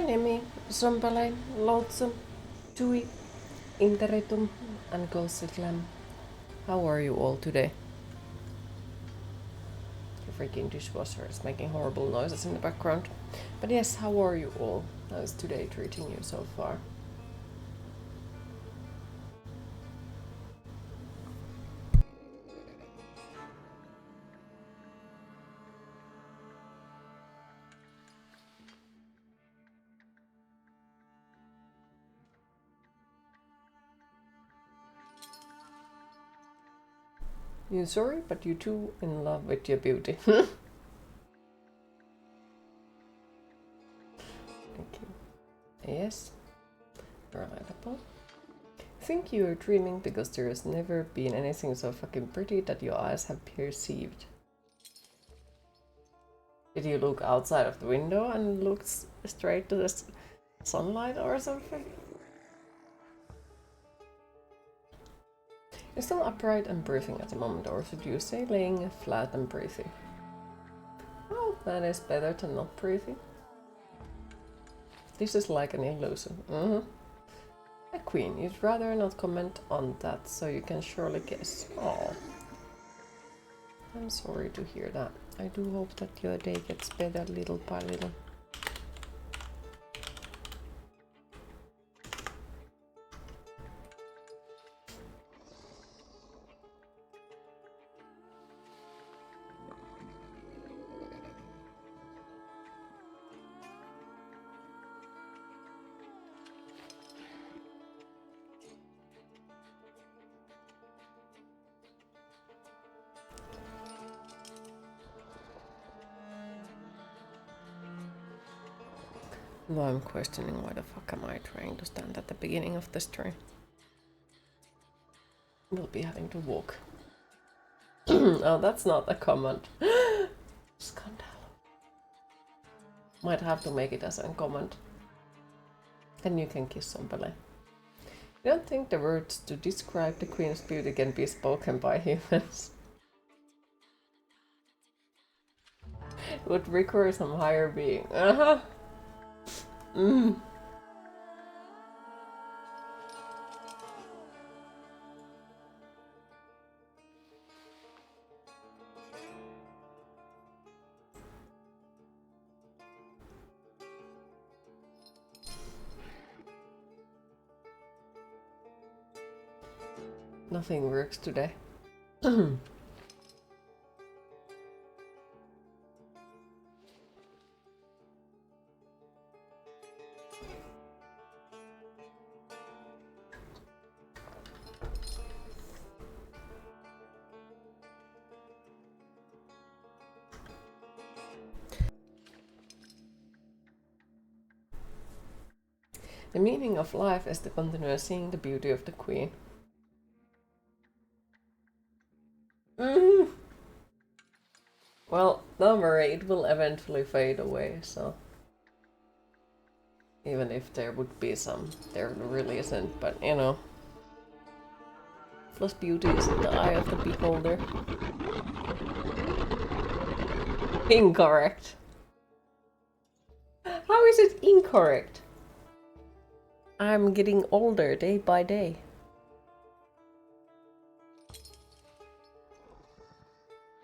Nemi, Zombale, Lonesome, Tui, Interitum, and Ghostlam. How are you all today? The freaking dishwasher is making horrible noises in the background. But yes, how are you all? How is today treating you so far? You sorry, but you too in love with your beauty. Thank you. Yes, relatable. Think you are dreaming because there has never been anything so fucking pretty that your eyes have perceived. Did you look outside of the window and look straight to the sunlight or something? You're still upright and breathing at the moment, or should you say laying flat and breathing? Well, that is better than not breathing. This is like an illusion. A queen, you'd rather not comment on that, so you can surely guess. Oh, I'm sorry to hear that. I do hope that your day gets better little by little. Now I'm questioning why the fuck am I trying to stand at the beginning of the stream. We'll be having to walk. Oh, that's not a comment. Scandal. Might have to make it as a comment. Then you can kiss somebody. You don't think the words to describe the queen's beauty can be spoken by humans? It would require some higher being. Nothing works today. The meaning of life is to continue seeing the beauty of the queen. Well, don't worry, it will eventually fade away, so... Even if there would be some, there really isn't, but you know. Plus beauty is in the eye of the beholder. Incorrect. How is it incorrect? I'm getting older day by day.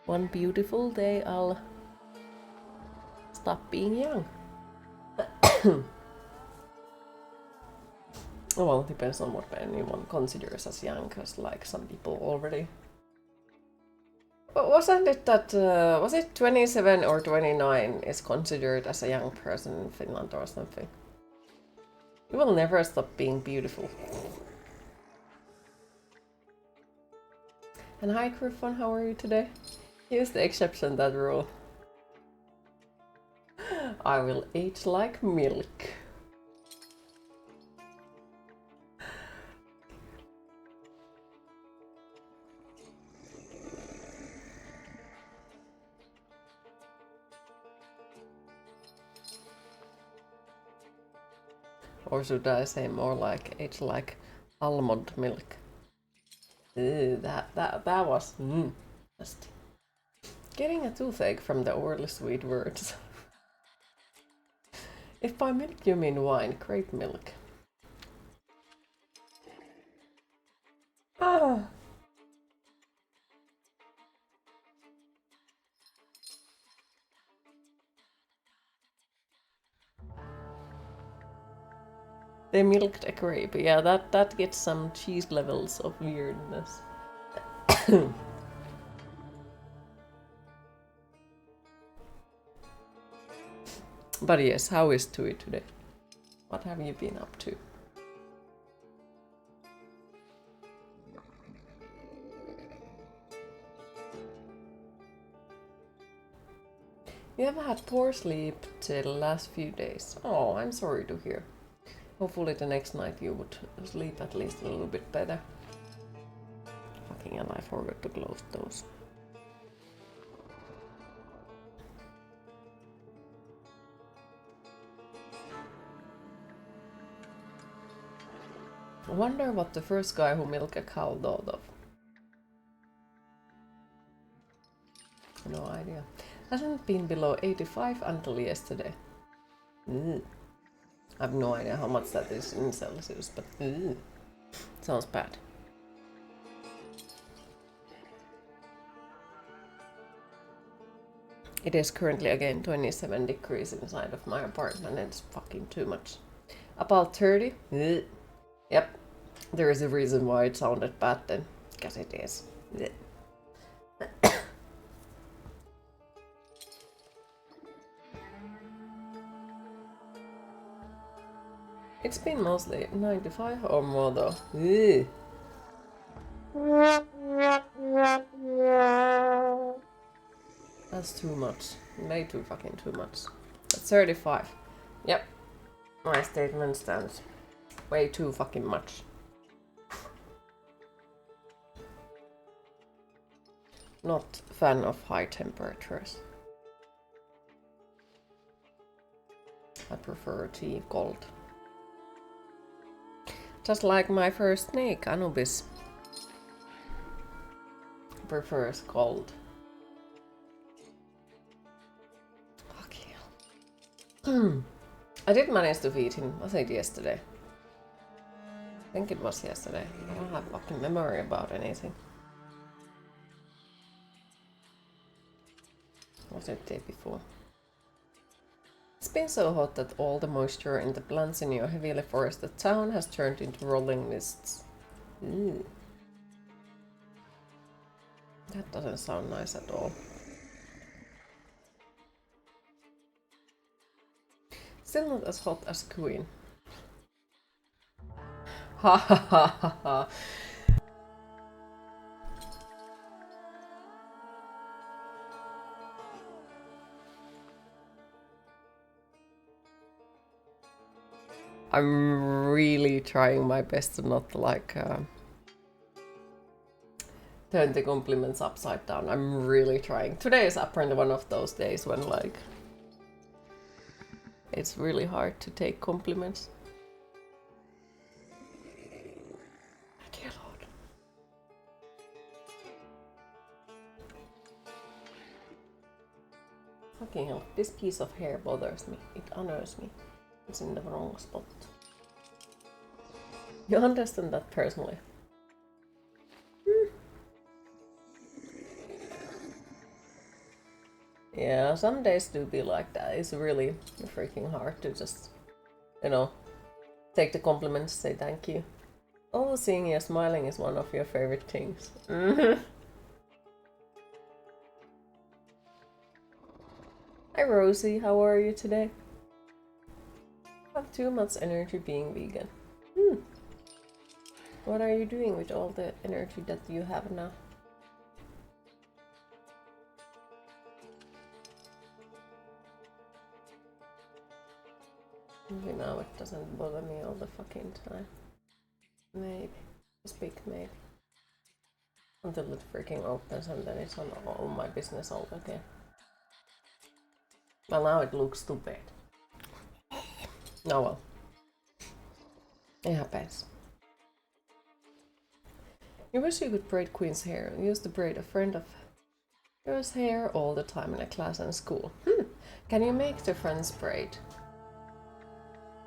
One beautiful day I'll stop being young. Well, it depends on what anyone considers as young, because like some people already... Wasn't it that, was it 27 or 29 is considered as a young person in Finland or something? You will never stop being beautiful. And hi Griffon, how are you today? Here's the exception, that rule. I will age like milk. Or should I say more like age like almond milk? Ew, that was nasty. Getting a toothache from the overly sweet words. If by milk you mean wine, grape milk. Ah. They milked a grape. Yeah, that gets some cheese levels of weirdness. But yes, how is Tui today? What have you been up to? You have had poor sleep the last few days. Oh, I'm sorry to hear. Hopefully the next night you would sleep at least a little bit better. Fucking hell, I forgot to close those. I wonder what the first guy who milked a cow thought of. No idea. Hasn't been below 85 until yesterday. I have no idea how much that is in Celsius, but sounds bad. It is currently again 27 degrees inside of my apartment. It's fucking too much. About 30? Yep. There is a reason why it sounded bad then. Because it is. It's been mostly 95 or more though. That's too much. Way too fucking too much. That's 35. Yep. My statement stands. Way too fucking much. Not fan of high temperatures. I prefer tea cold. Just like my first snake, Anubis prefers cold. Okay. I did manage to feed him, was it yesterday? I think it was yesterday. I don't have fucking memory about anything. Was it the day before? It's been so hot that all the moisture in the plants in your heavily forested town has turned into rolling mists. That doesn't sound nice at all. Still not as hot as Queen. Ha ha ha ha ha. I'm really trying my best to not turn the compliments upside down. I'm really trying. Today is apparently one of those days when it's really hard to take compliments. Dear Lord. Fucking hell, this piece of hair bothers me. It annoys me. It's in the wrong spot. You understand that personally? Yeah, some days do be like that. It's really freaking hard to just, take the compliments, say thank you. Oh, seeing you smiling is one of your favorite things. Hi Rosie, how are you today? I have too much energy being vegan. What are you doing with all the energy that you have now? Maybe now it doesn't bother me all the fucking time. Maybe. Just big maybe. Until it freaking opens and then it's on all my business all again. Well, now it looks stupid. Oh well. It happens. You wish you could braid Queen's hair. I used to braid a friend of yours hair all the time in a class and school. Can you make the friend's braid?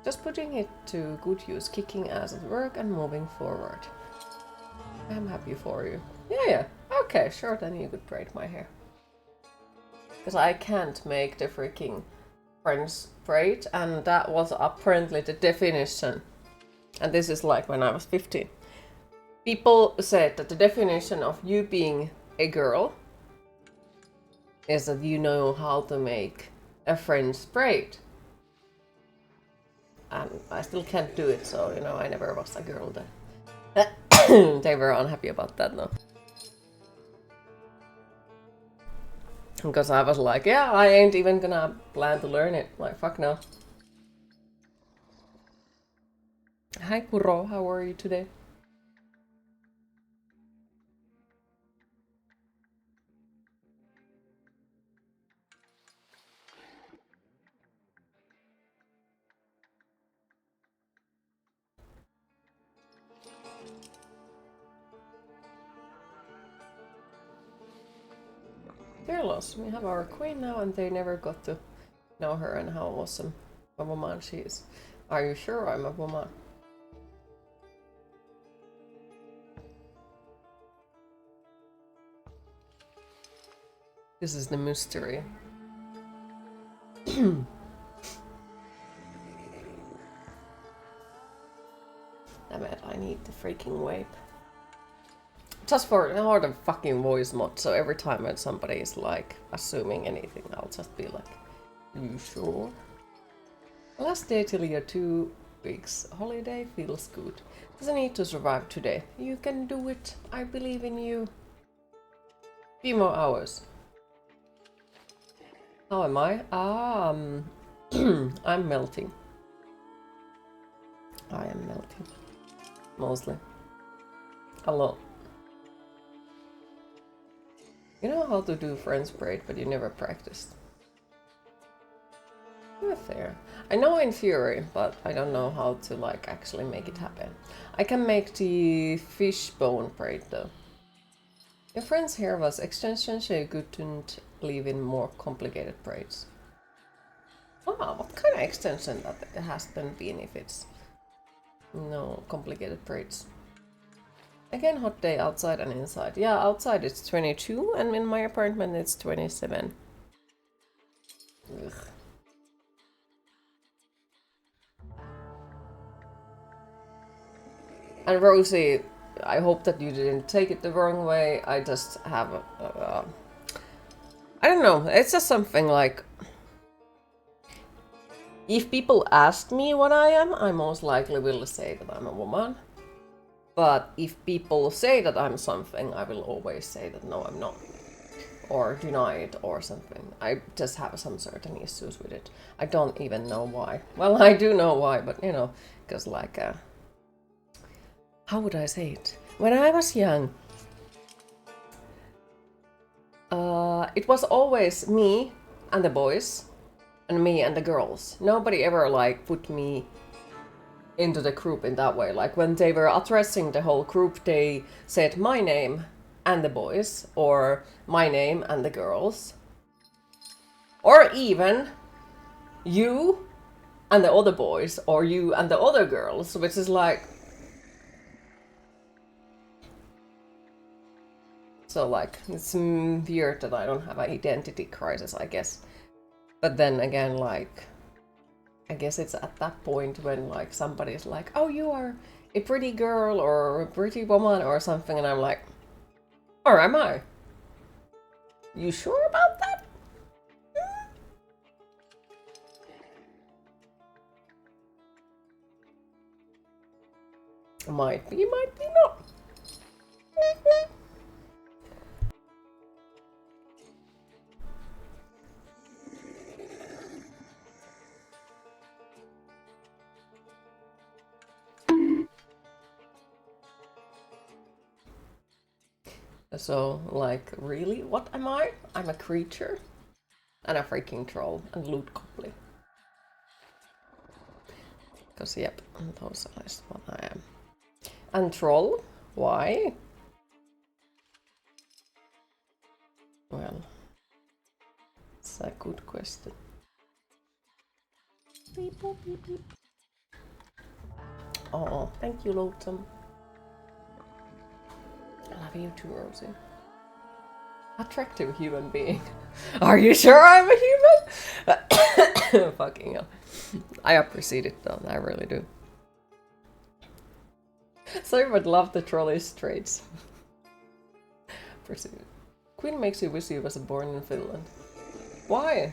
Just putting it to good use, kicking ass at work and moving forward. I'm happy for you. Yeah. Okay, sure, then you could braid my hair. Because I can't make the freaking French braid, and that was apparently the definition. And this is like when I was 15. People said that the definition of you being a girl is that you know how to make a French braid. And I still can't do it, so, you know, I never was a girl then. They were unhappy about that, no. Because I was like, yeah, I ain't even gonna plan to learn it. Like, fuck no. Hi Kuro, how are you today? Fearless. We have our queen now, and they never got to know her and how awesome a woman she is. Are you sure I'm a woman? This is the mystery. Damn it, I need the freaking vape. Just for the fucking voice mod, so every time when somebody is like assuming anything, I'll just be like, you sure? Last day till your 2 weeks holiday feels good. Doesn't need to survive today. You can do it. I believe in you. Few more hours. How am I? I'm melting. I am melting. Mostly. A lot. You know how to do French braid, but you never practiced. Yeah, fair. I know in theory, but I don't know how to like actually make it happen. I can make the fishbone braid though. Your friend's hair was extension, so you couldn't leave in more complicated braids. Wow, what kind of extension that it has then been if it's no complicated braids? Again, hot day outside and inside. Yeah, outside it's 22 and in my apartment it's 27. Ugh. And Rosie, I hope that you didn't take it the wrong way. I just have I don't know, it's just something like... If people ask me what I am, I most likely will say that I'm a woman. But if people say that I'm something, I will always say that no, I'm not. Or deny it or something. I just have some certain issues with it. I don't even know why. Well, I do know why, but you know, because like... how would I say it? When I was young, it was always me and the boys and me and the girls. Nobody ever like put me into the group in that way. Like when they were addressing the whole group, they said my name and the boys, or my name and the girls, or even you and the other boys, or you and the other girls, which is like... So like, it's weird that I don't have an identity crisis, I guess. But then again, like, I guess it's at that point when like somebody's like, oh, you are a pretty girl or a pretty woman or something, and I'm like, or am I? You sure about that? Might be not. So, like, really? What am I? I'm a creature? And a freaking troll. And loot goblin. Because, yep, those is what I am. And troll? Why? Well, it's a good question. Beep, boop, beep, beep. Oh, thank you, Lotham. I love you too, Rosie. Attractive human being. Are you sure I'm a human? Fucking hell. I appreciate it though, I really do. So I would love the trolley's traits. Proceed. Queen makes you wish you was born in Finland. Why?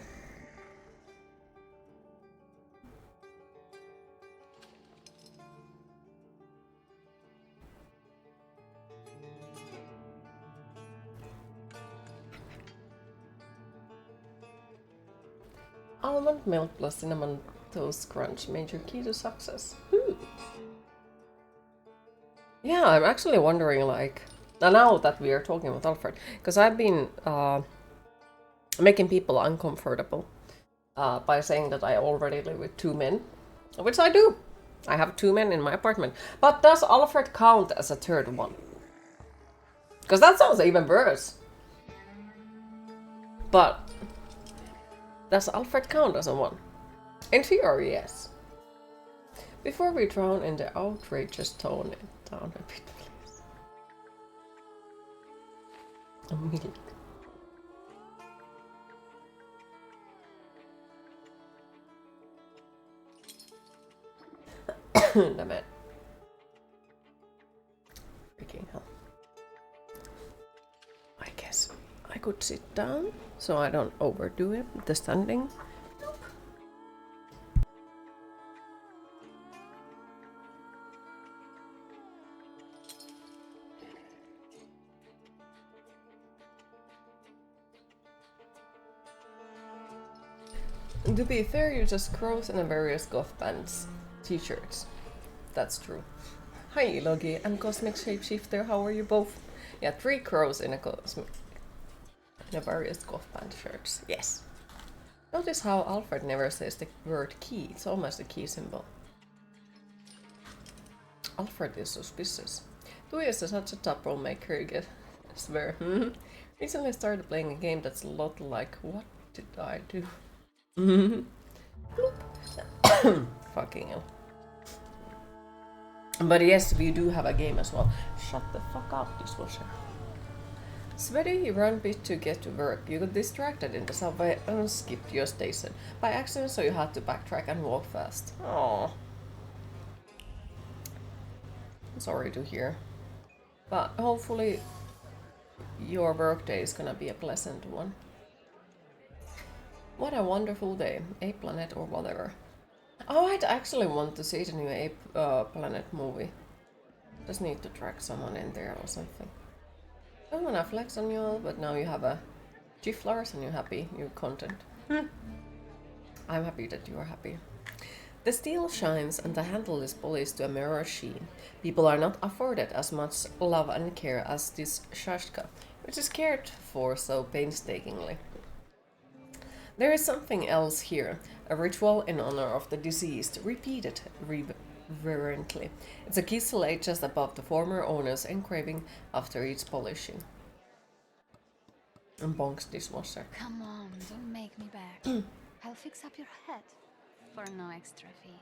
Almond milk plus cinnamon toast crunch, major key to success. Yeah, I'm actually wondering, like, now that we are talking about Alfred, because I've been making people uncomfortable by saying that I already live with 2 men, which I do. I have 2 men in my apartment. But does Alfred count as a 3rd one? Because that sounds even worse. But does Alfred count as a 1? In theory, yes. Before we drown in the outrageous tone it down a bit, please. A milk. Damn it. Freaking hell. I guess I could sit down so I don't overdo it, the standing. To be fair, you just crows in a various goth bands t-shirts. That's true. Hi Logi and Cosmic Shapeshifter, how are you both? Yeah, 3 crows in a various goth band shirts. Yes. Notice how Alfred never says the word key, it's almost a key symbol. Alfred is suspicious. Tui is such a troublemaker, you get I swear. Recently started playing a game that's a lot like what did I do? Fucking hell. But yes, we do have a game as well. Shut the fuck up, dishwasher. Sweaty, you run bit to get to work. You got distracted in the subway and skipped your station by accident, so you had to backtrack and walk fast. Oh, sorry to hear. But hopefully your workday is gonna be a pleasant one. What a wonderful day. Ape Planet or whatever. Oh, I'd actually want to see the new Ape Planet movie. Just need to track someone in there or something. Don't wanna flex on you all, but now you have a Giflars and you're happy, new content. I'm happy that you are happy. The steel shines and the handle is polished to a mirror sheen. People are not afforded as much love and care as this Shashka, which is cared for so painstakingly. There is something else here, a ritual in honor of the deceased, repeated reverently. It's a kiss laid just above the former owner's engraving after each polishing. And bonks dishwasher. Come on, don't make me beg. I'll fix up your head for no extra fee.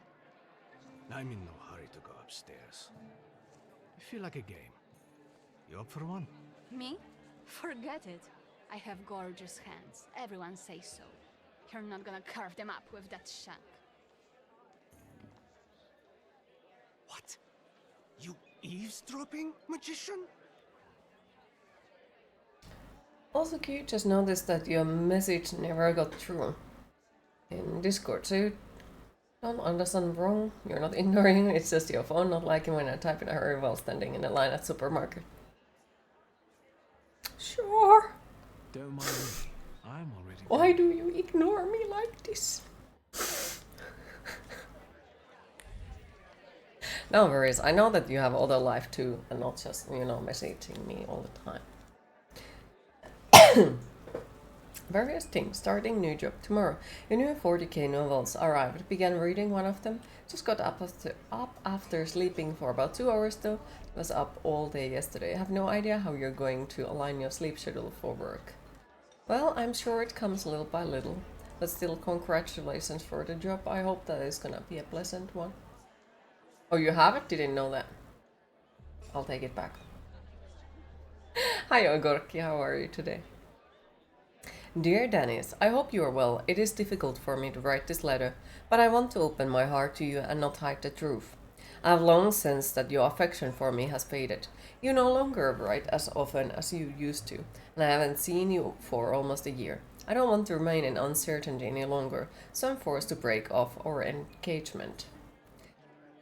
I'm in no hurry to go upstairs. I feel like a game. You up for one? Me? Forget it. I have gorgeous hands. Everyone says so. You're not gonna carve them up with that shank. What? You eavesdropping, magician? Also, Q just noticed that your message never got through in Discord, so you don't understand wrong. You're not ignoring, it's just your phone not liking when I type in a hurry while standing in a line at supermarket. Sure. Don't mind me. I'm already. Why do you ignore me like this? No worries, I know that you have other life too, and not just, you know, messaging me all the time. Various things, starting new job tomorrow. Your new 40k novels arrived, began reading one of them, just got up after sleeping for about 2 hours though, was up all day yesterday. I have no idea how you're going to align your sleep schedule for work. Well, I'm sure it comes little by little, but still congratulations for the job. I hope that is gonna be a pleasant one. Oh, you have it? Didn't know that. I'll take it back. Hi, Ogorki. How are you today? Dear Dennis, I hope you are well. It is difficult for me to write this letter, but I want to open my heart to you and not hide the truth. I have long sensed that your affection for me has faded. You no longer write as often as you used to, and I haven't seen you for almost a year. I don't want to remain in uncertainty any longer, so I'm forced to break off our engagement.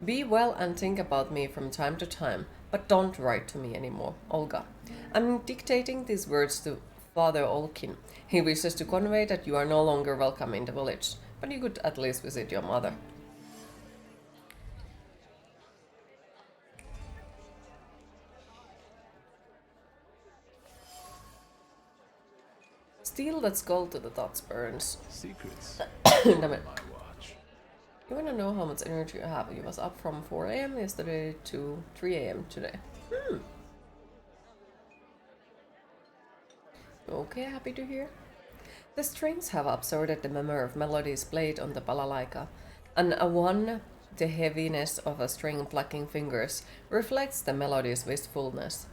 Be well and think about me from time to time, but don't write to me anymore, Olga. I'm dictating these words to Father Olkin. He wishes to convey that you are no longer welcome in the village, but you could at least visit your mother. Steal that skull to the dots burns. Secrets. Damn it. My watch. You wanna know how much energy you have? You was up from 4 a.m. yesterday to 3 a.m. today. Okay, happy to hear. The strings have absorbed the memory of melodies played on the balalaika, and the heaviness of a string plucking fingers reflects the melody's wistfulness,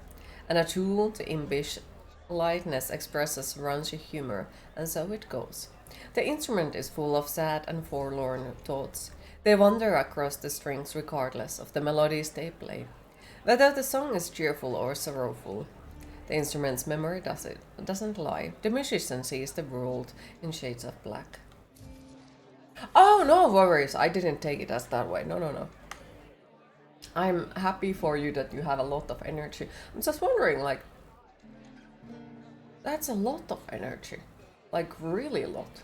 and a two, the imbish lightness expresses raunchy humor, and so it goes. The instrument is full of sad and forlorn thoughts. They wander across the strings regardless of the melodies they play, whether the song is cheerful or sorrowful. The instrument's memory doesn't lie. The musician sees the world in shades of black. Oh, no worries. I didn't take it as that way. No, no, no. I'm happy for you that you have a lot of energy. I'm just wondering, like, that's a lot of energy. Like, really a lot.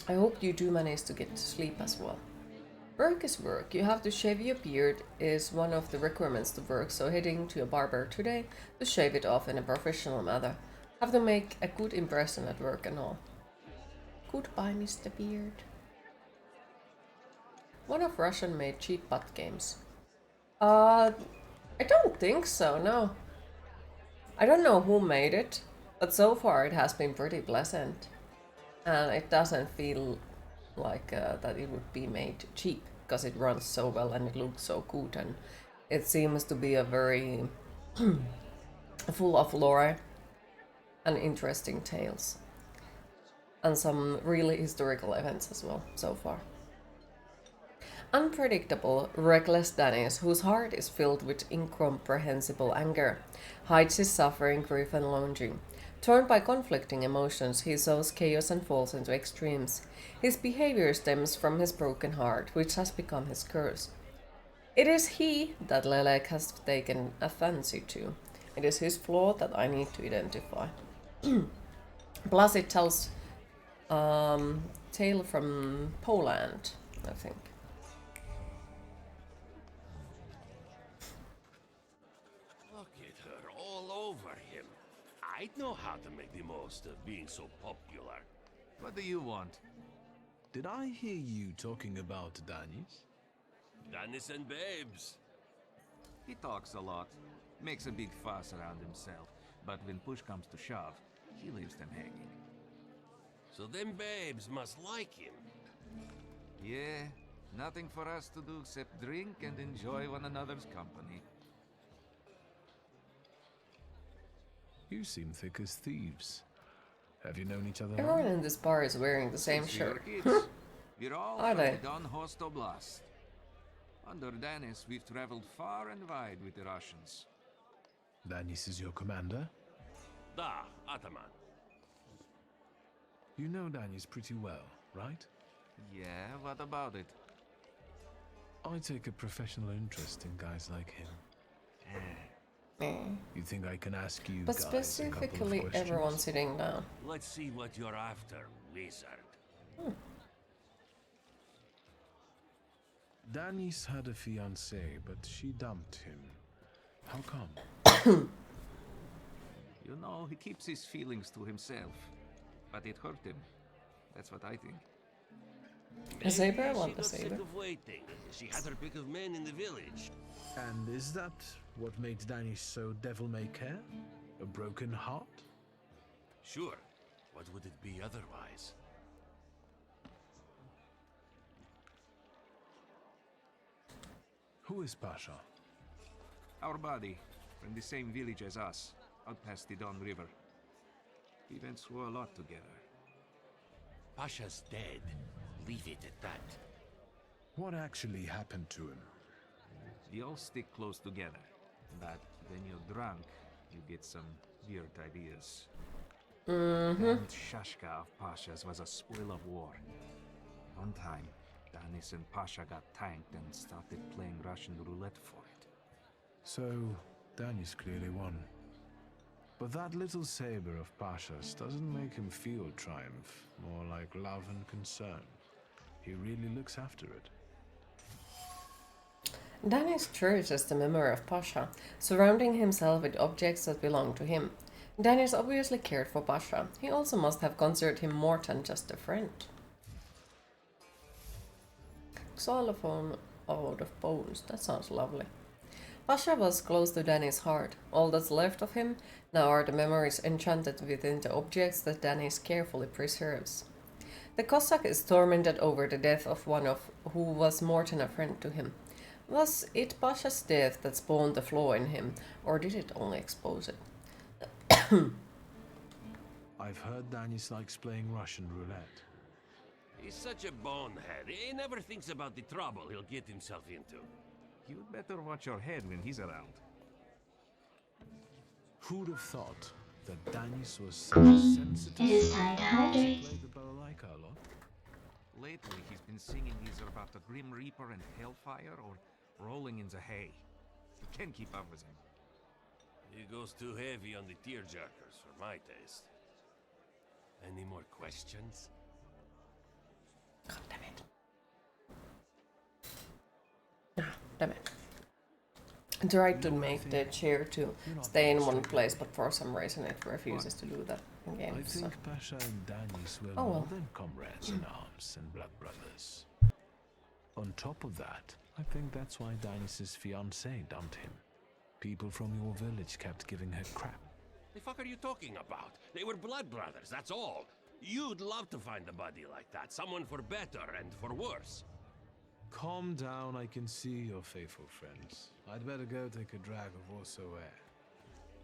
I hope you do manage to get to sleep as well. Work is work. You have to shave your beard is one of the requirements to work, so heading to a barber today to shave it off in a professional manner. Have to make a good impression at work and all. Goodbye, Mr. Beard. One of Russian-made cheap butt games. I don't think so, no. I don't know who made it, but so far it has been pretty pleasant. And it doesn't feel like that it would be made cheap, because it runs so well and it looks so good, and it seems to be a very full of lore and interesting tales and some really historical events as well so far. Unpredictable, reckless Dennis, whose heart is filled with incomprehensible anger, hides his suffering, grief, and longing. Torn by conflicting emotions, he sows chaos and falls into extremes. His behavior stems from his broken heart, which has become his curse. It is he that Lelek has taken a fancy to. It is his flaw that I need to identify. Plus, it tells tale from Poland, I think. Look at her all over him. I'd know how to make the most of being so popular. What do you want? Did I hear you talking about Danis? Dennis and babes. He talks a lot, makes a big fuss around himself, but when push comes to shove, he leaves them hanging. So them babes must like him. Yeah, nothing for us to do except drink and enjoy one another's company. You seem thick as thieves. Have you known each other Everyone long? in this bar is wearing the same Since we were shirt. kids, we're all Are from they? the Don Host Oblast. Under Dennis, we've traveled far and wide with the Russians. Danis is your commander? Da, Ataman. You know Danis pretty well, right? Yeah, what about it? I take a professional interest in guys like him. You think I can ask you But guys a couple of specifically questions? everyone sitting down. Let's see what you're after, wizard. Danis had a fiancée, but she dumped him. How come? You know, he keeps his feelings to himself. But it hurt him. That's what I think. A saber? I Maybe want she a got sick saber. of waiting. She had her pick of men in the village. And is that what made Danis so devil-may-care? A broken heart? Sure. What would it be otherwise? Who is Pasha? Our buddy, from the same village as us, out past the Don River. We went through a lot together. Pasha's dead. Leave it at that. What actually happened to him? We all stick close together, but when you're drunk, you get some weird ideas. And Shashka of Pasha's was a spoil of war. One time, Danis and Pasha got tanked and started playing Russian roulette for it. So, Danis clearly won. But that little saber of Pasha's doesn't make him feel triumph, more like love and concern. He really looks after it. Danis cherishes the memory of Pasha, surrounding himself with objects that belong to him. Danis obviously cared for Pasha. He also must have considered him more than just a friend. Xylophone out of bones. That sounds lovely. Pasha was close to Danis' heart. All that's left of him now are the memories enchanted within the objects that Danis carefully preserves. The Cossack is tormented over the death of one who was more than a friend to him. Was it Pasha's death that spawned the flaw in him, or did it only expose it? I've heard Danis likes playing Russian roulette. He's such a bonehead. He never thinks about the trouble he'll get himself into. You'd better watch your head when he's around. Who'd have thought that Danis was such a sensitive... It is time to hydrate. Play the balalaika a lot? Lately, he's been singing either about the Grim Reaper and Hellfire or rolling in the hay. You can't keep up with him. He goes too heavy on the tearjerkers for my taste. Any more questions? God damn it. Ah, damn it. I tried to make the chair to stay in one place, but for some reason it refuses to do that in I games. So. think Pasha and Danis were Oh, well. more than comrades in arms and blood brothers. On top of that, I think that's why Danis' fiancée dumped him. People from your village kept giving her crap. The fuck are you talking about? They were blood brothers, that's all. You'd love to find a buddy like that. Someone for better and for worse. Calm down, I can see your faithful friends. I'd better go take a drag of Warsaw air.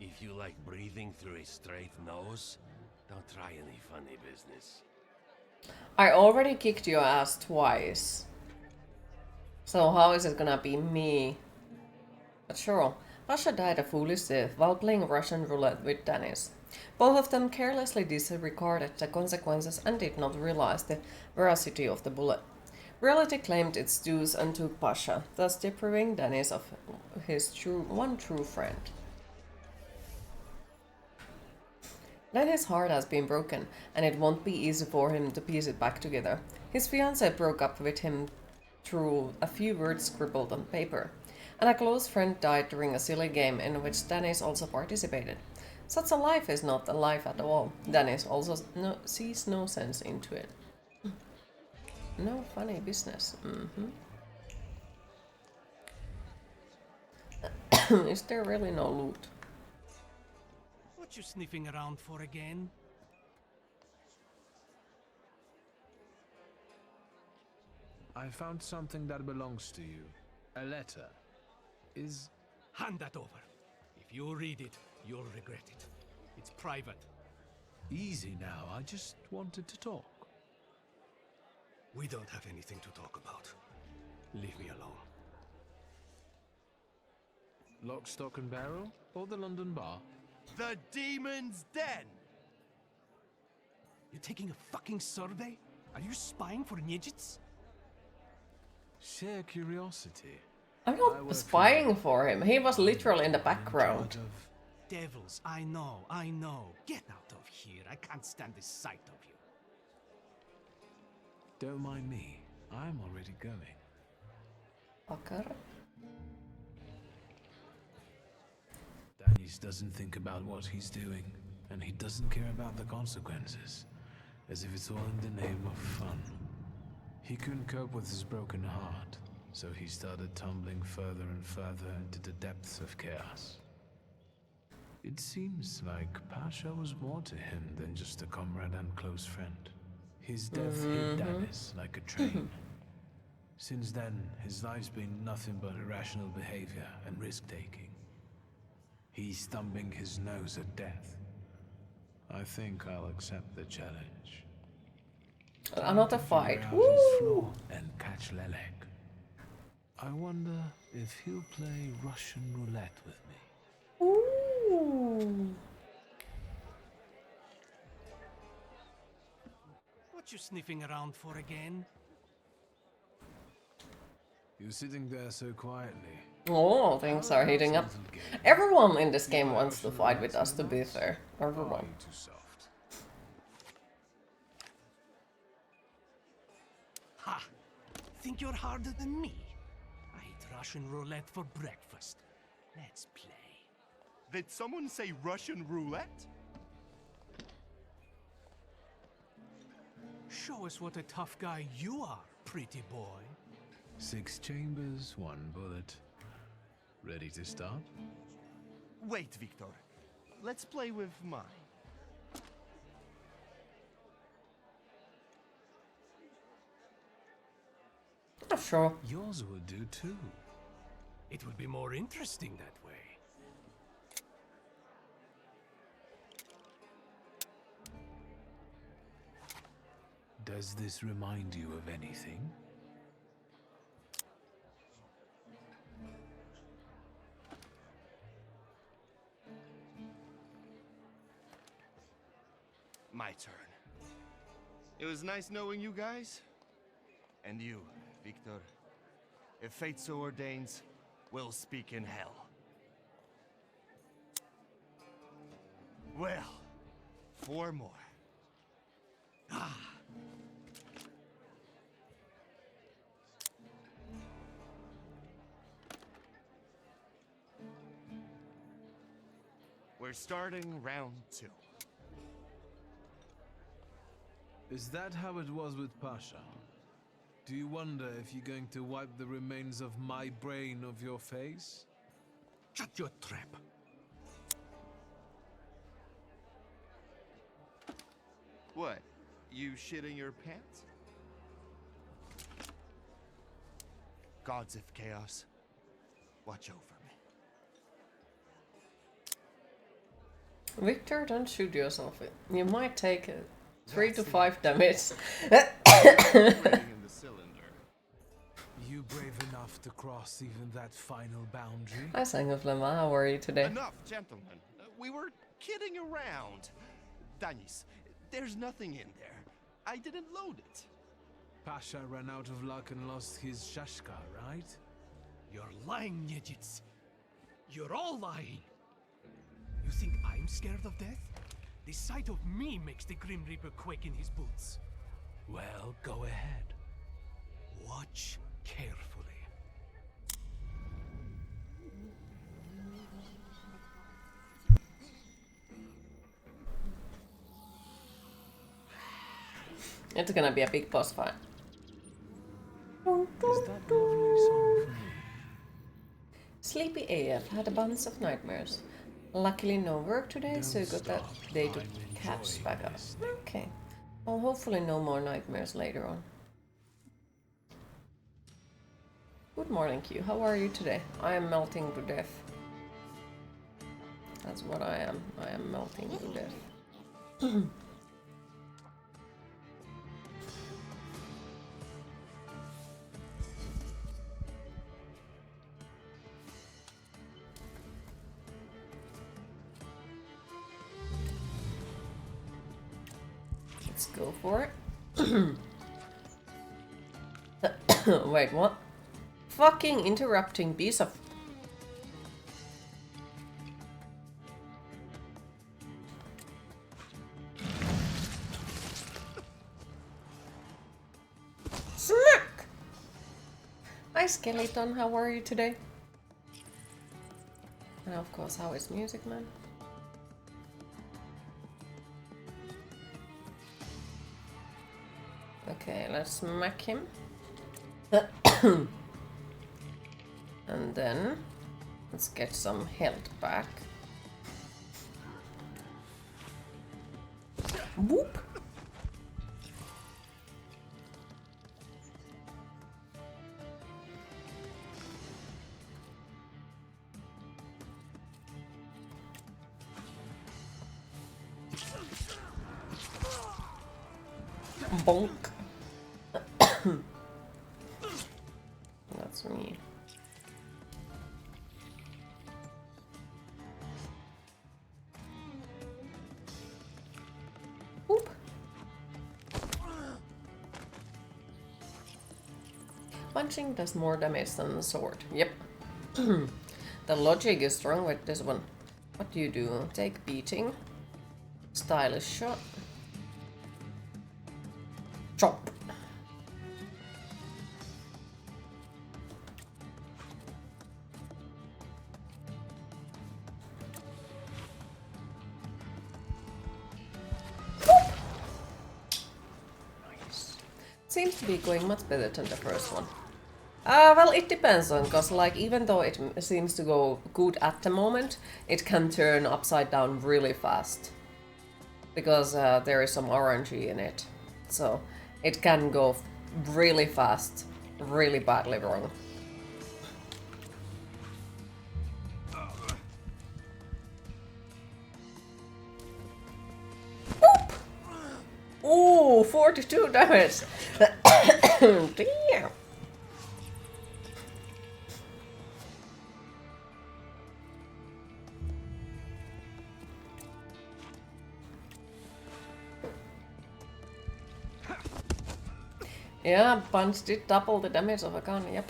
If you like breathing through a straight nose, don't try any funny business. I already kicked your ass twice. So how is it gonna be me? But sure, Pasha died a foolish death while playing Russian roulette with Danis. Both of them carelessly disregarded the consequences and did not realize the veracity of the bullet. Reality claimed its dues and took Pasha, thus depriving Danis of his one true friend. Danis' heart has been broken, and it won't be easy for him to piece it back together. His fiancée broke up with him through a few words scribbled on paper, and a close friend died during a silly game in which Danis also participated. Such a life is not a life at all. Danis also sees no sense into it. No funny business. Is there really no loot? What you sniffing around for again? I found something that belongs to you. A letter. Is... Hand that over. If you read it, you'll regret it. It's private. Easy now, I just wanted to talk. We don't have anything to talk about. Leave me alone. Lock, stock and barrel? Or the London bar? The Demon's Den! You taking a fucking survey? Are you spying for Nijits? Sheer curiosity. I'm not spying for him. He was literally in the background. Devils, I know. Get out of here. I can't stand the sight of you. Don't mind me. I'm already going. Fucker. Danis doesn't think about what he's doing, and he doesn't care about the consequences, as if it's all in the name of fun. He couldn't cope with his broken heart, so he started tumbling further and further into the depths of chaos. It seems like Pasha was more to him than just a comrade and close friend. His death hit Danis like a train. Since then, his life's been nothing but irrational behavior and risk-taking. He's thumbing his nose at death. I think I'll accept the challenge. Another Time to fight. figure out his Woo! flaw and catch Lelek. I wonder if he'll play Russian roulette with me. Ooh. What you sniffing around for again? You're sitting there so quietly. Oh, things are heating up. Everyone in this game wants to fight with us, to be fair. Everyone. Too soft. Ha! Think you're harder than me? I eat Russian roulette for breakfast. Let's play. Did someone say Russian roulette? Show us what a tough guy you are, pretty boy. 6 chambers, 1 bullet. Ready to start? Wait, Victor. Let's play with mine. Oh, sure. Yours would do too. It would be more interesting that way. Does this remind you of anything? My turn. It was nice knowing you guys. And you, Victor. If fate so ordains, we'll speak in hell. Well, 4 more. Ah. We're starting round 2. Is that how it was with Pasha? Do you wonder if you're going to wipe the remains of my brain off your face? Shut your trap. What? You shitting your pants? Gods of Chaos, watch over me. Victor, don't shoot yourself. You might take 3 to 5 damage. Rating in the cylinder. You brave enough to cross even that final boundary? Hi, Sangaflema. How are you today? Enough, gentlemen. We were kidding around. Danis, there's nothing in there. I didn't load it. Pasha ran out of luck and lost his shashka, right? You're lying, Yejits. You're all lying. You think I'm scared of death? The sight of me makes the Grim Reaper quake in his boots. Well, go ahead. Watch carefully. It's gonna be a big boss fight. Is that lovely song for me? Sleepy AF had a bunch of nightmares. Luckily no work today, so you got that day to catch back up. Okay. Well, hopefully no more nightmares later on. Good morning, Q. How are you today? I am melting to death. That's what I am. I am melting to death. Let's go for it. Wait, what? Fucking interrupting piece of... Smack! Hi Skeleton, how are you today? And of course, how is music, man? Okay, let's smack him. And then let's get some health back. Whoop! Bonk. That's me. Oop. Punching does more damage than the sword. Yep. The logic is strong with this one. What do you do? Take beating. Stylish shot. Chop. Nice. Seems to be going much better than the first one. Well, it depends on, because like even though it seems to go good at the moment, it can turn upside down really fast. Because there is some RNG in it. So it can go really fast, really badly wrong. Boop! Ooh, 42 damage! Damn! Yeah, punch did double the damage of a gun, yep.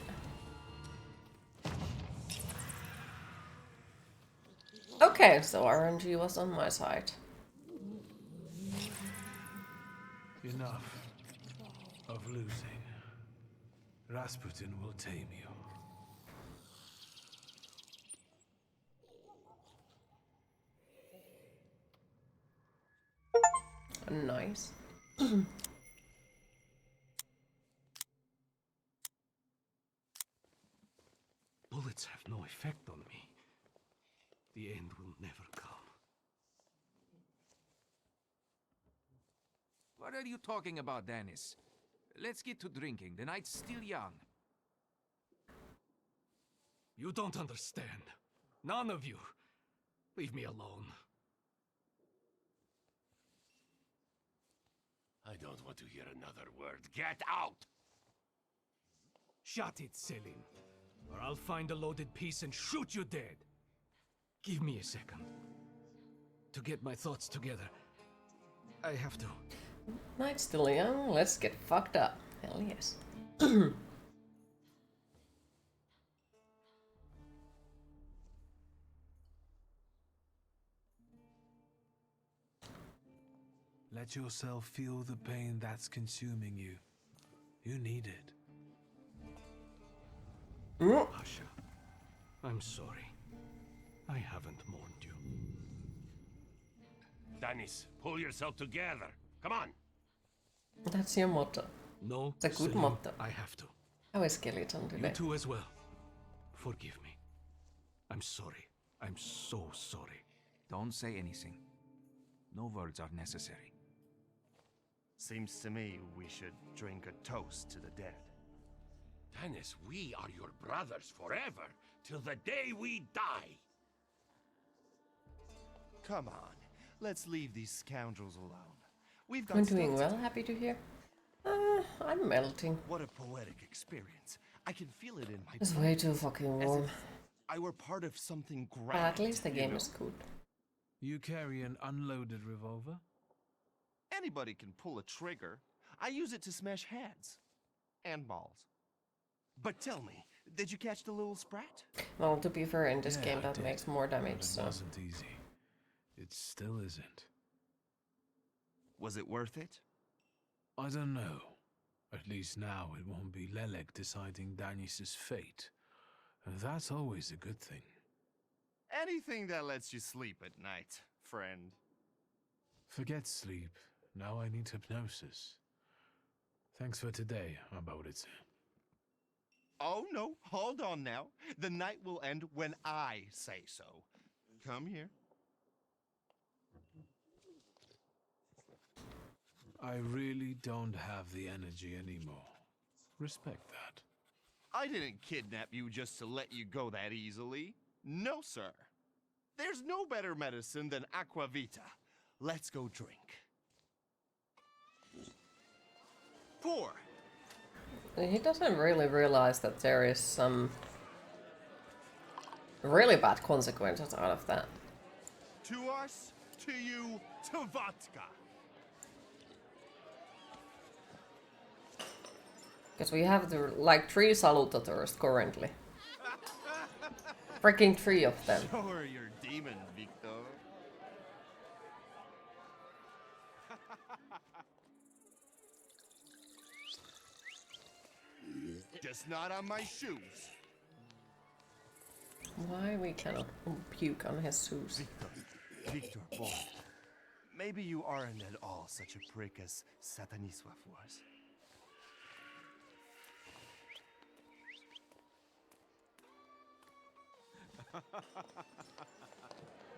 Okay, so RNG was on my side. Enough of losing. Rasputin will tame you. Nice. Bullets have no effect on me. The end will never come. What are you talking about, Dennis? Let's get to drinking. The night's still young. You don't understand. None of you. Leave me alone. I don't want to hear another word. Get out! Shut it, Selim. Or I'll find a loaded piece and shoot you dead. Give me a second. To get my thoughts together. I have to. Night's still young, let's get fucked up. Hell yes. Let yourself feel the pain that's consuming you. You need it. Pasha, I'm sorry. I haven't mourned you. Dennis, pull yourself together. Come on. That's your motto. No, It's a good Selim, motto. I have to. How is Skeleton You today? too as well. Forgive me. I'm sorry. I'm so sorry. Don't say anything. No words are necessary. Seems to me we should drink a toast to the dead. Dennis, we are your brothers forever, till the day we die. Come on, let's leave these scoundrels alone. We've got I'm stuff doing to well, do. happy to hear. I'm melting. What a poetic experience. I can feel it in my It's blood, way too fucking as warm. if I were part of something But grand. at least the you game know? is good. You carry an unloaded revolver? Anybody can pull a trigger. I use it to smash heads. And balls. But tell me, did you catch the little sprat? Well, to be fair, in this Yeah, game I that did. makes more But damage, it so... wasn't easy. It still isn't. Was it worth it? I don't know. At least now it won't be Lelek deciding Danis's fate. And that's always a good thing. Anything that lets you sleep at night, friend. Forget sleep. Now I need hypnosis. Thanks for today, Abodice. Oh no, hold on now. The night will end when I say so. Come here. I really don't have the energy anymore. Respect that. I didn't kidnap you just to let you go that easily. No, sir. There's no better medicine than aquavita. Let's go drink. poor. He doesn't really realize that there is some really bad consequences out of that. To us, to you, to vodka. Because we have like 3 salutators currently. Freaking 3 of them. Show her your demon, Victor. Just not on my shoes. Why we cannot puke on his shoes? Victor, boy. Maybe you aren't at all such a prick as Sataniswa was.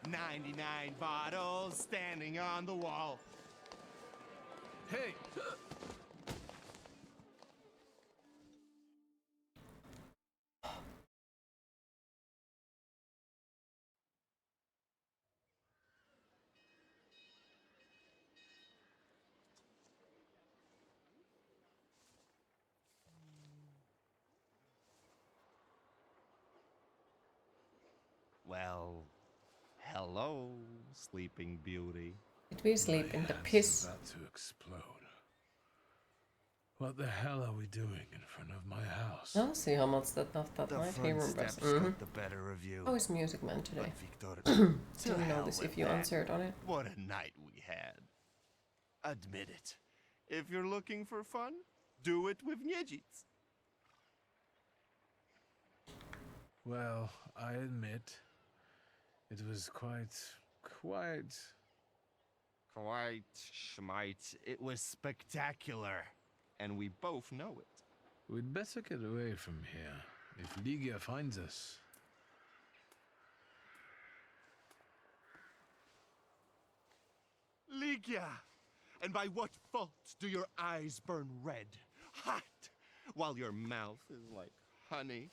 99 bottles standing on the wall. Hey! Well, hello, Sleeping Beauty. Did we sleep in the My piss? head's about to explode. What the hell are we doing in front of my house? I'll see how much that The might. He front remembers. steps Mm-hmm. got the better of you. How is Music Man today? But Victor, to Didn't hell notice with if you that. answered on it. What a night we had. Admit it. If you're looking for fun, do it with Niedzits. Well, I admit, it was quite... Quite, schmite. It was spectacular. And we both know it. We'd better get away from here, if Ligia finds us. Ligia! And by what fault do your eyes burn red, hot, while your mouth is like honey?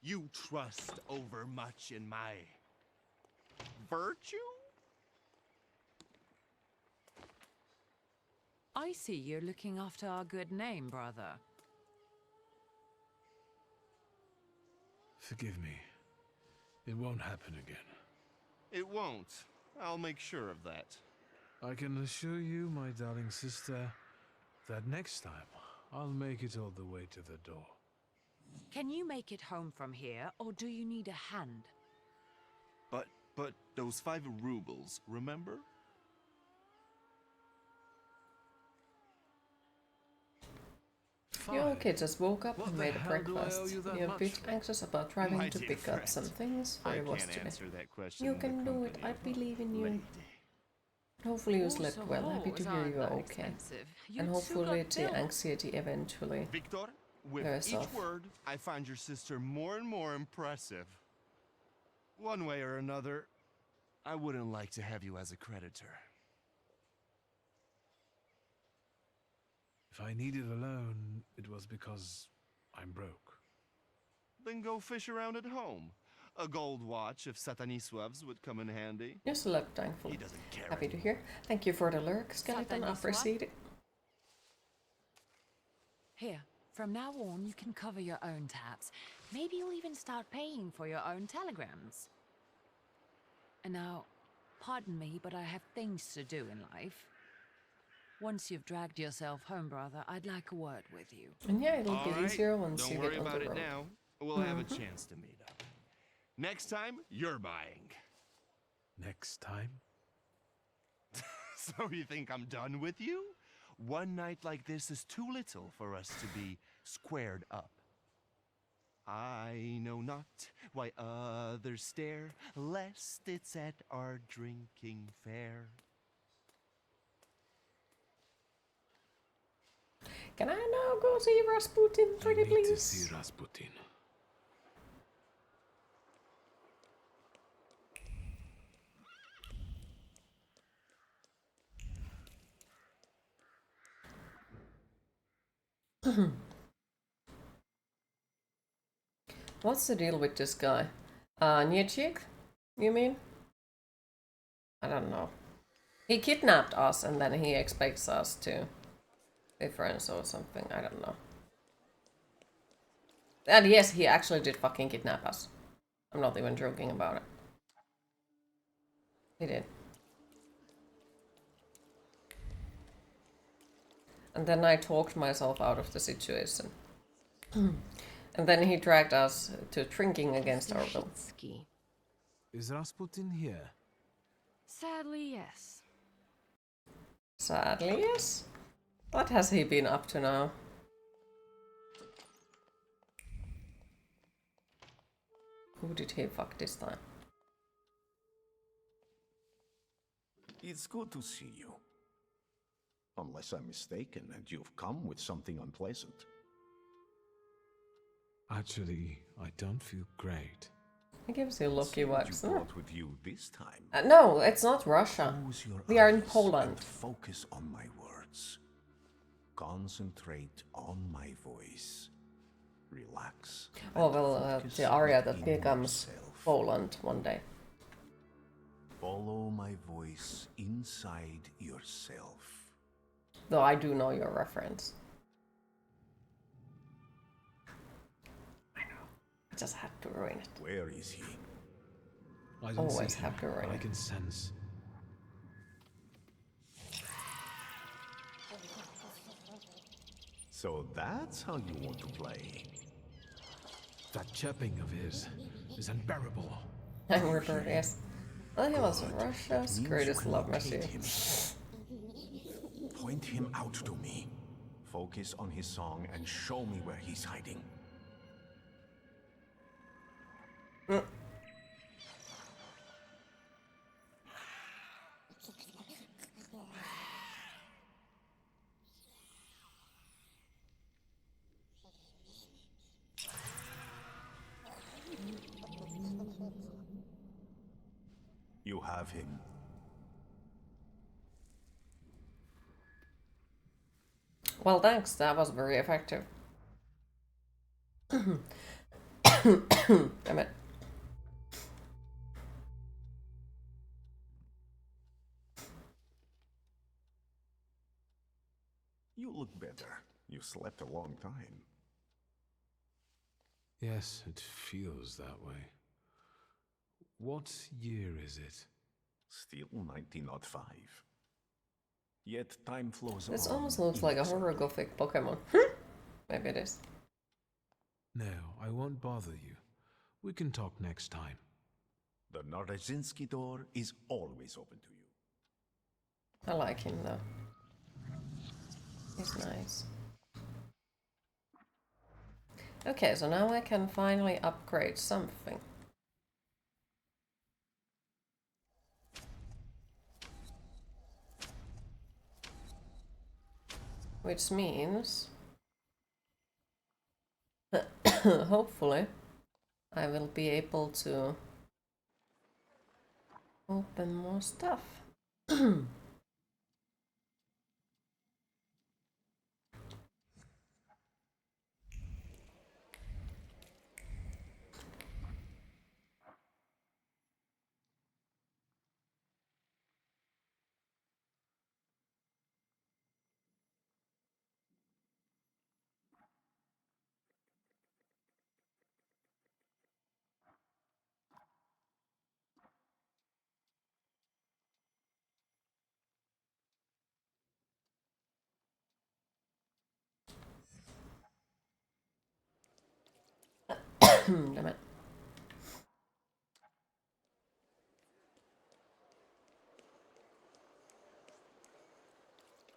You trust overmuch in my virtue? I see you're looking after our good name, brother. Forgive me. It won't happen again. It won't. I'll make sure of that. I can assure you, my darling sister, that next time I'll make it all the way to the door. Can you make it home from here, or do you need a hand? But those 5 rubles, remember? You okay, just woke up What and the made a hell do I owe breakfast. you that You're a much bit for? anxious about driving My to dear pick up friend, some things for I your can't today. answer that question. You in the can do it, company I of a believe in you. lady. Hopefully you slept Also, well. Happy to whores hear aren't you are that okay. expensive. You And two hopefully got the bills. anxiety eventually. Victor, with Wears each off. word, I find your sister more and more impressive. One way or another, I wouldn't like to have you as a creditor. If I needed a loan, it was because I'm broke. Then go fish around at home. A gold watch of Sataniswev's would come in handy. You slept, thankfully. He doesn't care Happy to anymore. hear. Thank you for the lurk, Skeleton. I Sataniswa? appreciate it. Here, from now on, you can cover your own tabs. Maybe you'll even start paying for your own telegrams. And now, pardon me, but I have things to do in life. Once you've dragged yourself home, brother, I'd like a word with you. And yeah, it'll All get right, easier once don't you worry get on about the it road. now. We'll have a chance to meet up. Next time, you're buying. Next time? So you think I'm done with you? One night like this is too little for us to be squared up. I know not why others stare, lest it's at our drinking fair. Can I now go see Rasputin, I pretty need to please? see Rasputin. What's the deal with this guy? Niechik? You mean? I don't know. He kidnapped us and then he expects us to difference or something. I don't know. And yes, he actually did fucking kidnap us. I'm not even joking about it. He did. And then I talked myself out of the situation. And then he dragged us to drinking against our will. Is Rasputin here? Sadly, yes. Sadly, yes. What has he been up to now? Who did he fuck this time? It's good to see you. Unless I'm mistaken and you've come with something unpleasant. Actually, I don't feel great. He gives you lucky vibes. You brought with you this time. No, it's not Russia. Close your We are in eyes Poland. and focus on my words. Concentrate on my voice. Relax. Oh well, the area that becomes Poland one day. Follow my voice inside yourself. Though I do know your reference. I know. I just had to ruin it. Where is he? I don't Always see have him, to ruin but I it. can sense. So that's how you want to play. That chirping of his is unbearable. Angry Bird, yes. Well, he was Russia's Means greatest you love can locate machine. him. Point him out to me. Focus on his song and show me where he's hiding. You have him. Well, thanks. That was very effective. Damn it. You look better. You slept a long time. Yes, it feels that way. What year is it? Still 1905. Yet time flows on. This almost looks like a horror gothic Pokemon. Maybe it is. No, I won't bother you. We can talk next time. The Narazinski door is always open to you. I like him though. He's nice. Okay, so now I can finally upgrade something. Which means hopefully I will be able to open more stuff. Damn it.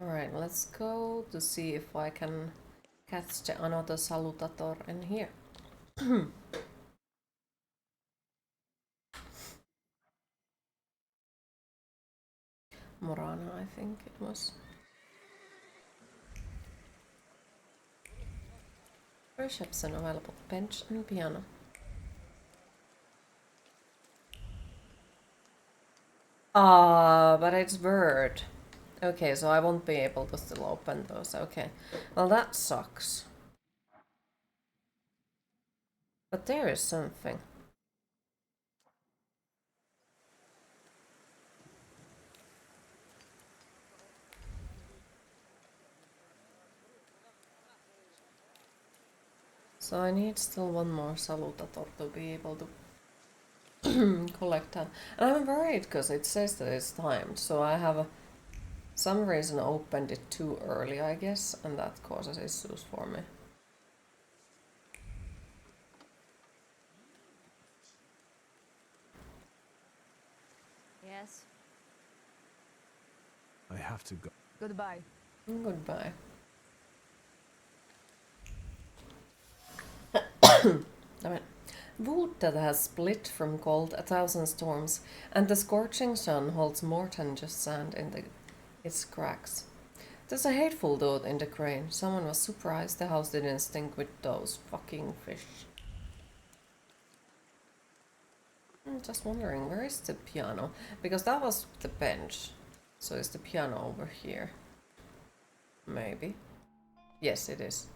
Alright, let's go to see if I can catch the another salutator in here. Morana, I think it was. Reception available. Bench and piano. Ah, but it's Word. Okay, so I won't be able to still open those. Okay. Well, that sucks. But there is something. So I need still one more salutator to be able to collect that. And I'm worried because it says that it's timed, so I have some reason opened it too early, I guess, and that causes issues for me. Yes. I have to go. Goodbye. Goodbye. Damn it. Wood that has split from cold 1,000 storms, and the scorching sun holds more than just sand in its cracks. There's a hateful thought in the crane. Someone was surprised the house didn't stink with those fucking fish. I'm just wondering, where is the piano? Because that was the bench. So is the piano over here? Maybe. Yes, it is.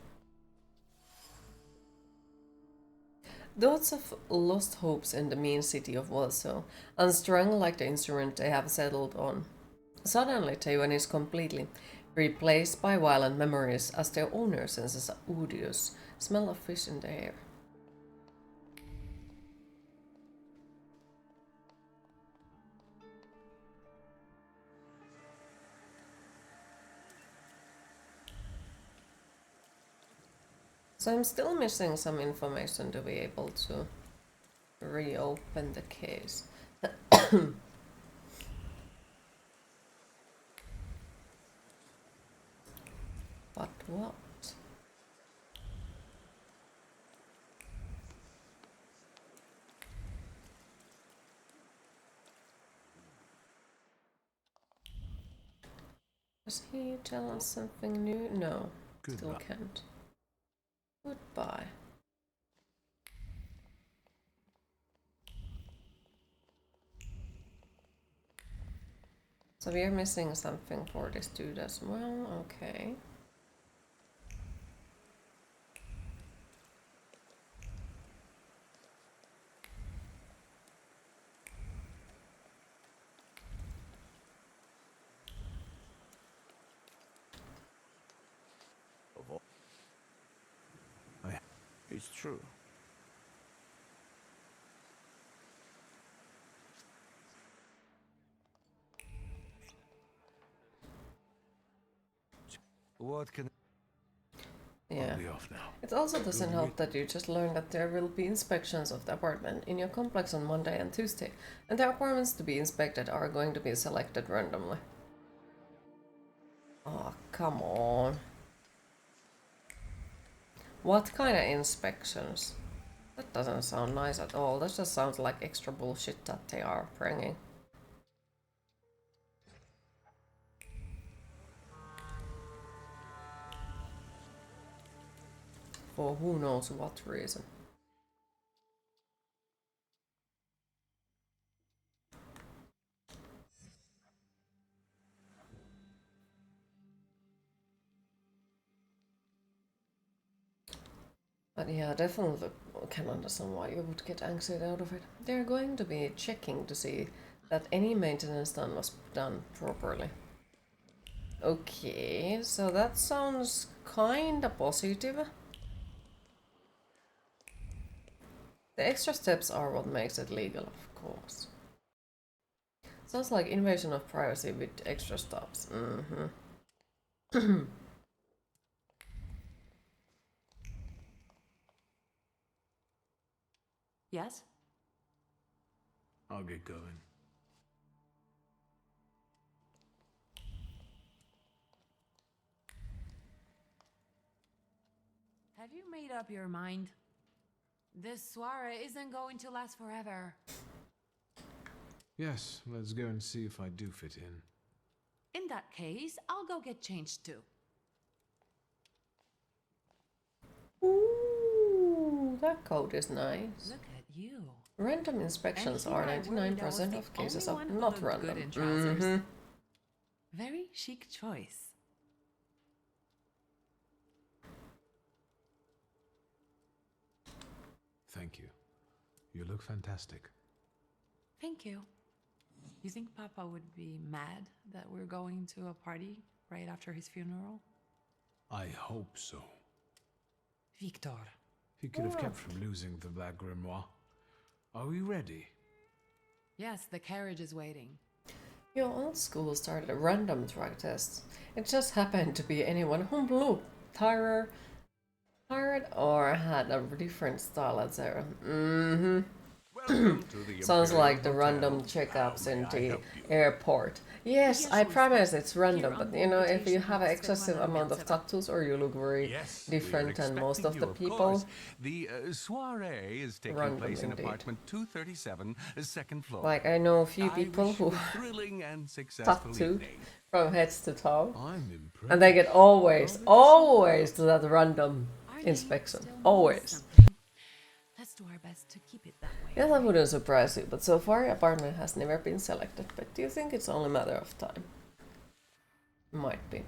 Thoughts of lost hopes in the mean city of Warsaw, unstrung like the instrument they have settled on. Suddenly, Taiwan is completely replaced by violent memories as their owner senses a odious smell of fish in the air. So I'm still missing some information to be able to reopen the case. But what? Does he tell us something new? No, still can't. Goodbye. So we are missing something for this dude as well, okay. It's true. What can Yeah. I'll be off now. It also doesn't help that you just learned that there will be inspections of the apartment in your complex on Monday and Tuesday, and the apartments to be inspected are going to be selected randomly. Oh, come on. What kind of inspections? That doesn't sound nice at all. That just sounds like extra bullshit that they are bringing. For who knows what reason. But yeah, definitely can understand why you would get anxiety out of it. They're going to be checking to see that any maintenance done was done properly. Okay, so that sounds kinda positive. The extra steps are what makes it legal, of course. Sounds like invasion of privacy with extra stops. Yes? I'll get going. Have you made up your mind? This soiree isn't going to last forever. Yes, let's go and see if I do fit in. In that case, I'll go get changed too. Ooh, that coat is nice. Look at you. Random inspections are 99% of cases of not random. Very chic choice. Thank you. You look fantastic. Thank you. You think Papa would be mad that we're going to a party right after his funeral? I hope so. Victor, He could have kept from losing the Black Grimoire. Are we ready? Yes, the carriage is waiting. Your old school started a random drug test. It just happened to be anyone who blew, tired, or had a different style at zero. Welcome to the Sounds Imperial like the Hotel. random checkups How may in I the help you? airport. Yes, I promise it's random, Here but on you know, the if you invitation have an of excessive Svetlana amount of Meltseva. tattoos or you look very Yes, different we're than most of expecting the you, people, course. The soiree is taking Random place in indeed. apartment 237, second floor. like I know a few I people wish who you a thrilling and successful tattooed evening. from head to toe, I'm impressed. and they get always to that random Our name inspection. still means Always. something. Let's do our best to keep it that way. Yeah, that wouldn't surprise you, but so far apartment has never been selected. But do you think it's only a matter of time? Might be.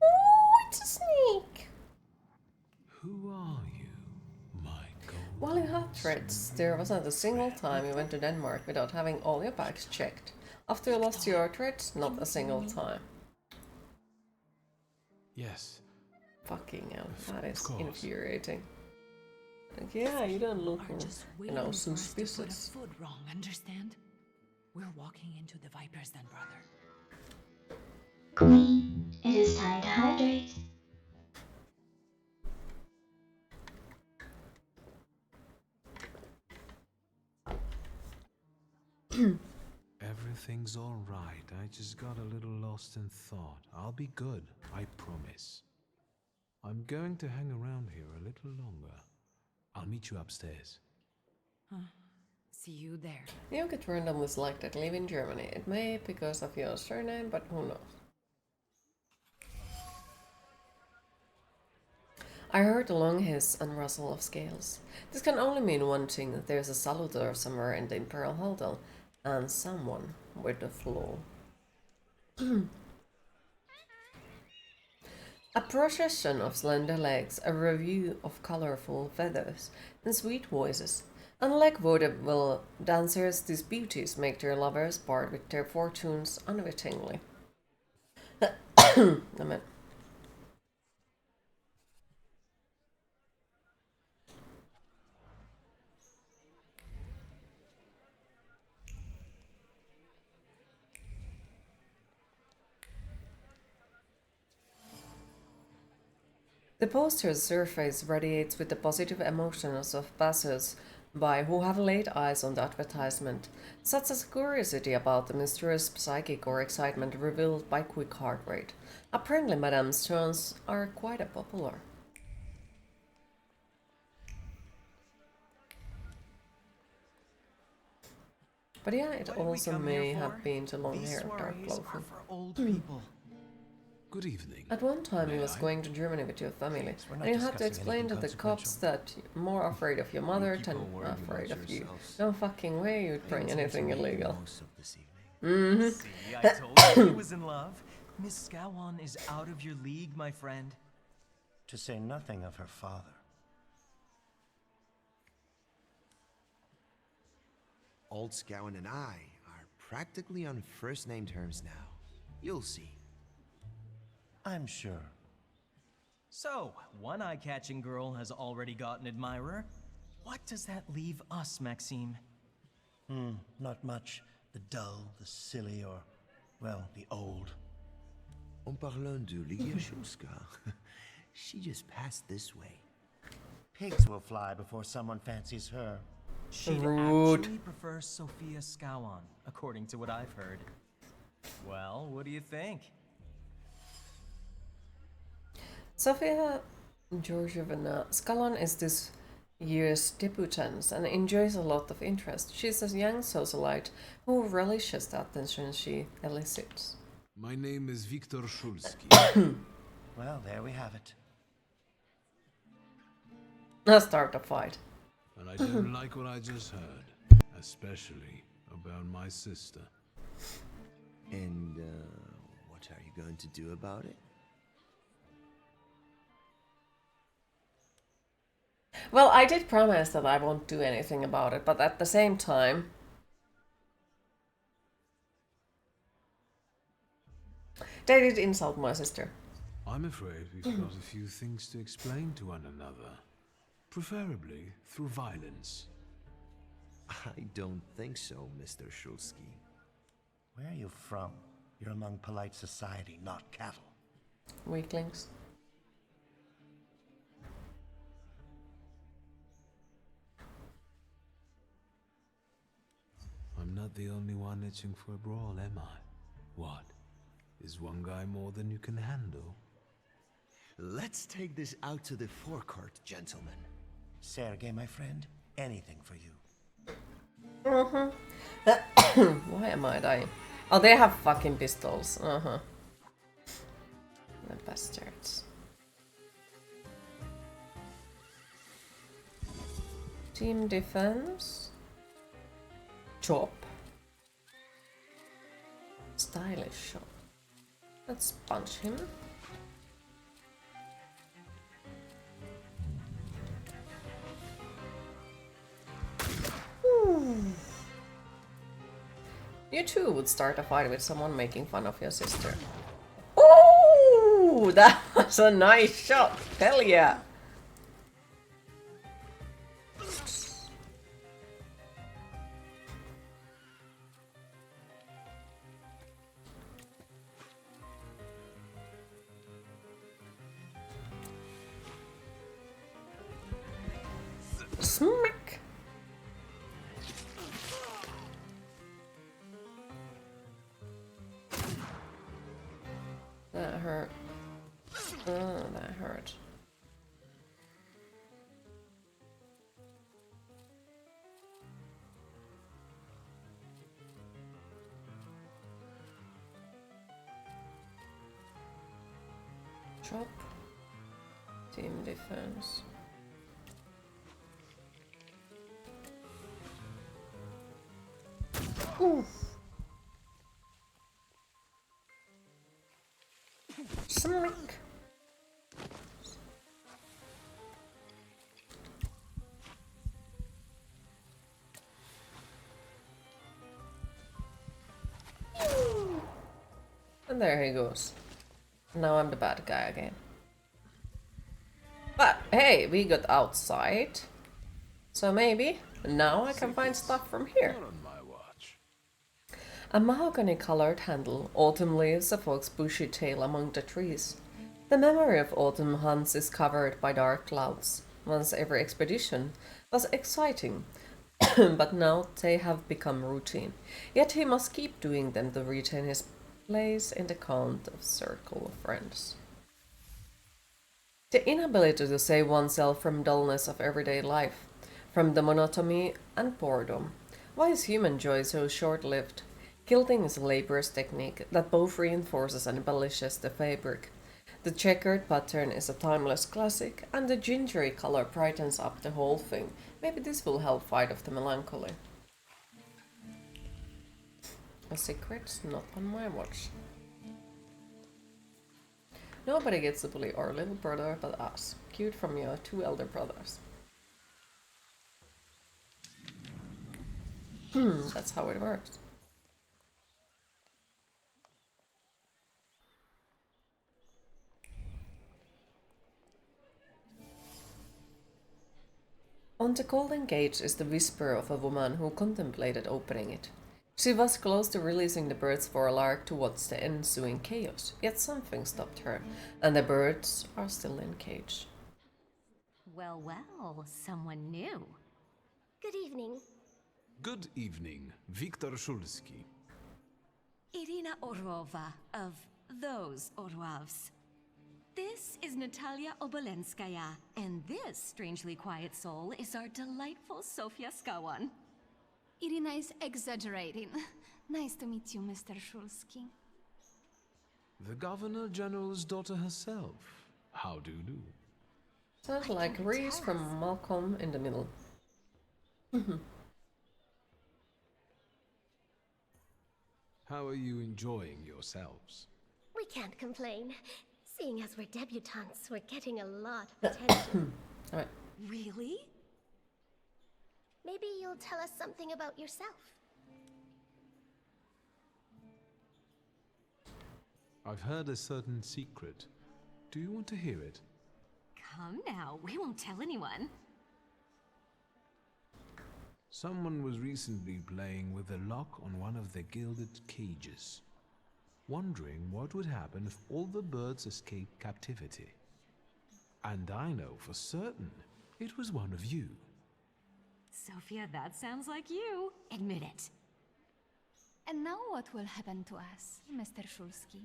Oh, it's a snake! Who are you, my gold? While you had threats, there wasn't a single time you went to Denmark without having all your bags checked. After you lost your threats, not a single time. Yes. Fucking hell, that is course. infuriating. Like, yeah, you don't look, Are just you know, waiting for us to put a suspicious. foot wrong, understand? We're walking into the Viper's Den, brother. Queen, it is time to hydrate. Everything's all right. I just got a little lost in thought. I'll be good, I promise. I'm going to hang around here a little longer. I'll meet you upstairs. See you there. You get randomly selected leaving Germany. It may be because of your surname, but who knows? I heard a long hiss and rustle of scales. This can only mean one thing, that there's a salutor somewhere in the Imperial Hotel, and someone with the flaw. A procession of slender legs, a review of colorful feathers, and sweet voices. Unlike vaudeville dancers, these beauties make their lovers part with their fortunes unwittingly. Amen. The poster's surface radiates with the positive emotions of passers-by who have laid eyes on the advertisement, such as curiosity about the mysterious psychic or excitement revealed by quick heart rate. Apparently, Madame's turns are quite popular. But yeah, it also may have been the long hair and dark clothing. For old people. Good evening. At one time, you May was I? going to Germany with your family, Please, we're not and you had to discussing explain to anything the cops that you're more afraid of your mother keep than on worrying afraid about of you. yourselves. No fucking way you'd bring anything illegal. Most of this evening. See, I told you he was in love. Miss Scowan is out of your league, my friend. To say nothing of her father. Old Scowan and I are practically on first-name terms now. You'll see. I'm sure. So, one eye-catching girl has already got an admirer. What does that leave us, Maxime? Not much. The dull, the silly, or, well, the old. En parlant de Lyashulska, she just passed this way. Pigs will fly before someone fancies her. She'd Rude. actually prefer Sophia Scowan, according to what I've heard. Well, what do you think? Sofia Georgievna Scalan is this year's debutante and enjoys a lot of interest. She's a young socialite who relishes the attention she elicits. My name is Viktor Shulsky. Well, there we have it. Let's start a fight. And I don't like what I just heard. Especially about my sister. And, what are you going to do about it? Well, I did promise that I won't do anything about it, but at the same time, They did insult my sister. I'm afraid we've got a few things to explain to one another. Preferably through violence. I don't think so, Mr. Shulsky. Where are you from? You're among polite society, not cattle. Weaklings. I'm not the only one itching for a brawl, am I? What? Is one guy more than you can handle? Let's take this out to the forecourt, gentlemen. Sergei, my friend, anything for you. Why am I dying? Oh, they have fucking pistols. The bastards. Team defense. Chop. Stylish shot. Let's punch him. You too would start a fight with someone making fun of your sister. Ooh, that was a nice shot. Hell yeah. Smack. That hurt. Oh, that hurt. Chop. Team defense. Oof. Smack. And there he goes. Now I'm the bad guy again. But hey, we got outside. So maybe now I can find stuff from here. Not on my watch. A mahogany-colored handle, autumn leaves a fox's bushy tail among the trees. The memory of autumn hunts is covered by dark clouds. Once every expedition was exciting, but now they have become routine. Yet he must keep doing them to retain his place in the count of circle of friends. The inability to save oneself from dullness of everyday life, from the monotony and boredom. Why is human joy so short-lived? Quilting is a laborious technique that both reinforces and embellishes the fabric. The checkered pattern is a timeless classic, and the gingery color brightens up the whole thing. Maybe this will help fight off the melancholy. A secret? Not on my watch. Nobody gets to bully our little brother but us. Cute from your two elder brothers. That's how it works. On the golden gate is the whisper of a woman who contemplated opening it. She was close to releasing the birds for a lark to watch the ensuing chaos, yet something stopped her, and the birds are still in cage. Well, well, someone new. Good evening. Good evening, Viktor Shulsky. Irina Orlova of those Orlovs. This is Natalia Obolenskaya, and this strangely quiet soul is our delightful Sofia Skawan. Irina is exaggerating. Nice to meet you, Mr. Shulsky. The Governor General's daughter herself. How do you do? Sounds like Reese from Malcolm in the Middle. How are you enjoying yourselves? We can't complain. Seeing as we're debutantes, we're getting a lot of attention. Alright. Really? Maybe you'll tell us something about yourself. I've heard a certain secret. Do you want to hear it? Come now, we won't tell anyone. Someone was recently playing with a lock on one of the gilded cages, wondering what would happen if all the birds escaped captivity. And I know for certain it was one of you. Sophia, that sounds like you. Admit it. And now what will happen to us, Mr. Shulsky?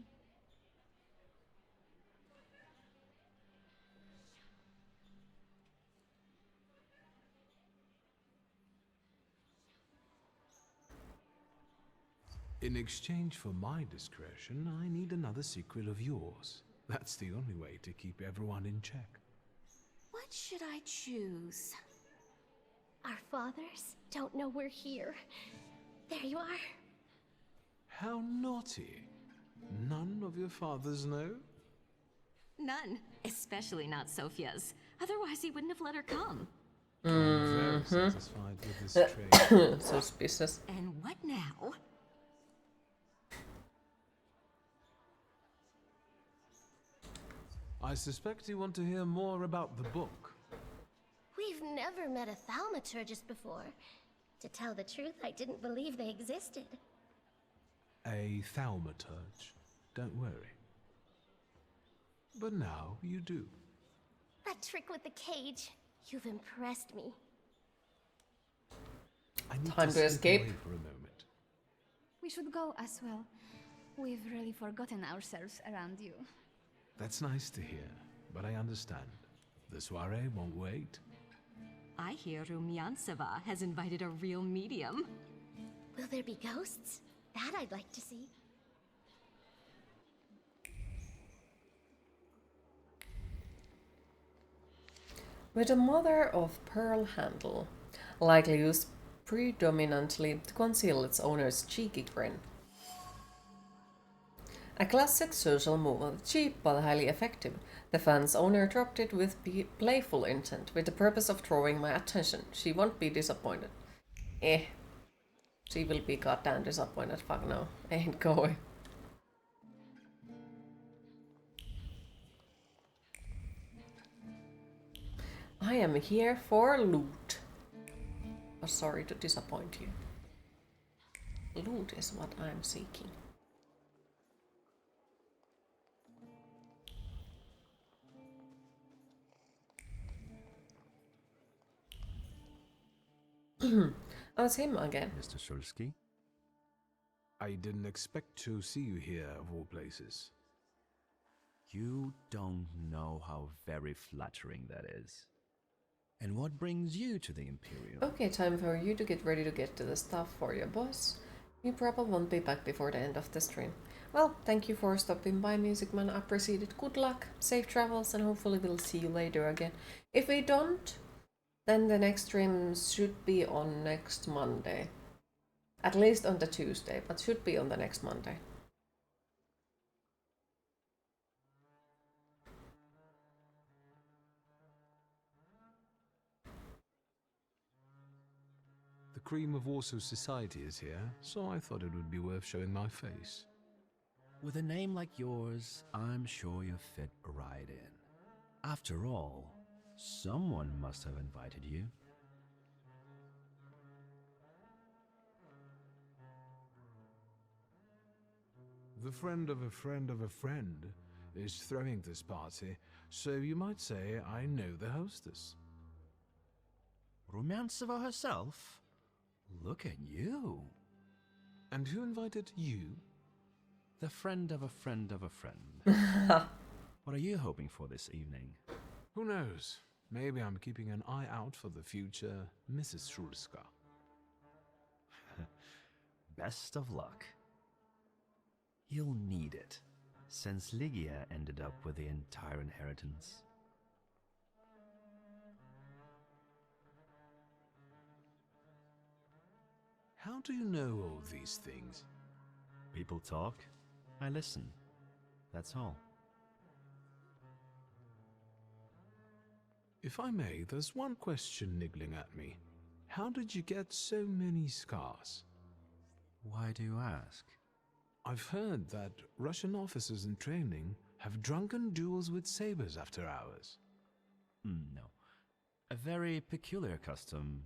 In exchange for my discretion, I need another secret of yours. That's the only way to keep everyone in check. What should I choose? Our fathers don't know we're here. There you are. How naughty. None of your fathers know? None. Especially not Sophia's. Otherwise he wouldn't have let her come. I'm very satisfied with this trade. Suspicious. And what now? I suspect you want to hear more about the book. We've never met a thaumaturgist before. To tell the truth, I didn't believe they existed. A thaumaturge. Don't worry. But now you do. That trick with the cage. You've impressed me. I need Time to slip escape. away for a moment. We should go as well. We've really forgotten ourselves around you. That's nice to hear, but I understand. The soiree won't wait. I hear Rumyantseva has invited a real medium. Will there be ghosts? That I'd like to see. With a mother of pearl handle, likely used predominantly to conceal its owner's cheeky grin. A classic social move, cheap but highly effective. The fan's owner dropped it with playful intent, with the purpose of drawing my attention. She won't be disappointed. She will be goddamn disappointed. Fuck no. Ain't going. I am here for loot. Oh, sorry to disappoint you. Loot is what I'm seeking. Oh, it's him again. Mr. Shulsky? I didn't expect to see you here, of all places. You don't know how very flattering that is. And what brings you to the Imperial? Okay, time for you to get ready to get to the stuff for your boss. You probably won't be back before the end of the stream. Well, thank you for stopping by, Music Man. I appreciate it. Good luck, safe travels, and hopefully we'll see you later again. If we don't, then the next stream should be on next Monday. At least on the Tuesday, but should be on the next Monday. The cream of Warsaw society is here, so I thought it would be worth showing my face. With a name like yours, I'm sure you fit right in. After all, someone must have invited you. The friend of a friend of a friend is throwing this party, so you might say I know the hostess. Rumyantseva herself? Look at you. And who invited you? The friend of a friend of a friend. What are you hoping for this evening? Who knows? Maybe I'm keeping an eye out for the future Mrs. Shulska. Best of luck. You'll need it, since Lygia ended up with the entire inheritance. How do you know all these things? People talk, I listen. That's all. If I may, there's one question niggling at me. How did you get so many scars? Why do you ask? I've heard that Russian officers in training have drunken duels with sabers after hours. No. A very peculiar custom,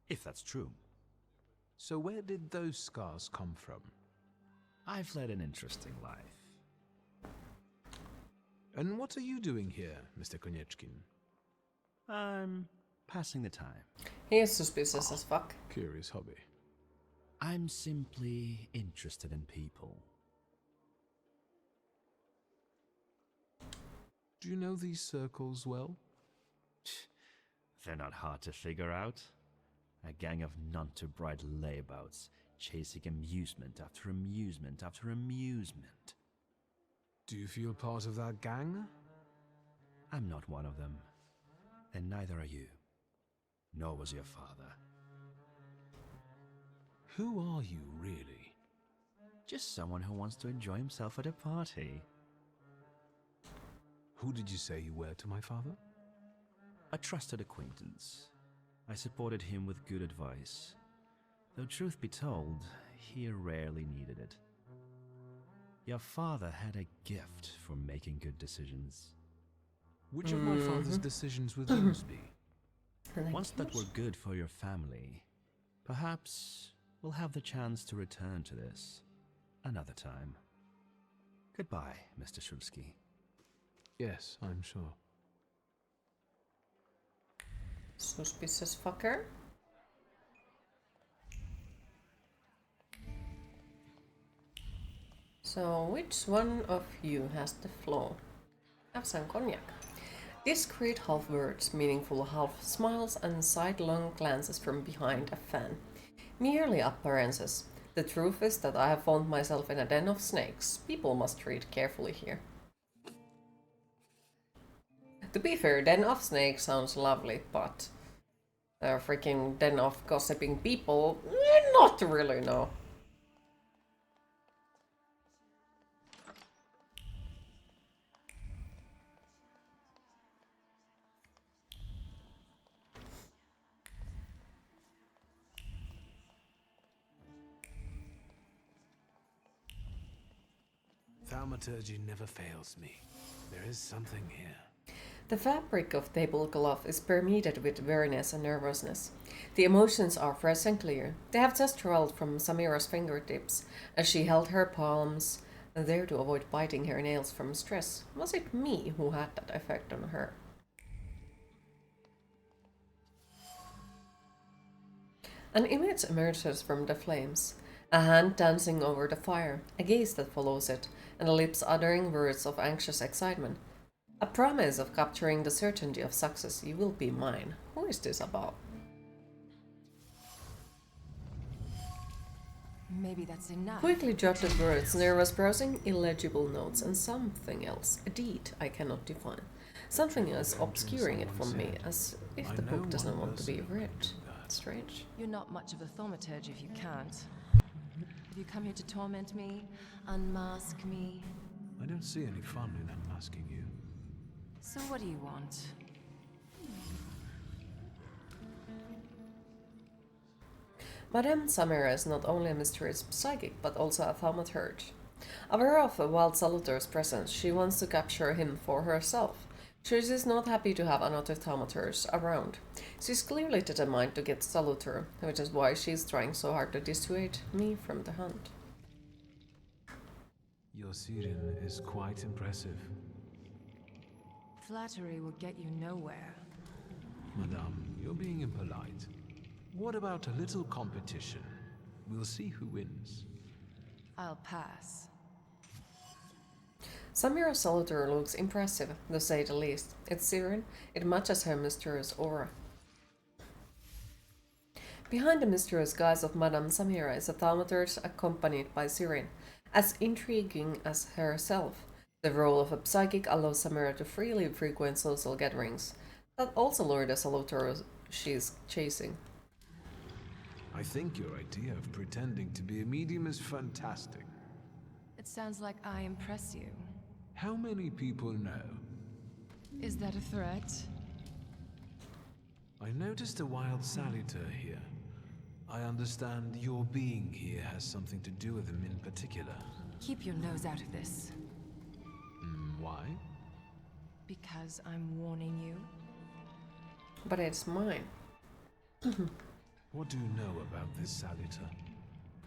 if that's true. So where did those scars come from? I've led an interesting life. And what are you doing here, Mr. Konieczkin? I'm passing the time. He is suspicious as fuck. Curious hobby. I'm simply interested in people. Do you know these circles well? They're not hard to figure out. A gang of none-too-bright layabouts, chasing amusement after amusement after amusement. Do you feel part of that gang? I'm not one of them. And neither are you. Nor was your father. Who are you, really? Just someone who wants to enjoy himself at a party. Who did you say you were to my father? A trusted acquaintance. I supported him with good advice. Though truth be told, he rarely needed it. Your father had a gift for making good decisions. Which of my father's decisions would those be? Ones that were good for your family. Perhaps we'll have the chance to return to this another time. Goodbye, Mr. Shulsky. Yes, I'm sure. Suspicious fucker. So, which one of you has the flow? Have some cognac. Discreet half words, meaningful half smiles, and sidelong glances from behind a fan. Merely appearances. The truth is that I have found myself in a den of snakes. People must tread carefully here. To be fair, den of snakes sounds lovely, but a freaking den of gossiping people, not really, no. Thaumaturge never fails me. There is something here. The fabric of tablecloth is permeated with weariness and nervousness. The emotions are fresh and clear. They have just rolled from Samira's fingertips as she held her palms there to avoid biting her nails from stress. Was it me who had that effect on her? An image emerges from the flames, a hand dancing over the fire, a gaze that follows it, and lips uttering words of anxious excitement. A promise of capturing the certainty of success. You will be mine. Who is this about? Maybe that's enough. Quickly jotted words, nervous browsing, illegible notes, and something else. A deed I cannot define. Something is obscuring it from me, as if the book doesn't want to be read. Strange. You're not much of a thaumaturge if you can't. Have you come here to torment me? Unmask me? I don't see any fun in unmasking you. So what do you want? Madame Samira is not only a mysterious psychic, but also a thaumaturge. Aware of a wild salutor's presence, she wants to capture him for herself. She is not happy to have another thaumaturge around. She's clearly determined to get Salutor, which is why she's trying so hard to dissuade me from the hunt. Your siren is quite impressive. Flattery will get you nowhere. Madame, you're being impolite. What about a little competition? We'll see who wins. I'll pass. Samira Salutor looks impressive, to say the least. It's siren, it matches her mysterious aura. Behind the mysterious guise of Madame Samira is a thaumaturge accompanied by Siren, as intriguing as herself. The role of a psychic allows Samira to freely frequent social gatherings that also lure the Salutor she's chasing. I think your idea of pretending to be a medium is fantastic. It sounds like I impress you. How many people know? Is that a threat? I noticed a wild salutor here. I understand your being here has something to do with him in particular. Keep your nose out of this. Why? Because I'm warning you. But it's mine. What do you know about this Salita?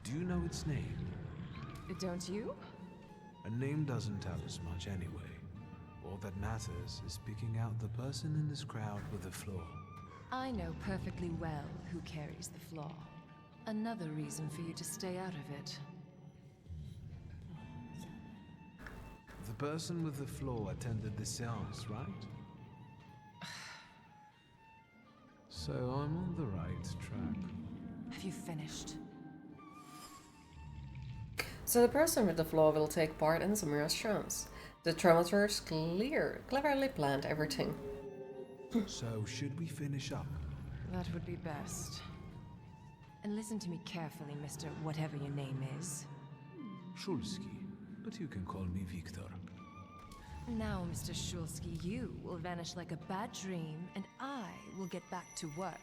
Do you know its name? Don't you? A name doesn't tell us much anyway. All that matters is picking out the person in this crowd with the flaw. I know perfectly well who carries the flaw. Another reason for you to stay out of it. The person with the flaw attended the seance, right? So I'm on the right track. Have you finished? So the person with the flaw will take part in Samira's trance. The Thaumaturge cleverly planned everything. So should we finish up? That would be best. And listen to me carefully, Mr. Whatever your name is. Shulski, but you can call me Victor. Now, Mr. Shulski, you will vanish like a bad dream, and I will get back to work.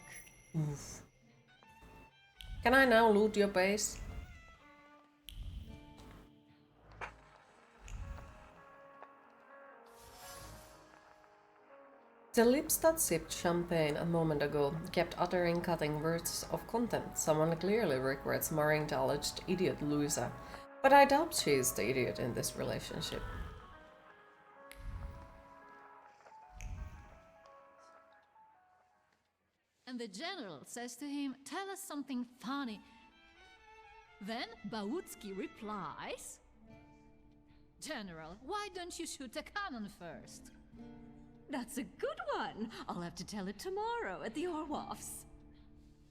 Oof. Can I now loot your base? The lips that sipped champagne a moment ago kept uttering cutting words of contempt. Someone clearly regrets marrying the alleged idiot Louisa, but I doubt she is the idiot in this relationship. And the general says to him, "Tell us something funny." Then Bautski replies, "General, why don't you shoot a cannon first?" That's a good one. I'll have to tell it tomorrow at the Orwoffs.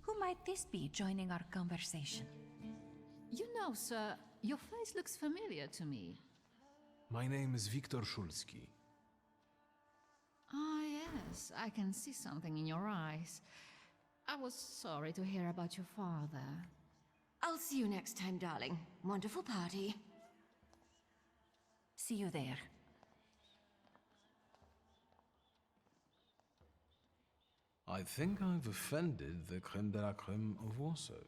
Who might this be joining our conversation? You know, sir, your face looks familiar to me. My name is Viktor Shulski. Ah, yes, I can see something in your eyes. I was sorry to hear about your father. I'll see you next time, darling. Wonderful party. See you there. I think I've offended the creme de la creme of Warsaw.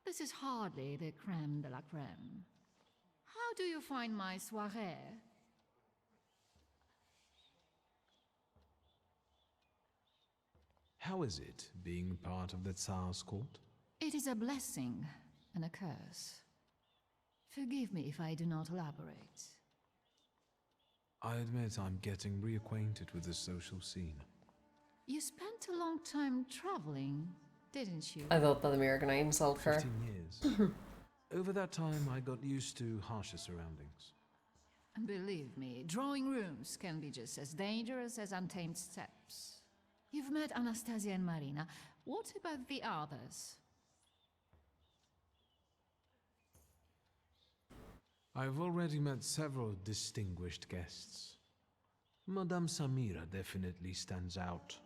This is hardly the creme de la creme. How do you find my soirée? How is it being part of the Tsar's court? It is a blessing and a curse. Forgive me if I do not elaborate. I admit I'm getting reacquainted with the social scene. You spent a long time traveling, didn't you? I thought that American insult her. 15 years. Over that time, I got used to harsher surroundings. Believe me, drawing rooms can be just as dangerous as untamed steppes. You've met Anastasia and Marina. What about the others? I've already met several distinguished guests. Madame Samira definitely stands out.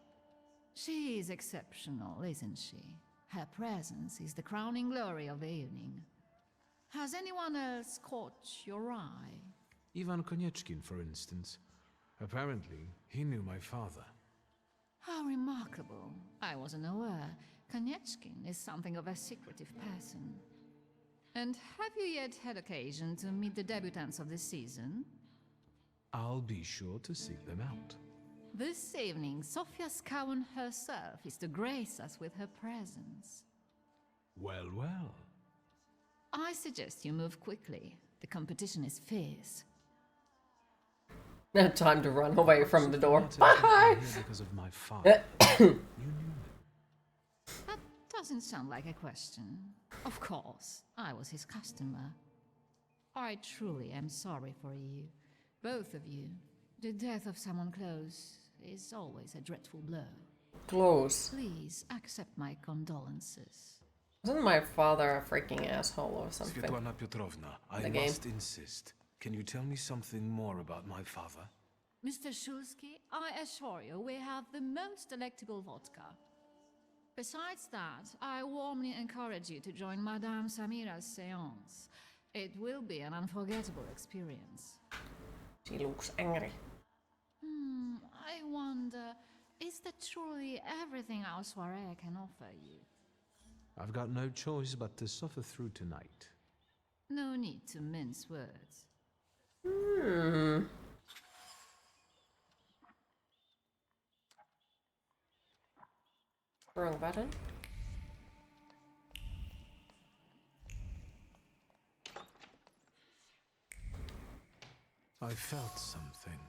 She is exceptional, isn't she? Her presence is the crowning glory of the evening. Has anyone else caught your eye? Ivan Konieczkin, for instance. Apparently, he knew my father. How remarkable. I wasn't aware. Konieczkin is something of a secretive person. And have you yet had occasion to meet the debutants of the season? I'll be sure to seek them out. This evening, Sofia Skowen herself is to grace us with her presence. Well, well. I suggest you move quickly. The competition is fierce. No time to run away from the door. Bye! Bye! Because of my father. You knew him. That doesn't sound like a question. Of course, I was his customer. I truly am sorry for you, both of you. The death of someone close is always a dreadful blow. Close. Please accept my condolences. Wasn't my father a freaking asshole or something? Svetlana Petrovna, I must insist. Can you tell me something more about my father? Mr. Shulski, I assure you we have the most delectable vodka. Besides that, I warmly encourage you to join Madame Samira's seance. It will be an unforgettable experience. She looks angry. I wonder, is that truly everything our soirée can offer you? I've got no choice but to suffer through tonight. No need to mince words. Wrong button. I felt something.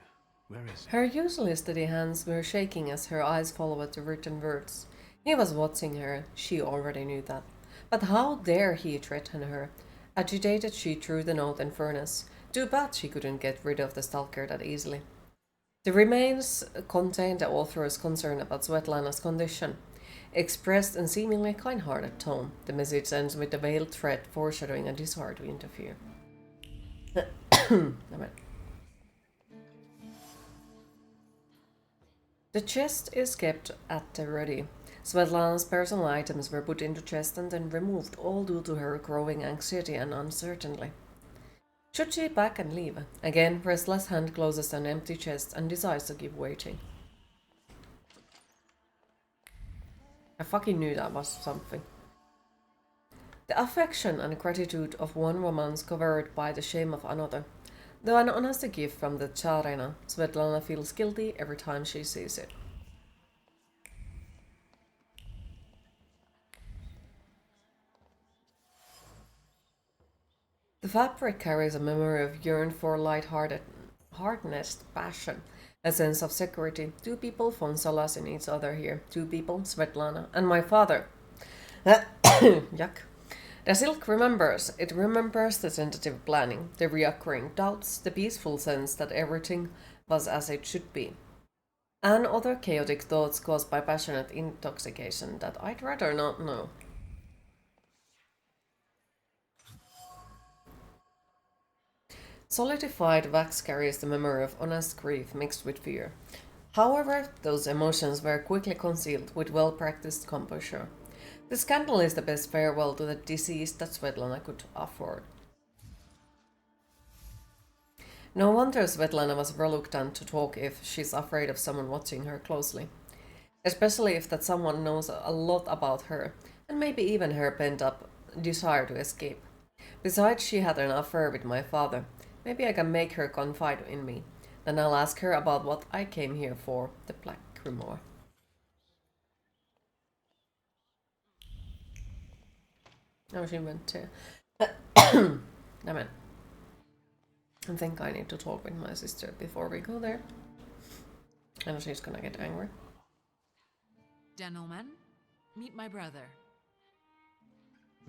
Where is it? Her usually steady hands were shaking as her eyes followed the written words. He was watching her, she already knew that. But how dare he threaten her? Agitated, she threw the note in furnace. Too bad she couldn't get rid of the stalker that easily. The remains contained the author's concern about Svetlana's condition. Expressed in seemingly kind-hearted tone, the message ends with a veiled threat foreshadowing a desire to interfere. The chest is kept at the ready. Svetlana's personal items were put into chest and then removed, all due to her growing anxiety and uncertainty. Should she pack and leave? Again, restless hand closes an empty chest and decides to keep waiting. I fucking knew that was something. The affection and gratitude of one woman's covered by the shame of another. Though an honest gift from the Tsarina, Svetlana feels guilty every time she sees it. The fabric carries a memory of yearn for light-heartedness, passion, a sense of security. Two people found solace in each other here. Two people, Svetlana and my father. Yuck. The silk remembers. It remembers the tentative planning, the reoccurring doubts, the peaceful sense that everything was as it should be. And other chaotic thoughts caused by passionate intoxication that I'd rather not know. Solidified wax carries the memory of honest grief mixed with fear. However, those emotions were quickly concealed with well-practiced composure. The scandal is the best farewell to the deceased that Svetlana could afford. No wonder Svetlana was reluctant to talk if she's afraid of someone watching her closely. Especially if that someone knows a lot about her, and maybe even her pent-up desire to escape. Besides, she had an affair with my father. Maybe I can make her confide in me. Then I'll ask her about what I came here for, the Black Grimoire. Oh, she went to... Damn it. I think I need to talk with my sister before we go there. And she's gonna get angry. Gentlemen, meet my brother.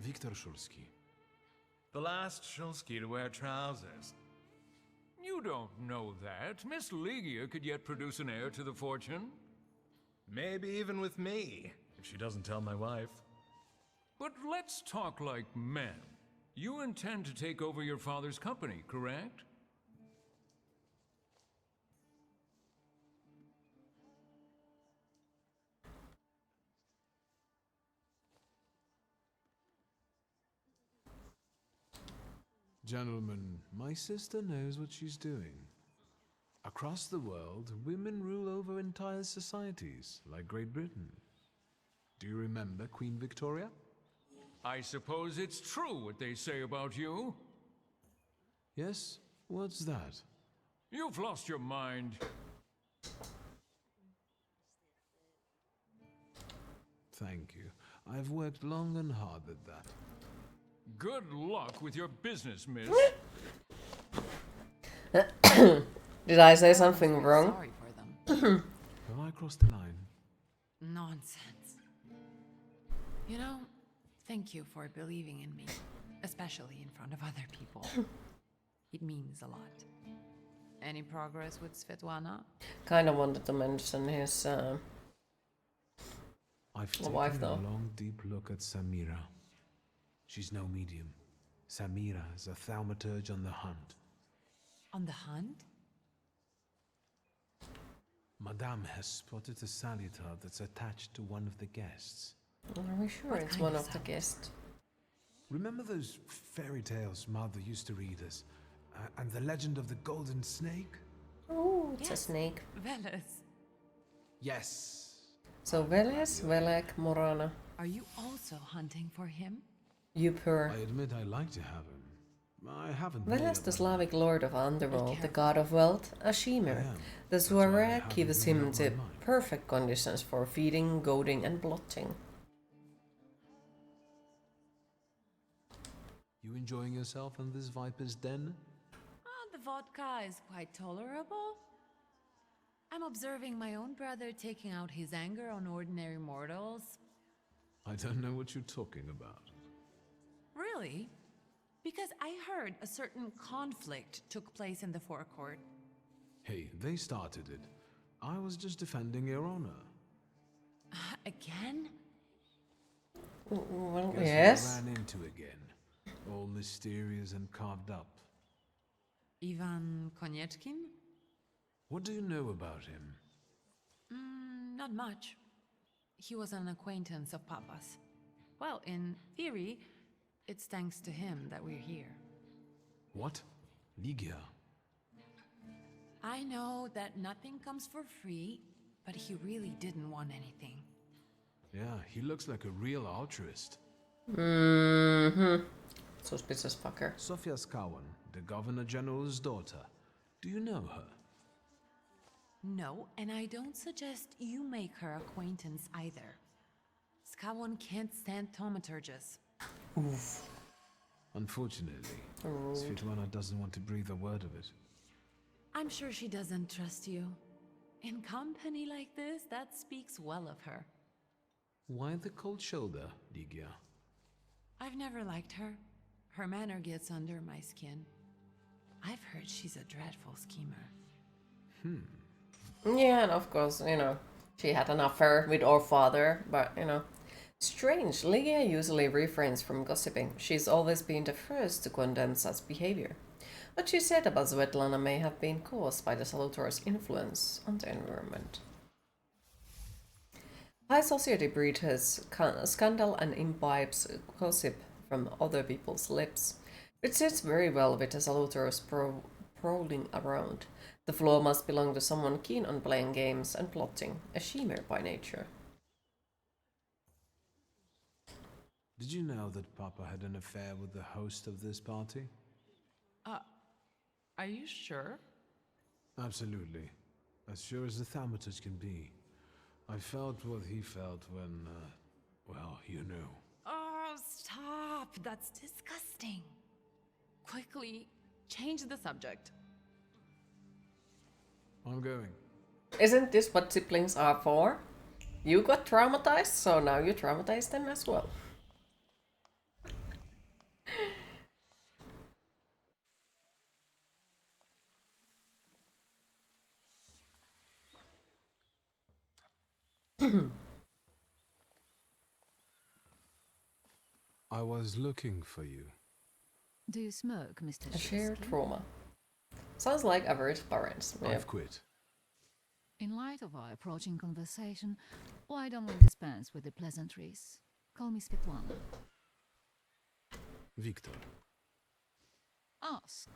Viktor Shulsky. The last Shulsky to wear trousers. You don't know that. Miss Ligia could yet produce an heir to the fortune. Maybe even with me, if she doesn't tell my wife. But let's talk like men. You intend to take over your father's company, correct? Gentlemen, my sister knows what she's doing. Across the world, women rule over entire societies, like Great Britain. Do you remember Queen Victoria? I suppose it's true what they say about you. Yes? What's that? You've lost your mind. Thank you. I've worked long and hard at that. Good luck with your business, miss. Did I say something wrong? Sorry for them. Have I crossed the line? Nonsense. You know, thank you for believing in me, especially in front of other people. It means a lot. Any progress with Svetlana? Kind of wanted to mention his I've taken wife, a though. long, deep look at Samira. She's no medium. Samira is a thaumaturge on the hunt. On the hunt? Madame has spotted a salutar that's attached to one of the guests. Are we sure it's one of the guests? Remember those fairy tales Mother used to read us? And the legend of the golden snake? Oh, it's a snake. Veles. Yes. So Veles, Velek, Morana. Are you also hunting for him? You purr. I admit I like to have him. I haven't Well made as up the my Slavic lord of underworld, the careful. god of wealth, a Shimmer. The soiree gives him the perfect conditions for feeding, goading, and blotting. You enjoying yourself in this viper's den? The vodka is quite tolerable. I'm observing my own brother taking out his anger on ordinary mortals. I don't know what you're talking about. Really? Because I heard a certain conflict took place in the forecourt. Hey, they started it. I was just defending your honor. Again? Well, Guess yes. who we ran into again? All mysterious and carved up. Ivan Konieczkin? What do you know about him? Not much. He was an acquaintance of Papa's. Well, in theory, it's thanks to him that we're here. What? Ligia? I know that nothing comes for free, but he really didn't want anything. Yeah, he looks like a real altruist. Suspicious fucker. Sofia Skawan, the Governor General's daughter. Do you know her? No, and I don't suggest you make her acquaintance either. Skawon can't stand thaumaturges. Oof. Unfortunately, Rude. Svetlana doesn't want to breathe a word of it. I'm sure she doesn't trust you. In company like this, that speaks well of her. Why the cold shoulder, Ligia? I've never liked her. Her manner gets under my skin. I've heard she's a dreadful schemer. Yeah, and of course, she had an affair with our father, but, Strange, Ligia usually refrains from gossiping. She's always been the first to condemn such behavior. What she said about Svetlana may have been caused by the Salutor's influence on the environment. High society breeds scandal and imbibes gossip from other people's lips, which sits very well with the Salutor's prowling around. The floor must belong to someone keen on playing games and plotting, a Shimmer by nature. Did you know that Papa had an affair with the host of this party? Are you sure? Absolutely. As sure as the Thaumaturge can be. I felt what he felt when, well, you know. Oh, stop! That's disgusting. Quickly, change the subject. I'm going. Isn't this what siblings are for? You got traumatized, so now you traumatize them as well. I was looking for you. Do you smoke, Mr. A shared Shishkin? trauma. Sounds like average parents. Yeah. I've quit. In light of our approaching conversation, why don't we dispense with the pleasantries? Call me Svetlana. Victor. Ask.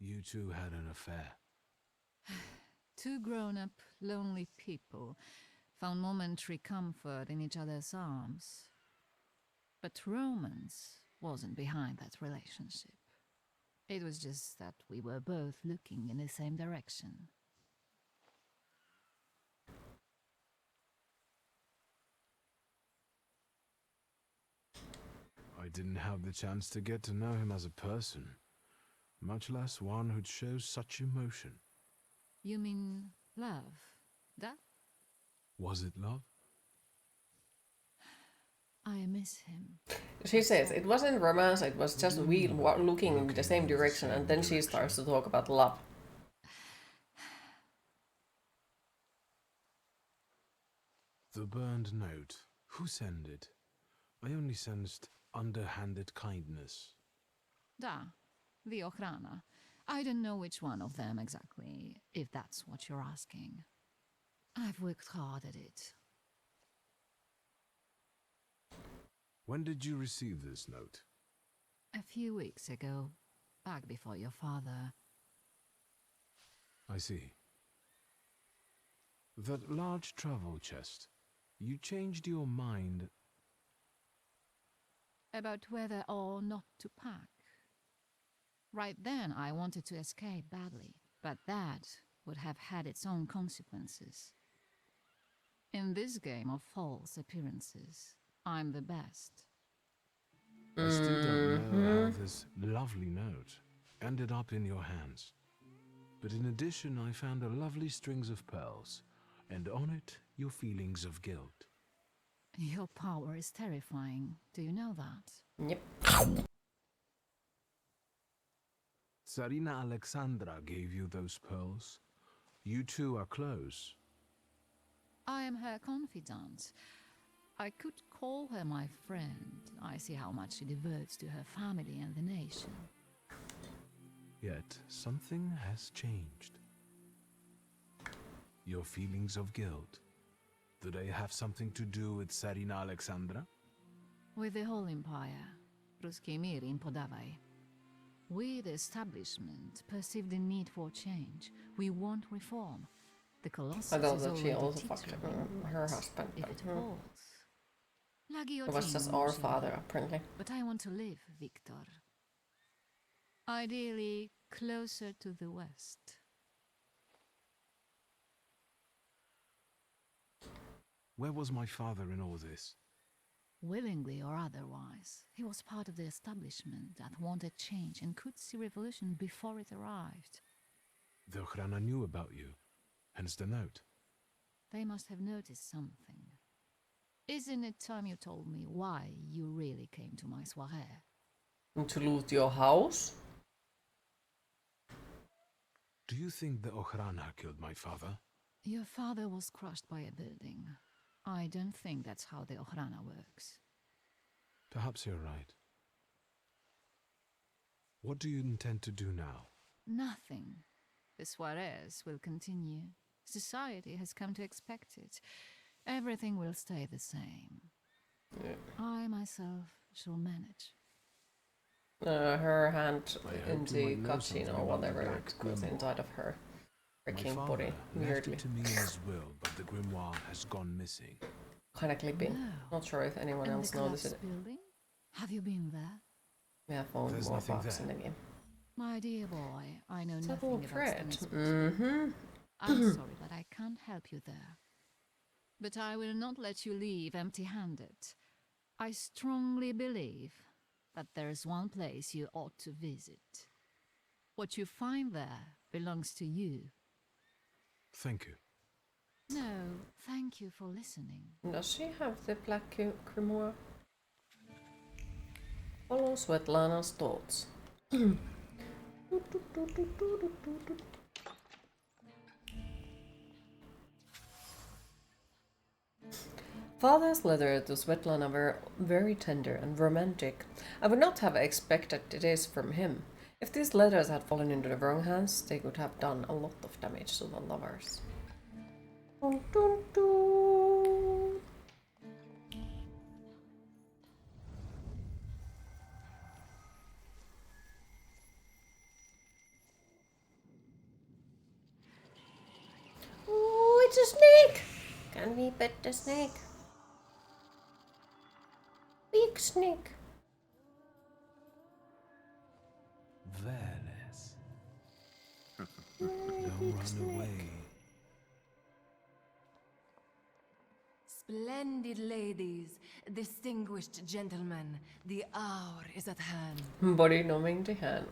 You two had an affair. Two grown-up, lonely people found momentary comfort in each other's arms. But romance wasn't behind that relationship. It was just that we were both looking in the same direction. I didn't have the chance to get to know him as a person, much less one who'd show such emotion. You mean love? That? Was it love? I miss him. She says it wasn't romance, it was just we looking in the same direction, and then she starts to talk about love. The burned note. Who sent it? I only sensed underhanded kindness. Da, the Ochrana. I don't know which one of them exactly, if that's what you're asking. I've worked hard at it. When did you receive this note? A few weeks ago, back before your father. I see. That large travel chest. You changed your mind about whether or not to pack. Right then, I wanted to escape badly, but that would have had its own consequences. In this game of false appearances, I'm the best. I still don't know how this lovely note ended up in your hands. But in addition, I found a lovely strings of pearls, and on it, your feelings of guilt. Your power is terrifying. Do you know that? Yep. Tsarina Alexandra gave you those pearls. You two are close. I am her confidant. I could call her my friend. I see how much she devotes to her family and the nation. Yet something has changed. Your feelings of guilt. Do they have something to do with Tsarina Alexandra? With the whole empire, Ruski mir in Podawaj. We, the establishment, perceive the need for change. We want reform. The Colossus I know is that she already also fucked her husband. if it falls. La It was just our father, apparently. But I want to live, Victor. Ideally, closer to the west. Where was my father in all this? Willingly or otherwise, he was part of the establishment that wanted change and could see revolution before it arrived. The Ochrana knew about you, hence the note. They must have noticed something. Isn't it time you told me why you really came to my soirée? To loot your house? Do you think the Ochrana killed my father? Your father was crushed by a building. I don't think that's how the Ochrana works. Perhaps you're right. What do you intend to do now? Nothing. The soirées will continue. Society has come to expect it. Everything will stay the same. Yeah. I myself shall manage. Her hand in the know cutscene or whatever goes inside of her freaking body. Left Weirdly. it to me in his will, but the grimoire has gone missing. Kinda clipping. No. Not sure if anyone And else the noticed it. collapsed building? Have you been there? We have found There's more nothing bugs in there. the game. My dear boy, I know Double nothing about threat. things. I'm sorry, but I can't help you there. But I will not let you leave empty-handed. I strongly believe that there is one place you ought to visit. What you find there belongs to you. Thank you. No, thank you for listening. Does she have the black grimoire? Follow Svetlana's thoughts. Father's letter to Svetlana were very tender and romantic. I would not have expected this from him. If these letters had fallen into the wrong hands, they could have done a lot of damage to the lovers. Dun, dun, dun. Oh, it's a snake! Can we pet the snake? Big snake. Veles. Don't run away. Splendid ladies, distinguished gentlemen, the hour is at hand. Body numbing the hand.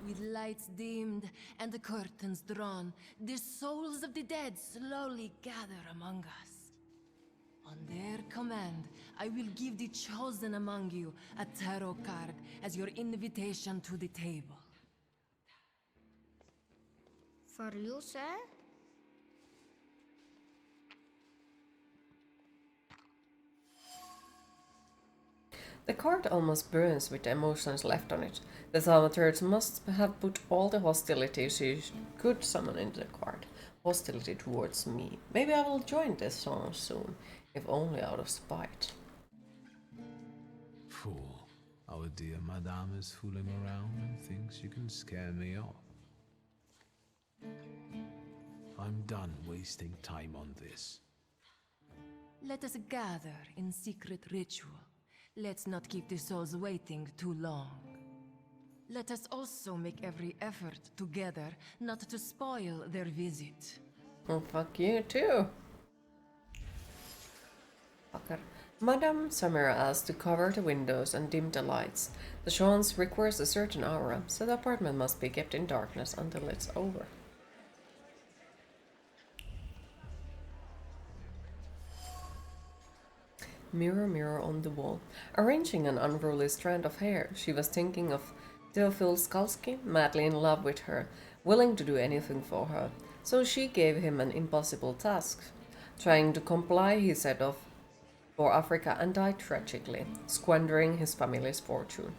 With lights dimmed and the curtains drawn, the souls of the dead slowly gather among us. On their command, I will give the chosen among you a tarot card as your invitation to the table. For you, sir? The card almost burns with the emotions left on it. The Thaumaturge must have put all the hostility she could summon into the card. Hostility towards me. Maybe I will join this song soon, if only out of spite. Fool. Our dear madame is fooling around and thinks you can scare me off. I'm done wasting time on this. Let us gather in secret ritual. Let's not keep the souls waiting too long. Let us also make every effort together not to spoil their visit. Oh, fuck you too. Fucker. Madame Samira asked to cover the windows and dim the lights. The seance requires a certain aura, so the apartment must be kept in darkness until it's over. Mirror, mirror on the wall. Arranging an unruly strand of hair, she was thinking of Theophil Skalski, madly in love with her, willing to do anything for her. So she gave him an impossible task. Trying to comply, he set off for Africa and died tragically, squandering his family's fortune.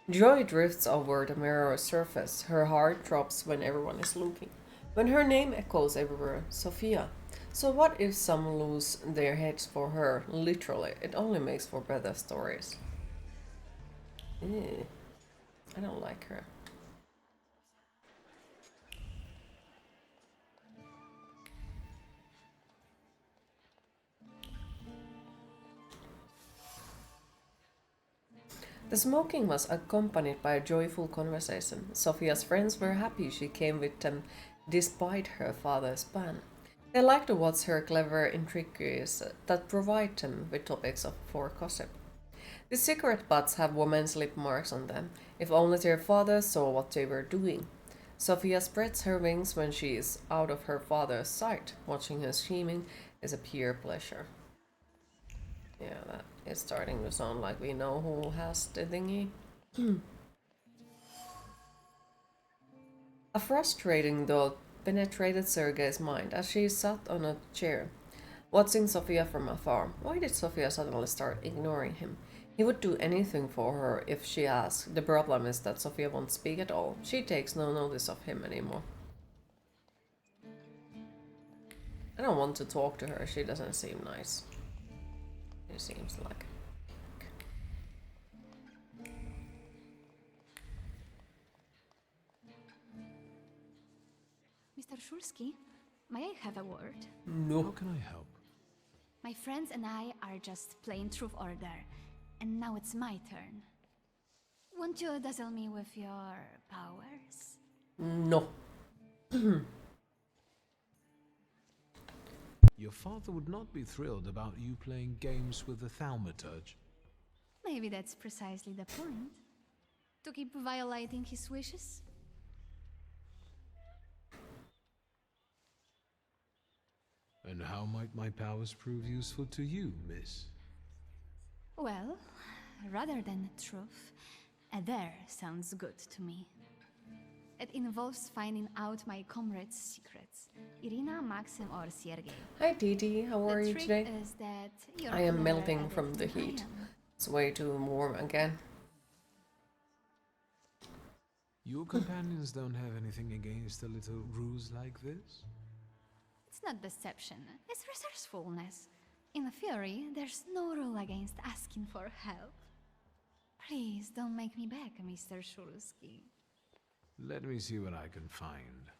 Joy drifts over the mirror's surface. Her heart drops when everyone is looking. When her name echoes everywhere, Sophia. So what if some lose their heads for her? Literally, it only makes for better stories. Ew. I don't like her. The smoking was accompanied by a joyful conversation. Sophia's friends were happy she came with them despite her father's ban. They liked to watch her clever intricacies that provide them with topics for gossip. The cigarette butts have women's lip marks on them. If only their father saw what they were doing. Sophia spreads her wings when she is out of her father's sight. Watching her scheming is a pure pleasure. Yeah, that is starting to sound like we know who has the thingy. A frustrating thought penetrated Sergei's mind as she sat on a chair, watching Sophia from afar. Why did Sophia suddenly start ignoring him? He would do anything for her if she asked. The problem is that Sophia won't speak at all. She takes no notice of him anymore. I don't want to talk to her. She doesn't seem nice. She seems like... Mr. Shulsky, may I have a word? No. How can I help? My friends and I are just playing Truth Order, and now it's my turn. Won't you dazzle me with your powers? No. Your father would not be thrilled about you playing games with the Thaumaturge. Maybe that's precisely the point. To keep violating his wishes? And how might my powers prove useful to you, miss? Well, rather than truth, a dare sounds good to me. It involves finding out my comrades' secrets. Irina, Maxim, or Sergei. Hi Didi, how are you today? The trick is that you're I am cleverer melting at from it the than I heat. am. It's way too warm again. Your companions don't have anything against a little ruse like this? It's not deception, it's resourcefulness. In theory, there's no rule against asking for help. Please don't make me beg, Mr. Shulsky. Let me see what I can find.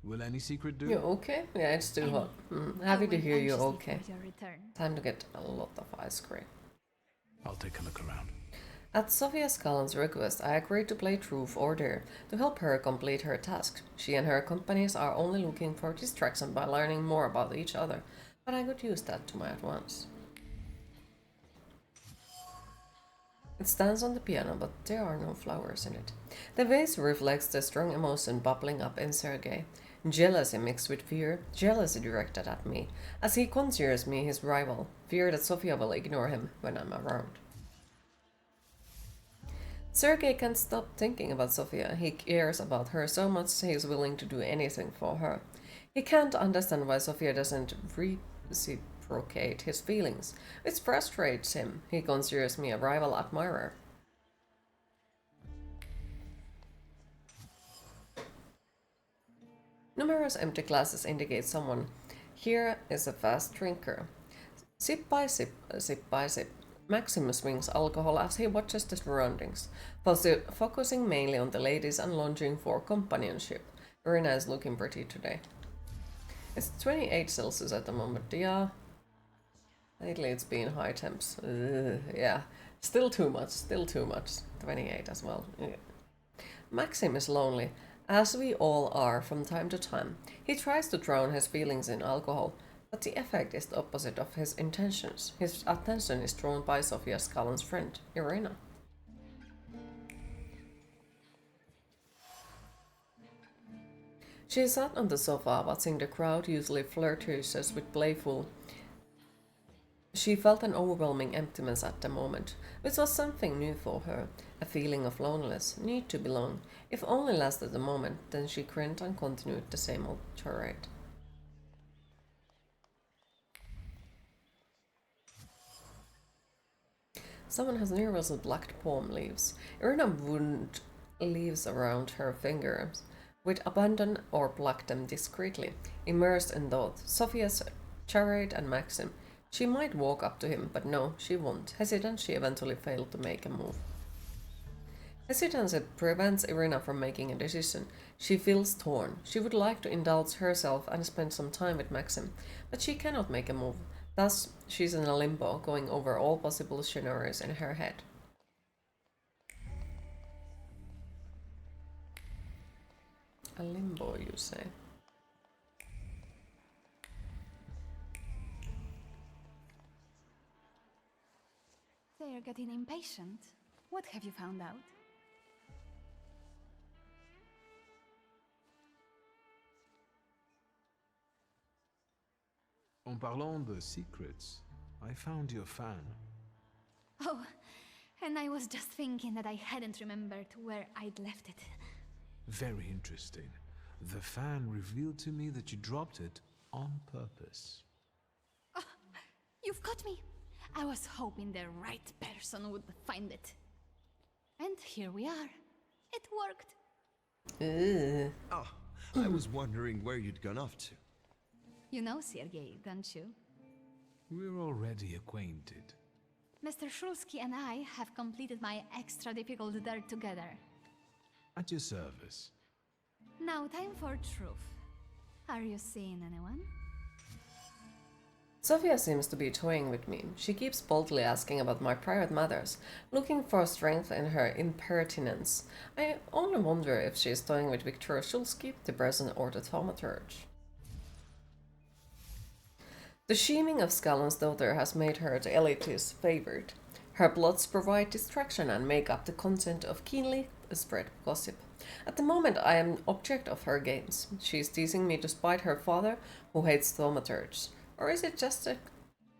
Will any secret do? You okay? Yeah, it's too hot. Happy to hear you're okay. Your return. Time to get a lot of ice cream. I'll take a look around. At Sofia Skallan's request, I agreed to play Truth or Dare to help her complete her task. She and her companions are only looking for distraction by learning more about each other, but I could use that to my advantage. It stands on the piano, but there are no flowers in it. The vase reflects the strong emotion bubbling up in Sergei. Jealousy mixed with fear, jealousy directed at me, as he considers me his rival, fear that Sofia will ignore him when I'm around. Sergei can't stop thinking about Sofia. He cares about her so much he is willing to do anything for her. He can't understand why Sofia doesn't reciprocate his feelings. It frustrates him. He considers me a rival admirer. Numerous empty glasses indicate someone here is a fast drinker. Sip by sip, sip by sip. Maximus swings alcohol as he watches the surroundings, focusing mainly on the ladies and longing for companionship. Very nice looking pretty today. It's 28 Celsius at the moment, yeah. Lately it's been high temps. Yeah, still too much, still too much. 28 as well. Yeah. Maxim is lonely, as we all are from time to time. He tries to drown his feelings in alcohol, but the effect is the opposite of his intentions. His attention is drawn by Sofia Scalen's friend, Irina. She sat on the sofa watching the crowd, usually flirtatious with playful. She felt an overwhelming emptiness at the moment, which was something new for her, a feeling of loneliness, need to belong. If only lasted a moment, then she grinned and continued the same old charade. Someone has nervously plucked palm leaves. Irina wound leaves around her fingers with abandon or pluck them discreetly, immersed in thought. Sophia's charade and Maxim. She might walk up to him, but no, she won't. Hesitant, she eventually failed to make a move. Hesitancy prevents Irina from making a decision. She feels torn. She would like to indulge herself and spend some time with Maxim, but she cannot make a move. Thus, she's in a limbo, going over all possible scenarios in her head. A limbo, you say? They're getting impatient. What have you found out? En parlant de secrets, I found your fan. Oh, and I was just thinking that I hadn't remembered where I'd left it. Very interesting. The fan revealed to me that you dropped it on purpose. Oh, you've got me. I was hoping the right person would find it. And here we are. It worked. Oh, I was wondering where you'd gone off to. You know Sergei, don't you? We're already acquainted. Mr. Shulsky and I have completed my extra difficult dirt together. At your service. Now time for truth. Are you seeing anyone? Sofia seems to be toying with me. She keeps boldly asking about my private matters, looking for strength in her impertinence. I only wonder if she is toying with Viktor Shulsky, the person, or the Thaumaturge. The scheming of Scalen's daughter has made her the elite's favorite. Her plots provide distraction and make up the content of keenly spread gossip. At the moment, I am object of her games. She is teasing me to spite her father, who hates thaumaturges. Or is it just a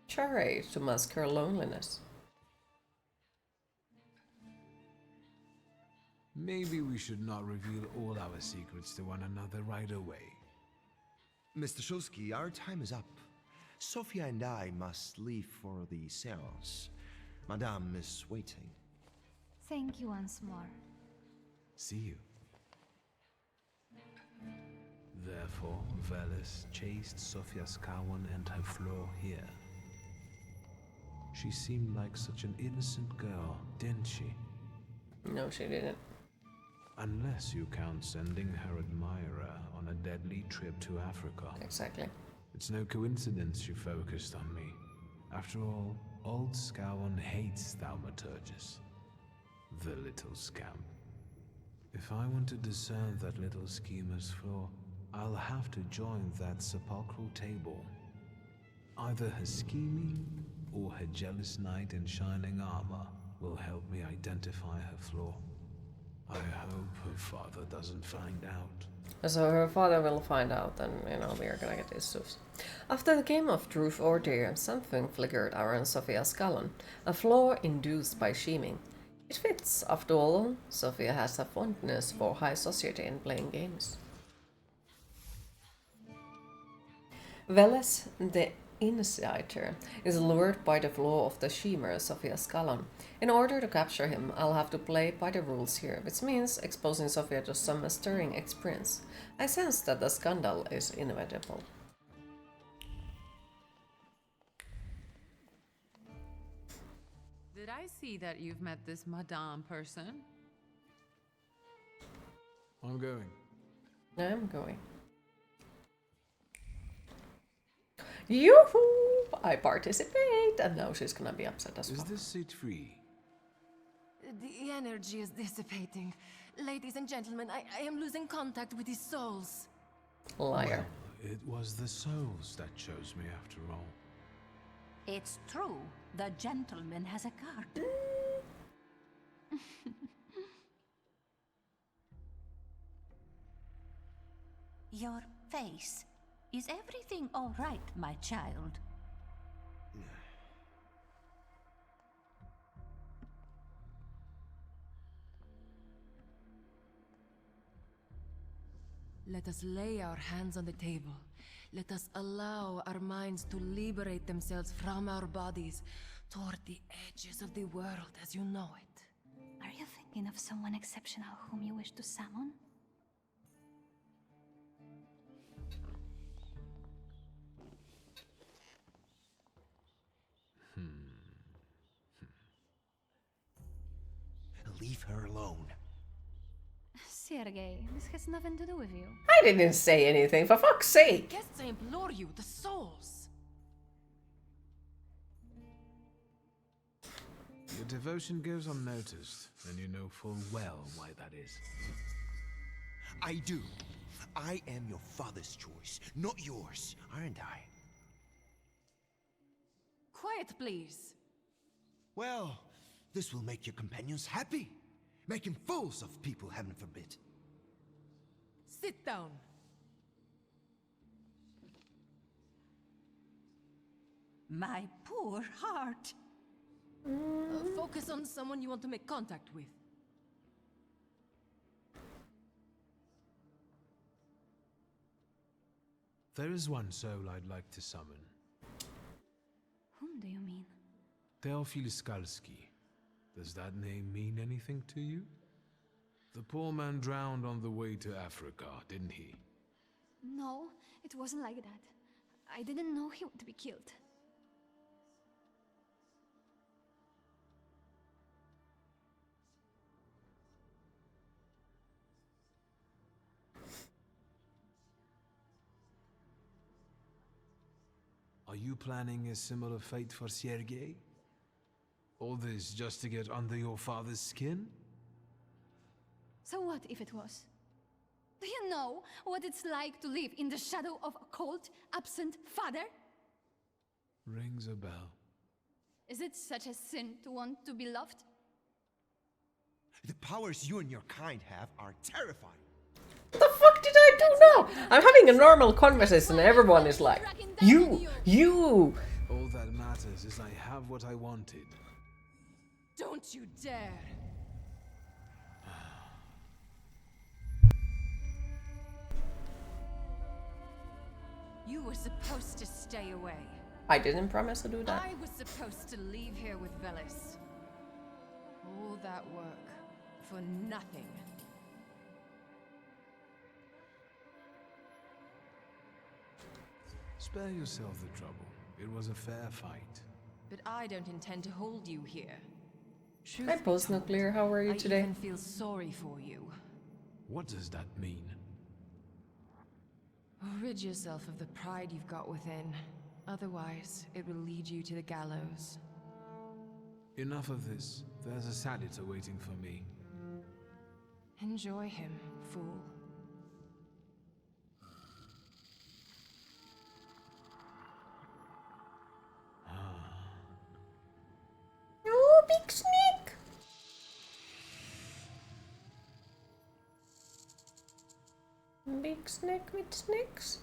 charade to mask her loneliness? Maybe we should not reveal all our secrets to one another right away. Mr. Shulsky, our time is up. Sofia and I must leave for the seance. Madame is waiting. Thank you once more. See you. Therefore, Veles chased Sofia Scawen and her floor here. She seemed like such an innocent girl, didn't she? No, she didn't. Unless you count sending her admirer on a deadly trip to Africa. Exactly. It's no coincidence she focused on me. After all, old Scawen hates thaumaturges. The little scamp. If I want to discern that little schemer's flaw, I'll have to join that sepulchral table. Either her scheming or her jealous knight in shining armor will help me identify her flaw. I hope her father doesn't find out. So her father will find out, and we are gonna get issues. After the game of truth or dare, something flickered around Sofia Scalen, a flaw induced by scheming. It fits, after all. Sofia has a fondness for high society and playing games. Veles, the insider, is lured by the flaw of the schemer Sofia Scalen. In order to capture him, I'll have to play by the rules here, which means exposing Sofia to some stirring experience. I sense that the scandal is inevitable. Did I see that you've met this Madame person? I'm going. I'm going. Yoo-hoo! I participate, and now she's gonna be upset as well. Is this seat free? The energy is dissipating. Ladies and gentlemen, I am losing contact with his souls. Liar. Well, it was the souls that chose me after all. It's true. The gentleman has a card. Your face. Is everything all right, my child? Let us lay our hands on the table. Let us allow our minds to liberate themselves from our bodies toward the edges of the world as you know it. Are you thinking of someone exceptional whom you wish to summon? Leave her alone. Sergei, this has nothing to do with you. I didn't say anything, for fuck's sake! Guests, I implore you, the souls! Your devotion goes unnoticed, and you know full well why that is. I do. I am your father's choice, not yours, aren't I? Quiet, please. Well, this will make your companions happy. Making fools of people, heaven forbid. Sit down. My poor heart. Focus on someone you want to make contact with. There is one soul I'd like to summon. Whom do you mean? Teofil Skalski. Does that name mean anything to you? The poor man drowned on the way to Africa, didn't he? No, it wasn't like that. I didn't know he would be killed. Are you planning a similar fate for Sergei? All this just to get under your father's skin? So what if it was? Do you know what it's like to live in the shadow of a cold, absent father? Rings a bell. Is it such a sin to want to be loved? The powers you and your kind have are terrifying. What the fuck did I do now? I'm having a normal conversation and everyone is like, you! All that matters is I have what I wanted. Don't you dare! You were supposed to stay away. I didn't promise to do that. I was supposed to leave here with Velis. All that work for nothing. Spare yourself the trouble. It was a fair fight. But I don't intend to hold you here. Hi, post-nuclear. How are you today? I even feel sorry for you. What does that mean? Rid yourself of the pride you've got within. Otherwise, it will lead you to the gallows. Enough of this. There's a salad awaiting for me. Enjoy him, fool. Oh, big snake! Big snake with snakes?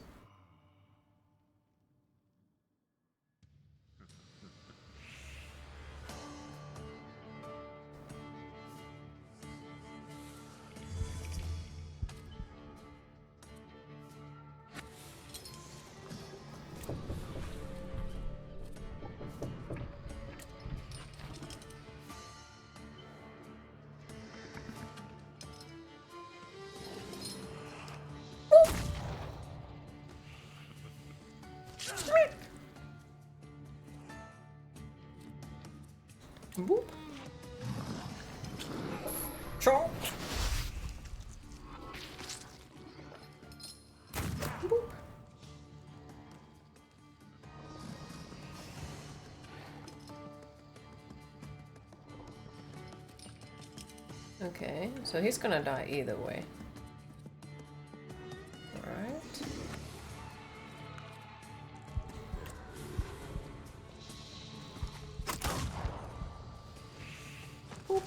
Boop. Chomp. Boop. Okay, so he's gonna die either way. Alright. Oop.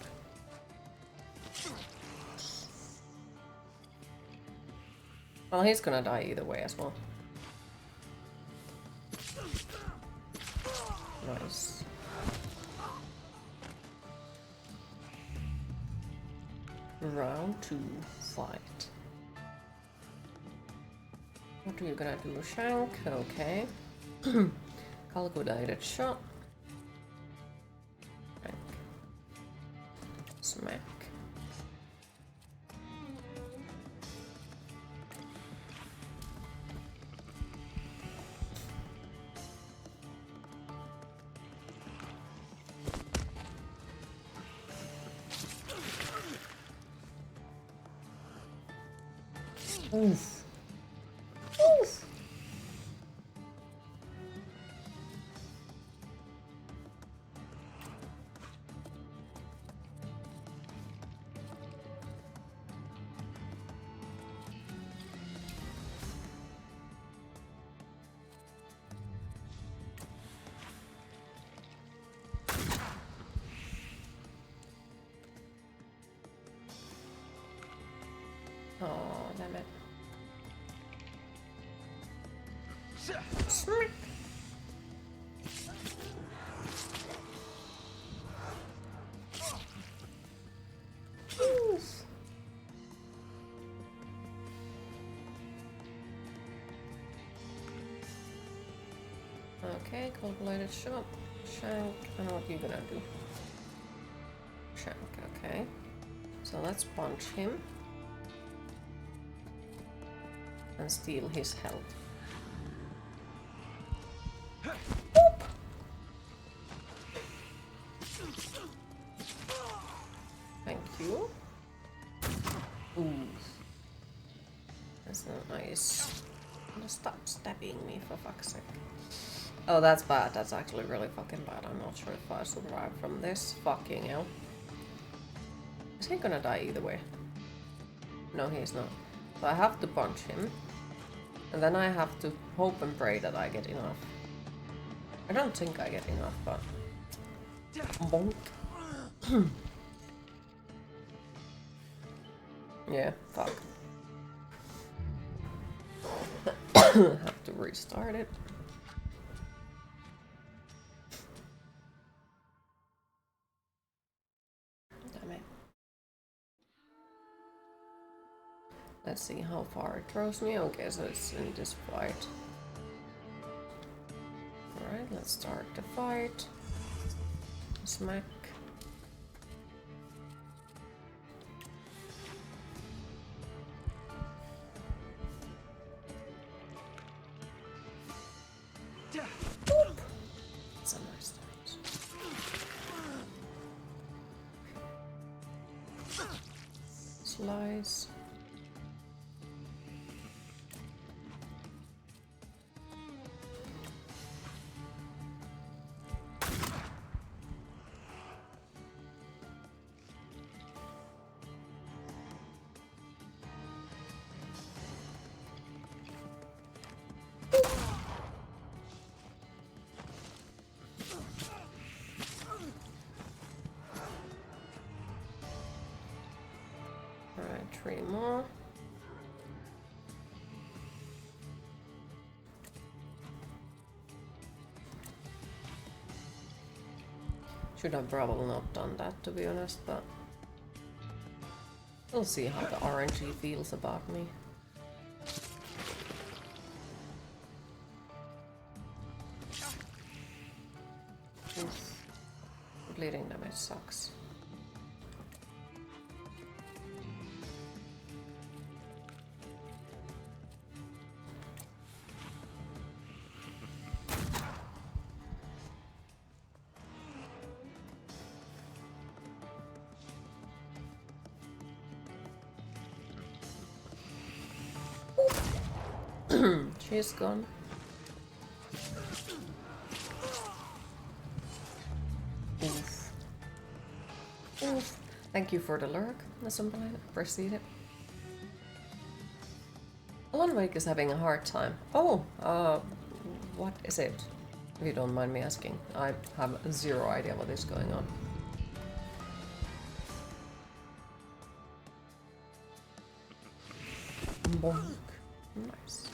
Well, he's gonna die either way as well. Nice. Round 2, fight. What are you gonna do? Shank? Okay. Calculated shot. Shank. Smack. Oof. Oof. Oh, damn it. Smack. Oof. Okay, calculated shot. Shank. And what are you gonna do? Shank, okay. So let's punch him. And steal his health. Boop. Thank you. Ooh. That's not nice. Stop stabbing me, for fuck's sake. Oh, that's bad. That's actually really fucking bad. I'm not sure if I survive from this. Fucking hell. Is he gonna die either way? No, he's not. So I have to punch him. And then I have to hope and pray that I get enough. I don't think I get enough, but... Bonk. Yeah, fuck. Have to restart it. Damn it. Let's see how far it throws me. Okay, so it's in this fight. Alright, let's start the fight. Smack. Boop. That's a nice damage. Slice. Alright, 3 more. Should have probably not done that, to be honest, but we'll see how the RNG feels about me. Oof. Bleeding damage sucks. She's gone. Oof. Oof. Thank you for the lurk, sPlay. Appreciate it. Alan Wake is having a hard time. Oh, what is it? If you don't mind me asking. I have zero idea what is going on. Bonk. Nice.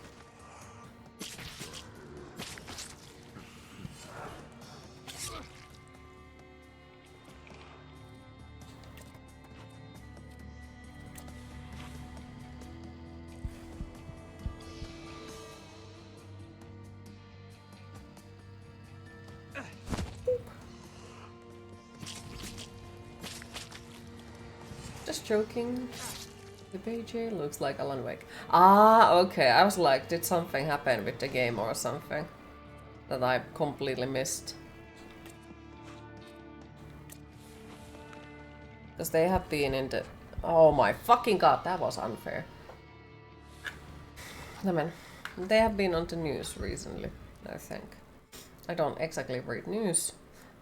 Just joking. The BJ looks like Alan Wake. Ah, okay. I was like, did something happen with the game or something that I completely missed? Because they have been in the... Oh my fucking god, that was unfair. I mean, they have been on the news recently, I think. I don't exactly read news.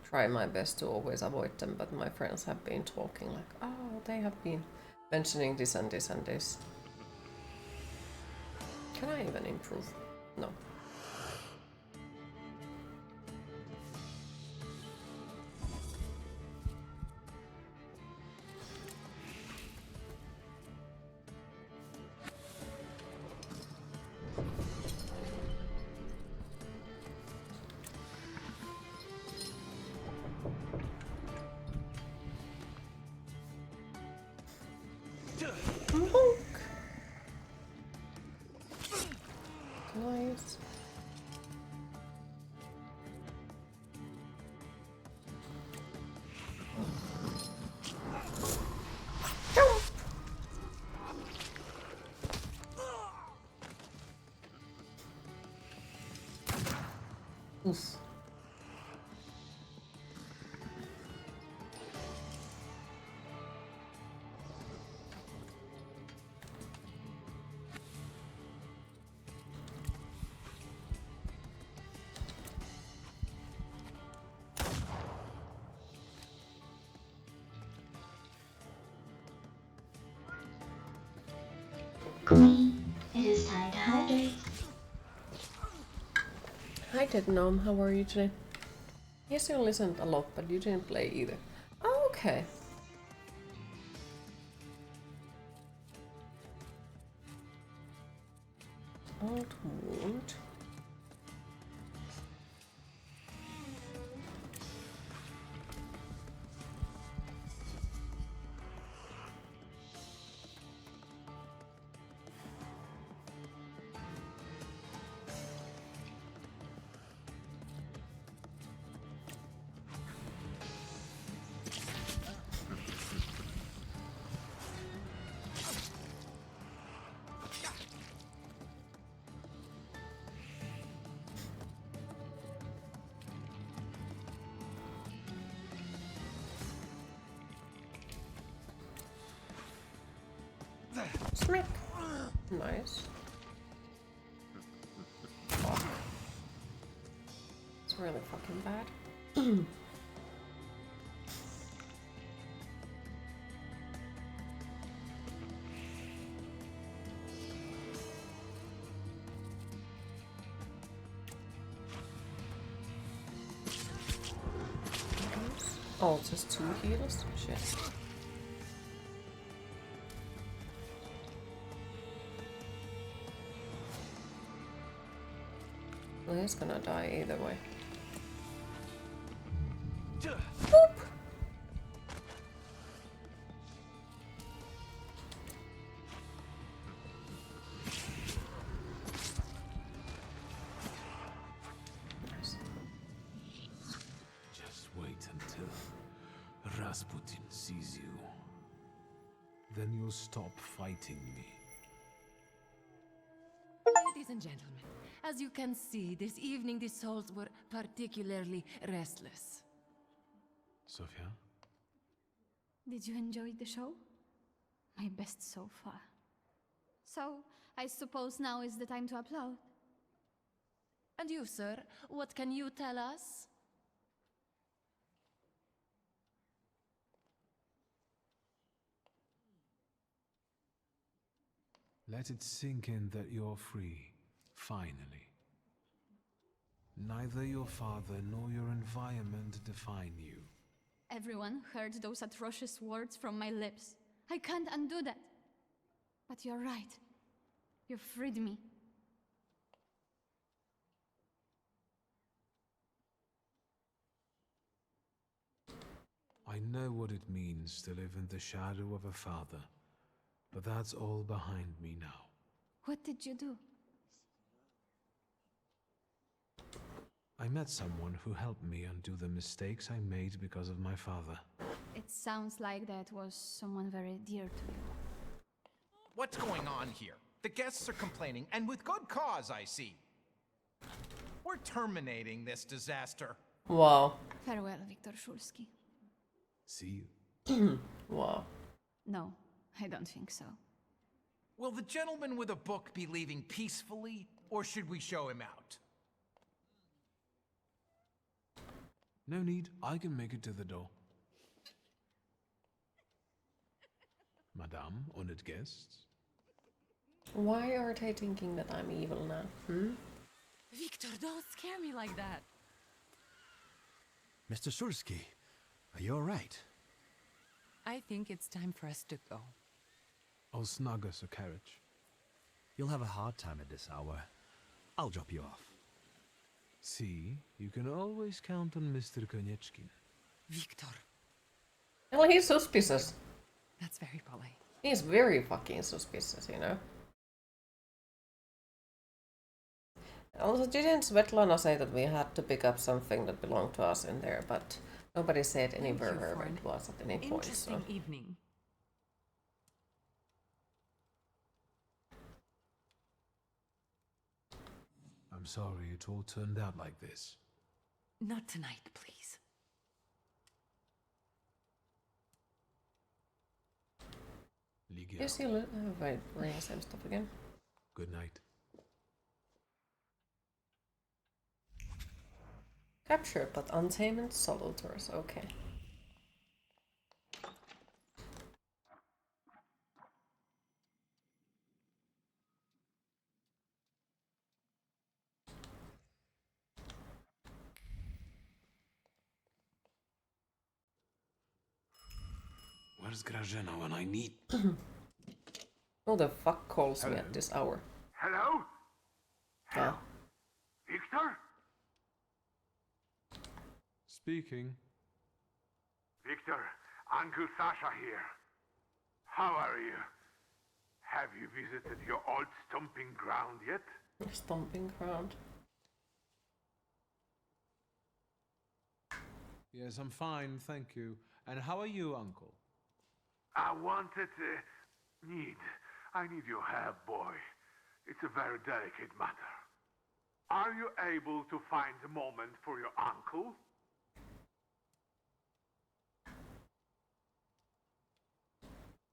Try my best to always avoid them, but my friends have been talking like, oh, they have been mentioning this and this and this. Can I even improve? No. Nice. Oof. Queen, it is time to hydrate. Hi Ted Gnome, how are you today? Yes, you listened a lot, but you didn't play either. Oh, okay. Old wound. Smack. Nice. Fuck. It's really fucking bad. Oh, it's just 2 heals? Shit. Well, he's gonna die either way. Boop. Nice. Just wait until Rasputin sees you. Then you'll stop fighting me. Ladies and gentlemen, as you can see, this evening the souls were particularly restless. Sophia? Did you enjoy the show? My best so far. So, I suppose now is the time to upload. And you, sir, what can you tell us? Let it sink in that you're free, finally. Neither your father nor your environment define you. Everyone heard those atrocious words from my lips. I can't undo that. But you're right. You freed me. I know what it means to live in the shadow of a father, but that's all behind me now. What did you do? I met someone who helped me undo the mistakes I made because of my father. It sounds like that was someone very dear to you. What's going on here? The guests are complaining, and with good cause, I see. We're terminating this disaster. Wow. Farewell, Viktor Szulski. See you. Wow. No, I don't think so. Will the gentleman with a book be leaving peacefully, or should we show him out? No need, I can make it to the door. Madame, honored guests. Why are they thinking that I'm evil now? Viktor, don't scare me like that. Mr. Szulski, are you all right? I think it's time for us to go. I'll snug us a carriage. You'll have a hard time at this hour. I'll drop you off. See, you can always count on Mr. Konieczkin. Viktor. Well, he's suspicious. That's very polite. He's very fucking suspicious, you know. Also, didn't Svetlana say that we had to pick up something that belonged to us in there, but nobody said anywhere where it was at any point. Interesting evening. I'm sorry it all turned out like this. Not tonight, please. Yes, you'll have bring same stuff again. Good night. Capture, but untamed solo tours. Okay. Where's Grażyna when I need? Who the fuck calls me at this hour? Hello? Ah. Victor? Speaking. Victor, Uncle Sasha here. How are you? Have you visited your old stomping ground yet? Stomping ground? Yes, I'm fine, thank you. And how are you, Uncle? I wanted I need your help, boy. It's a very delicate matter. Are you able to find a moment for your uncle?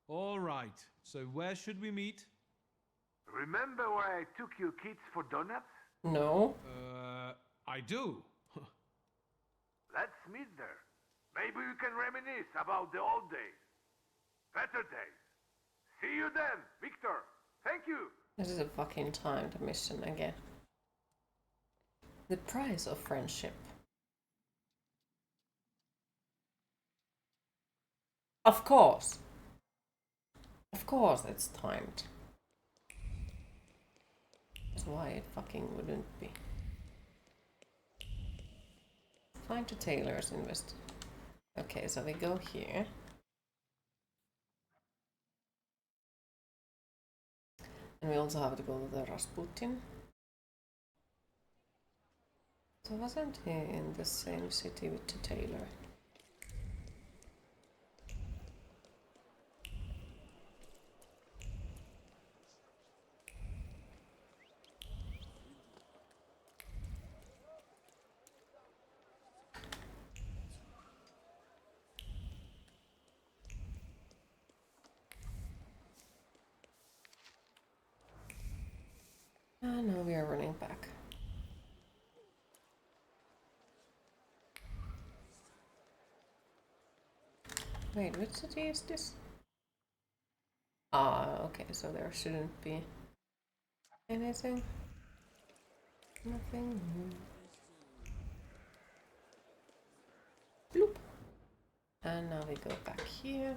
All right, so where should we meet? Remember where I took you kids for donuts? No. I do. Let's meet there. Maybe we can reminisce about the old days. Better days. See you then, Victor. Thank you. This is a fucking timed mission again. The price of friendship. Of course. Of course it's timed. That's why it fucking wouldn't be. Find the tailors, invest. Okay, so we go here. And we also have to go to the Rasputin. So wasn't he in the same city with the tailor? Ah, no, we are running back. Wait, which city is this? Ah, okay, so there shouldn't be anything. Nothing. Bloop. And now we go back here.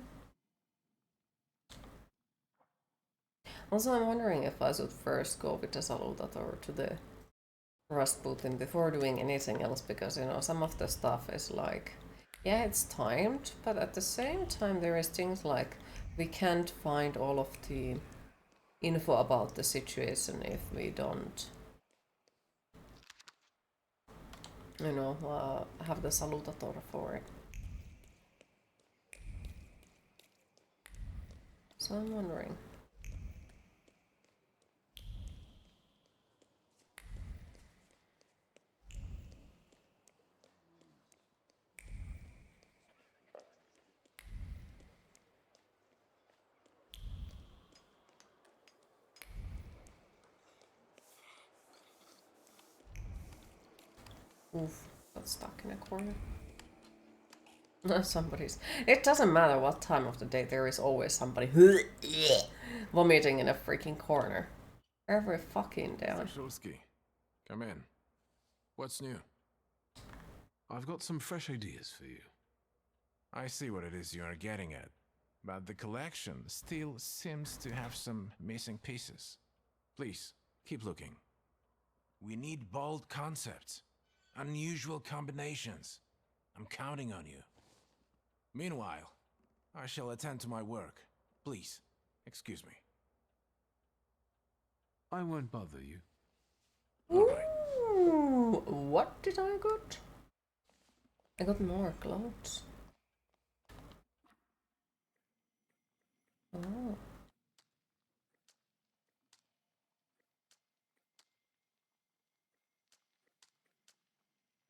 Also, I'm wondering if I should first go with the salutator to the Rasputin before doing anything else, because, you know, some of the stuff is like, yeah, it's timed, but at the same time there is things like we can't find all of the info about the situation if we don't, you know, have the salutator for it. So I'm wondering. Oof, got stuck in a corner. Somebody's... It doesn't matter what time of the day, there is always somebody vomiting in a freaking corner. Every fucking day. Mr. Shulsky, come in. What's new? I've got some fresh ideas for you. I see what it is you are getting at, but the collection still seems to have some missing pieces. Please, keep looking. We need bold concepts, unusual combinations. I'm counting on you. Meanwhile, I shall attend to my work. Please, excuse me. I won't bother you. Ooh, what did I get? I got more clothes. Oh.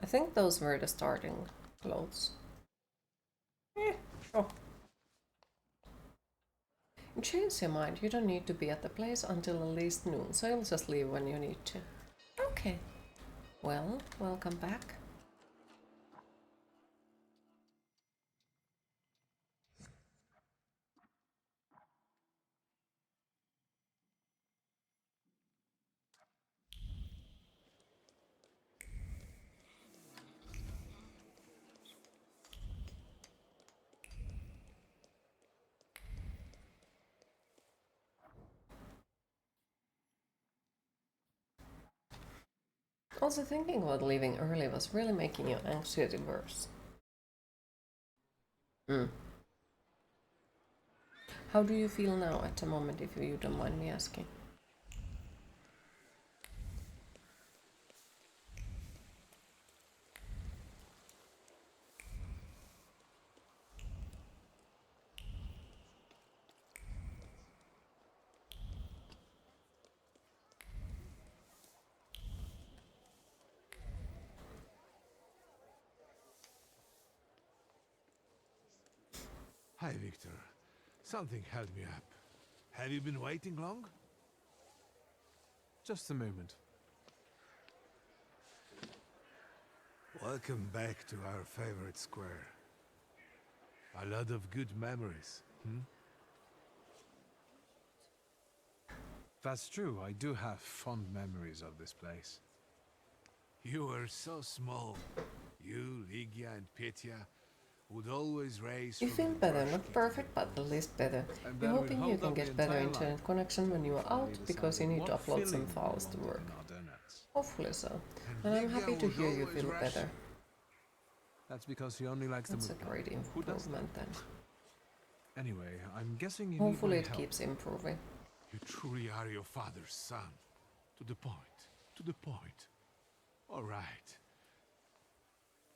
I think those were the starting clothes. Sure. Change your mind, you don't need to be at the place until at least noon, so you'll just leave when you need to. Okay. Well, welcome back. Also, thinking about leaving early was really making your anxiety worse. How do you feel now at the moment, if you don't mind me asking? Hi, Victor. Something held me up. Have you been waiting long? Just a moment. Welcome back to our favorite square. A lot of good memories, That's true, I do have fond memories of this place. You were so small. You, Ligia, and Petya would always race. You feel better, not perfect, but at least better. You're hoping you can get better internet connection when you are out, because you need to upload some files to work. Hopefully so. And I'm happy to hear you feel better. That's because he only likes That's them. a great improvement then. Anyway, I'm guessing you Hopefully need it my keeps improving. You truly are your father's son. To the point. To the point. All right.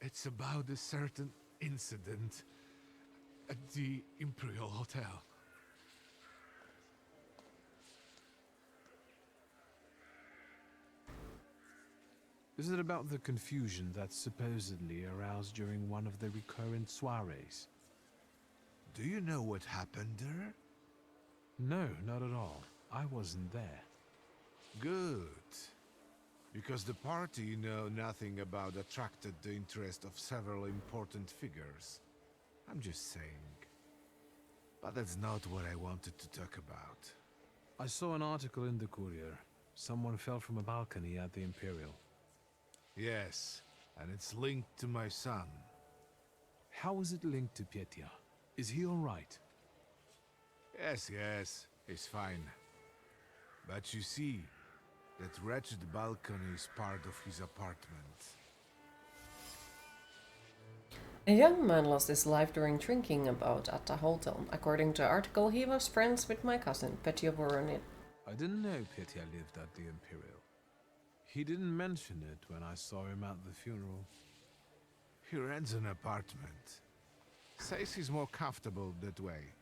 It's about a certain incident at the Imperial Hotel. Is it about the confusion that supposedly aroused during one of the recurrent soirees? Do you know what happened there? No, not at all. I wasn't there. Good. Because the party you know nothing about attracted the interest of several important figures. I'm just saying. But that's not what I wanted to talk about. I saw an article in the Courier. Someone fell from a balcony at the Imperial. Yes, and it's linked to my son. How is it linked to Pietia? Is he all right? Yes, he's fine. But you see, that wretched balcony is part of his apartment. A young man lost his life during drinking about at a hotel. According to the article, he was friends with my cousin, Petya Voronin. I didn't know Pietia lived at the Imperial. He didn't mention it when I saw him at the funeral. He rents an apartment. Says he's more comfortable that way.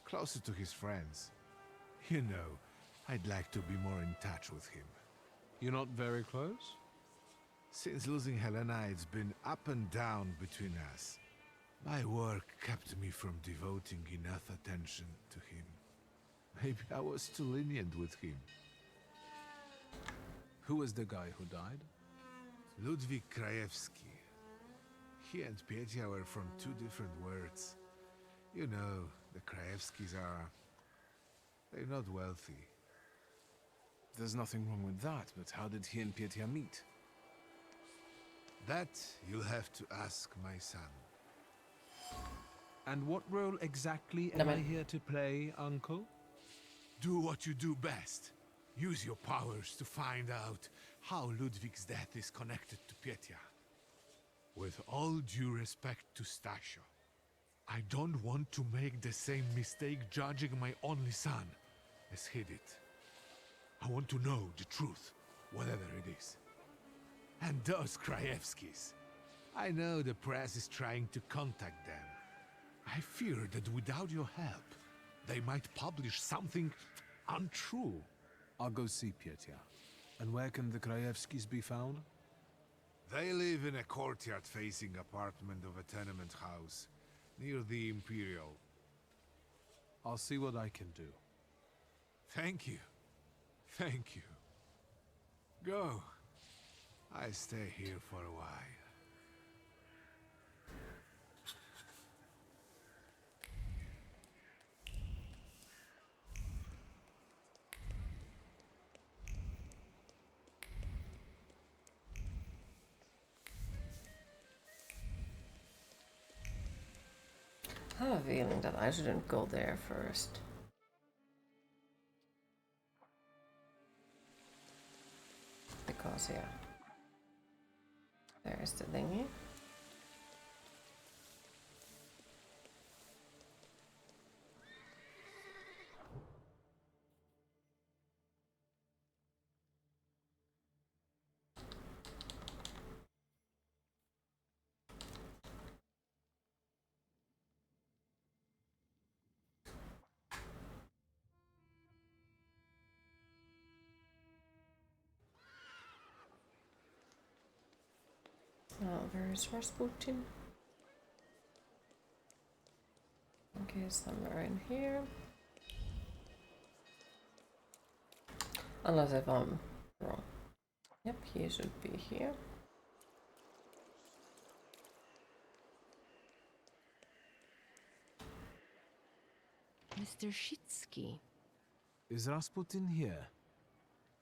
Closer to his friends. You know, I'd like to be more in touch with him. You're not very close? Since losing Helena, it's been up and down between us. My work kept me from devoting enough attention to him. Maybe I was too lenient with him. Who was the guy who died? Ludwig Krajewski. He and Pietia were from two different words. You know, the Krajewskis are... they're not wealthy. There's nothing wrong with that, but how did he and Pietia meet? That you'll have to ask my son. And what role exactly am I here to play, Uncle? Do what you do best. Use your powers to find out how Ludwig's death is connected to Pietia. With all due respect to Stasio, I don't want to make the same mistake judging my only son as he did. I want to know the truth, whatever it is. And those Krajewskis. I know the press is trying to contact them. I fear that without your help, they might publish something untrue. I'll go see Pietia. And where can the Krajewskis be found? They live in a courtyard-facing apartment of a tenement house, near the Imperial. I'll see what I can do. Thank you. Thank you. Go. I stay here for a while. I have a feeling that I shouldn't go there first. Because, yeah. There's the thingy. Oh, where is Rasputin? Okay, somewhere in here. Unless if I'm wrong. Yep, he should be here. Mr. Shitsky. Is Rasputin here?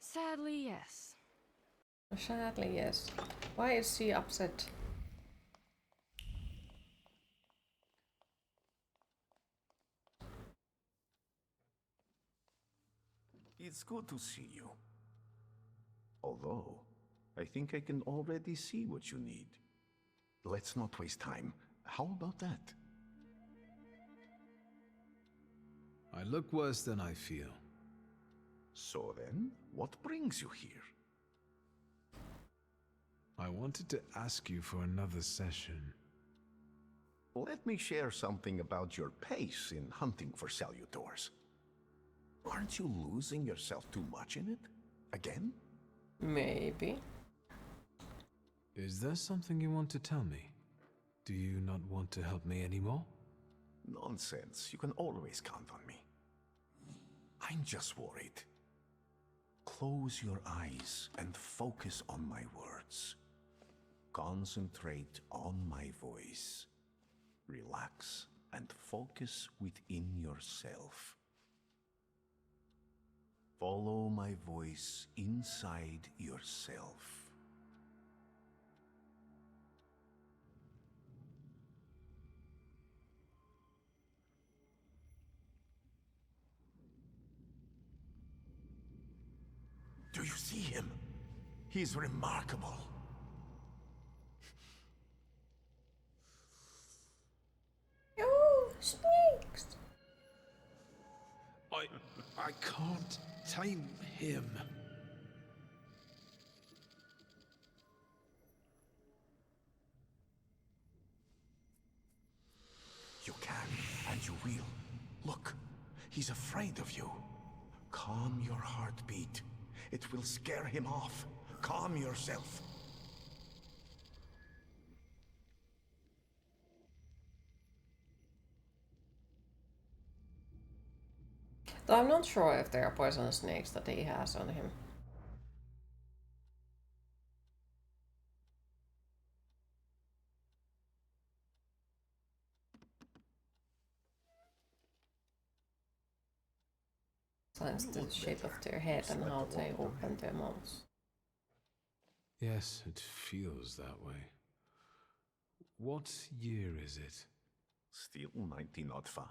Sadly, yes. Sadly, yes. Why is he upset? It's good to see you. Although, I think I can already see what you need. Let's not waste time. How about that? I look worse than I feel. So then, what brings you here? I wanted to ask you for another session. Let me share something about your pace in hunting for salutors. Aren't you losing yourself too much in it? Again? Maybe. Is there something you want to tell me? Do you not want to help me anymore? Nonsense. You can always count on me. I'm just worried. Close your eyes and focus on my words. Concentrate on my voice. Relax and focus within yourself. Follow my voice inside yourself. Do you see him? He's remarkable. Oh, snakes! I can't tame him. You can, and you will. Look, he's afraid of you. Calm your heartbeat. It will scare him off. Calm yourself. Though I'm not sure if there are poisonous snakes that he has on him. Signs the shape of their head and how they open their mouths. Yes, it feels that way. What year is it? Still 1905.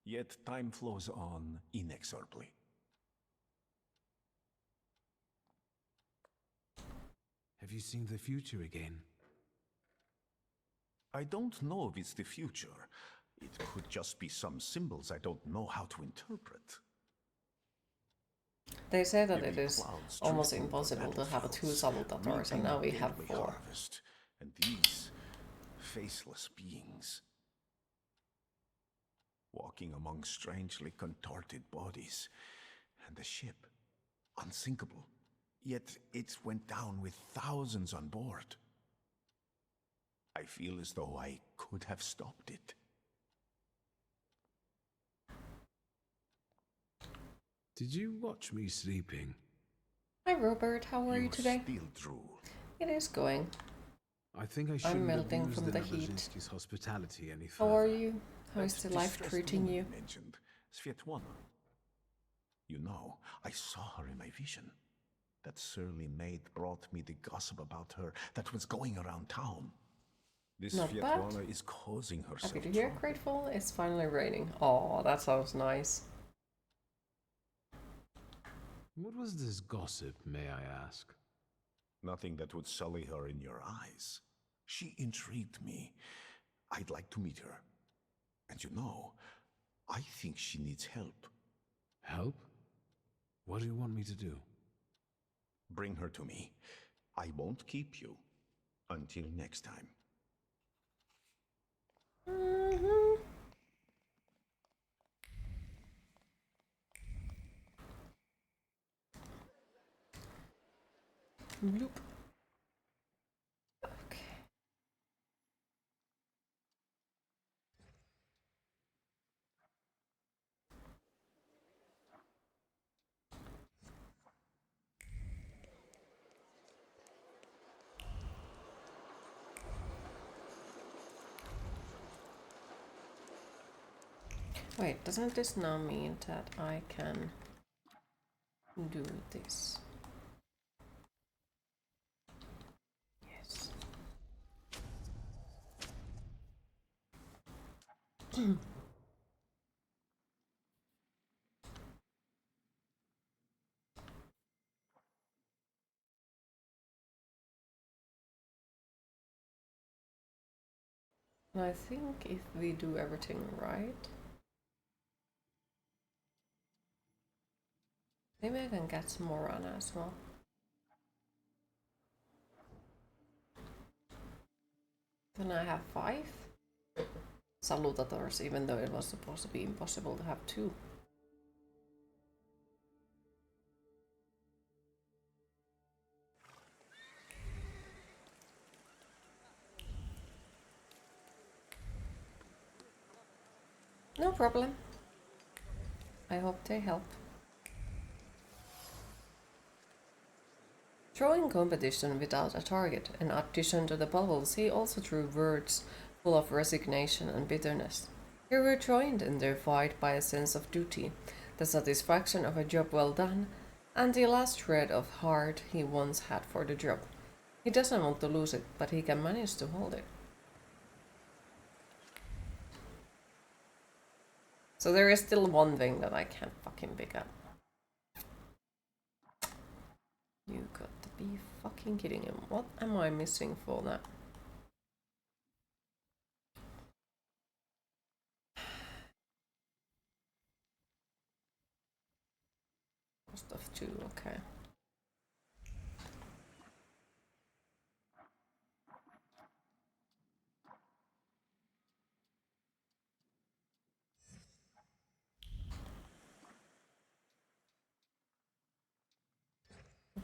Yet time flows on inexorably. Have you seen the future again? I don't know if it's the future. It could just be some symbols I don't know how to interpret. They say that it is almost impossible to have two salutators, and now we have 4. Harvest, and these faceless beings, walking among strangely contorted bodies, and the ship, unsinkable, yet it went down with thousands on board. I feel as though I could have stopped it. Did you watch me sleeping? Hi Robert, how are you today? Still drool. It is going. I think I shouldn't melting have used from the the heat. Novozinski's hospitality any further. How are you? How is That the life distressed treating woman you? mentioned, Svetlana. You know, I saw her in my vision. That surly maid brought me the gossip about her that was going around town. This Not Svetlana bad. is causing herself Happy to hear. trouble. Grateful. It's finally raining. Oh, that sounds nice. What was this gossip, may I ask? Nothing that would sully her in your eyes. She intrigued me. I'd like to meet her. And you know, I think she needs help. Help? What do you want me to do? Bring her to me. I won't keep you. Until next time. Bloop. Okay. Wait, doesn't this now mean that I can do this? Yes. And I think if we do everything right, maybe I can get some more on as well. Then I have 5 salutators, even though it was supposed to be impossible to have 2. No problem. I hope they help. Drawing competition without a target. In addition to the bubbles, he also drew words full of resignation and bitterness. They were joined in their fight by a sense of duty, the satisfaction of a job well done, and the last shred of heart he once had for the job. He doesn't want to lose it, but he can manage to hold it. So there is still one thing that I can't fucking pick up. You got to be fucking kidding him. What am I missing for that? Cost of 2, okay.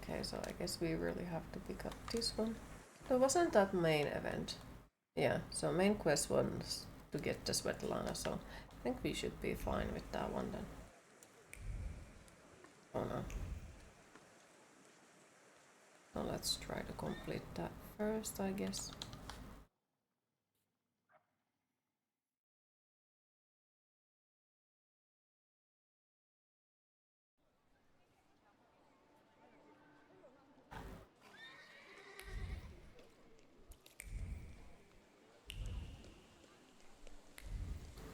Okay, so I guess we really have to pick up this one. So wasn't that main event? Yeah, so main quest was to get the Svetlana, so I think we should be fine with that one then. Oh no. So let's try to complete that first, I guess.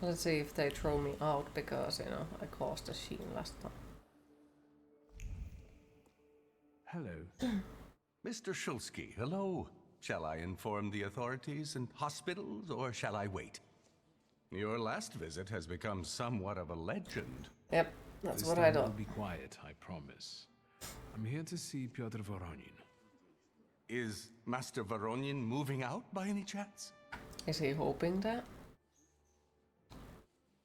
Let's see if they throw me out because, you know, I caused a scene last time. Hello. Mr. Shulsky, hello. Shall I inform the authorities and hospitals, or shall I wait? Your last visit has become somewhat of a legend. Yep, that's This what time I thought. will be quiet, I promise. I'm here to see Pyotr Voronin. Is Master Voronin moving out by any chance? Is he hoping that?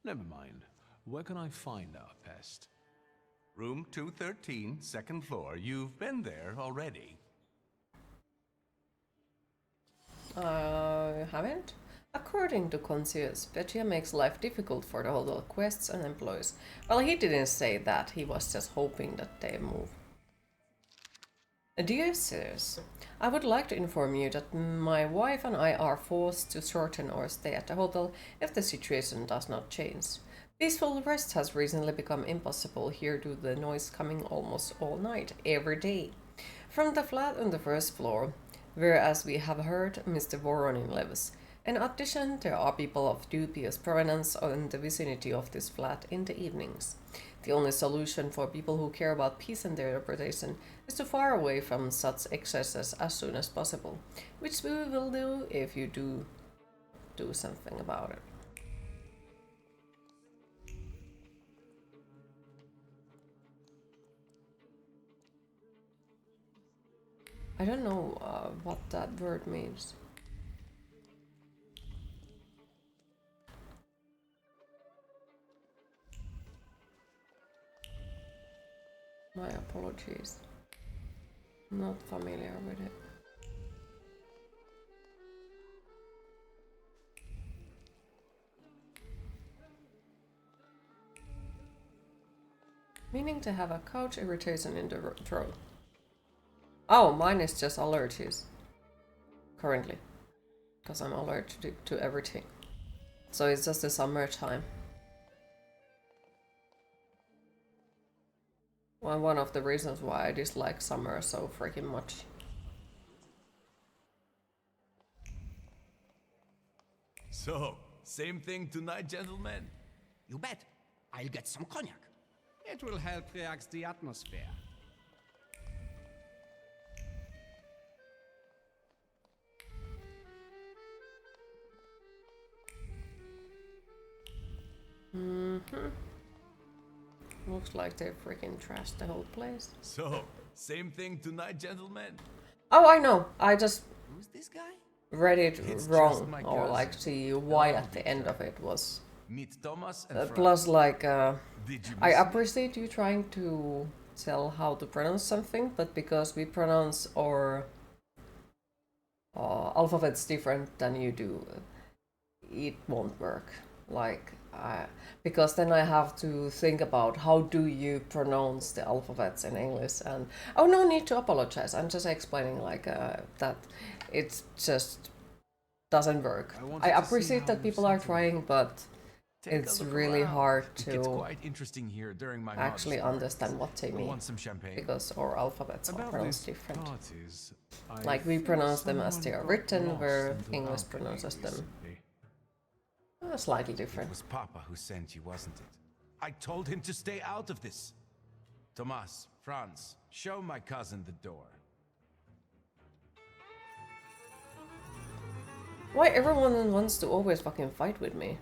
Never mind. Where can I find our pest? Room 213, second floor. You've been there already. Haven't? According to concierge, Petya makes life difficult for the hotel quests and employees. Well, he didn't say that, he was just hoping that they move. Dear sirs, I would like to inform you that my wife and I are forced to shorten our stay at the hotel if the situation does not change. Peaceful rest has recently become impossible here due to the noise coming almost all night, every day. From the flat on the first floor, where, as we have heard, Mr. Voronin lives. In addition, there are people of dubious provenance in the vicinity of this flat in the evenings. The only solution for people who care about peace and their reputation is to far away from such excesses as soon as possible, which we will do if you do something about it. I don't know what that word means. My apologies. Not familiar with it. Meaning to have a couch irritation in the throat. Oh, mine is just allergies. Currently. Because I'm allergic to everything. So it's just the summertime. Well, one of the reasons why I dislike summer so freaking much. So, same thing tonight, gentlemen? You bet. I'll get some cognac. It will help relax the atmosphere. Looks like they freaking trashed the whole place. So, same thing tonight, gentlemen? Oh, I know. I just Who's this guy? read it It's wrong, just my or cousin. like see why at the end of it was. Meet Thomas and Plus, like, Did you I miss me? appreciate you trying to tell how to pronounce something, but because we pronounce our alphabets different than you do, it won't work. Like, because then I have to think about how do you pronounce the alphabets in English, and no need to apologize. I'm just explaining like that it's just doesn't work. I appreciate that people are trying, but it's really hard It gets to quite interesting here during my actually modest understand what they work. mean, Want some champagne? because our alphabets are About pronounced these different. parties, I Like we think pronounce them as someone they are got written, lost where in the English balcony pronounces them recently. slightly It different. was Papa who sent you, wasn't it? I told him to stay out of this. Tomas, Franz, show my cousin the door. Why everyone wants to always fucking fight with me?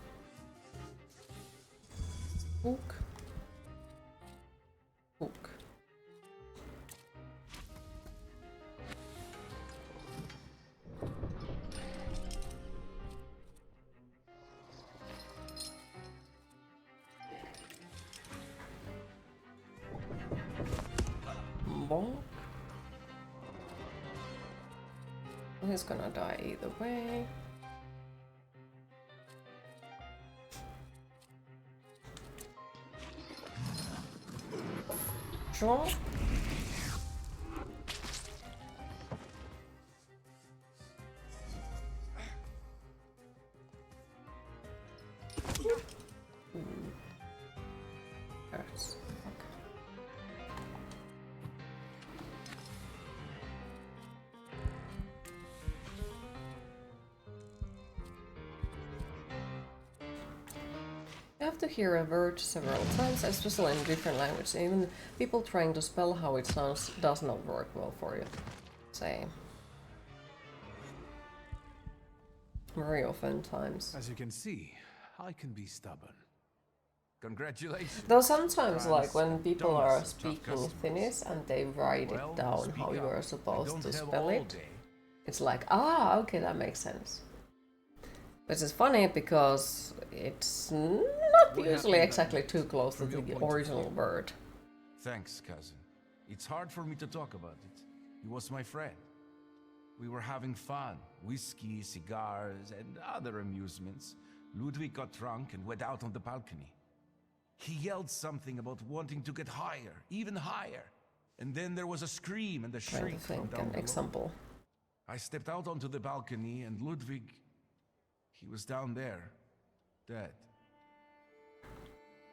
Hook. Hook. Bonk. He's gonna die either way. Sure. Hurts. Okay. You have to hear a word several times, especially in different languages. Even people trying to spell how it sounds does not work well for you. Say. Very often times. As you can see, I can be stubborn. Congratulations. Though sometimes, Franz like when and people Thomas are are tough speaking customers. Finnish and they write Well, it down speak how you up. are I supposed don't to have spell all it, day. it's like, ah, okay, that makes sense. Which is funny because it's not What usually happened exactly that too night, close to from your the point of original view? word. Thanks, cousin. It's hard for me to talk about it. He was my friend. We were having fun. Whiskey, cigars, and other amusements. Ludwig got drunk and went out on the balcony. He yelled something about wanting to get higher, even higher. And then there was a scream and a Trying to shriek from think down an below. example. I stepped out onto the balcony and Ludwig, he was down there, dead.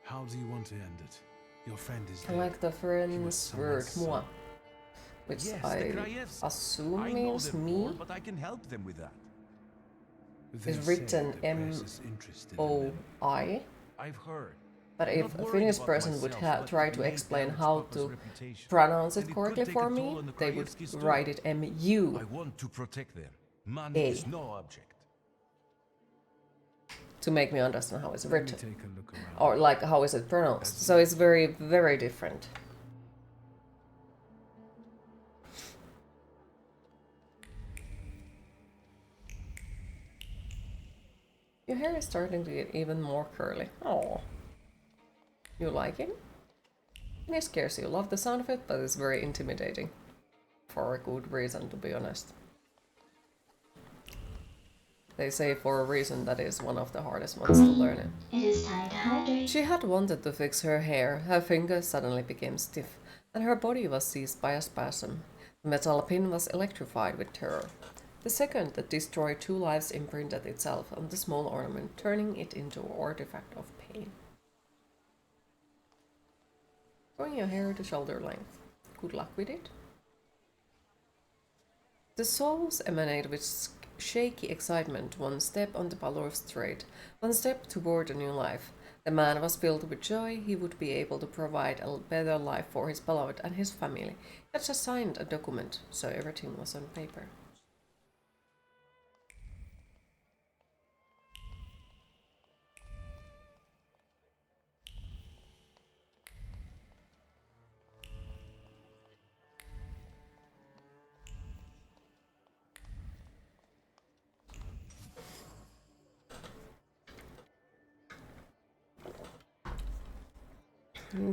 How do you want to end it? Your friend is I dead. like the friend's word, moi, which Yes, I the Krajewski. assume I know means them me. more, but I can help them with that. They Is say written the press is interested in them. M-O-I. I've heard. But I'm if not a worried Finnish about person would myself, but try it to may explain damage how Papa's to reputation. pronounce And it it correctly could take for a me, toll on the they would Krajewskis too. write it M-U. I want to protect them. Money is no object. To make me understand how it's Let me written. take a look around. Or like how is it pronounced. So it's very, very different. Your hair is starting to get even more curly. Oh. You like it? It scares you. Love the sound of it, but it's very intimidating. For a good reason, to be honest. They say for a reason that is one of the hardest ones to learn it. It is time to hydrate. She had wanted to fix her hair. Her fingers suddenly became stiff, and her body was seized by a spasm. The metal pin was electrified with terror. The second that destroyed 2 lives imprinted itself on the small ornament, turning it into an artifact of pain. Growing your hair to shoulder length. Good luck with it. The souls emanate with shaky excitement, one step on the balustrade, one step toward a new life. The man was filled with joy. He would be able to provide a better life for his beloved and his family. He had just signed a document, so everything was on paper.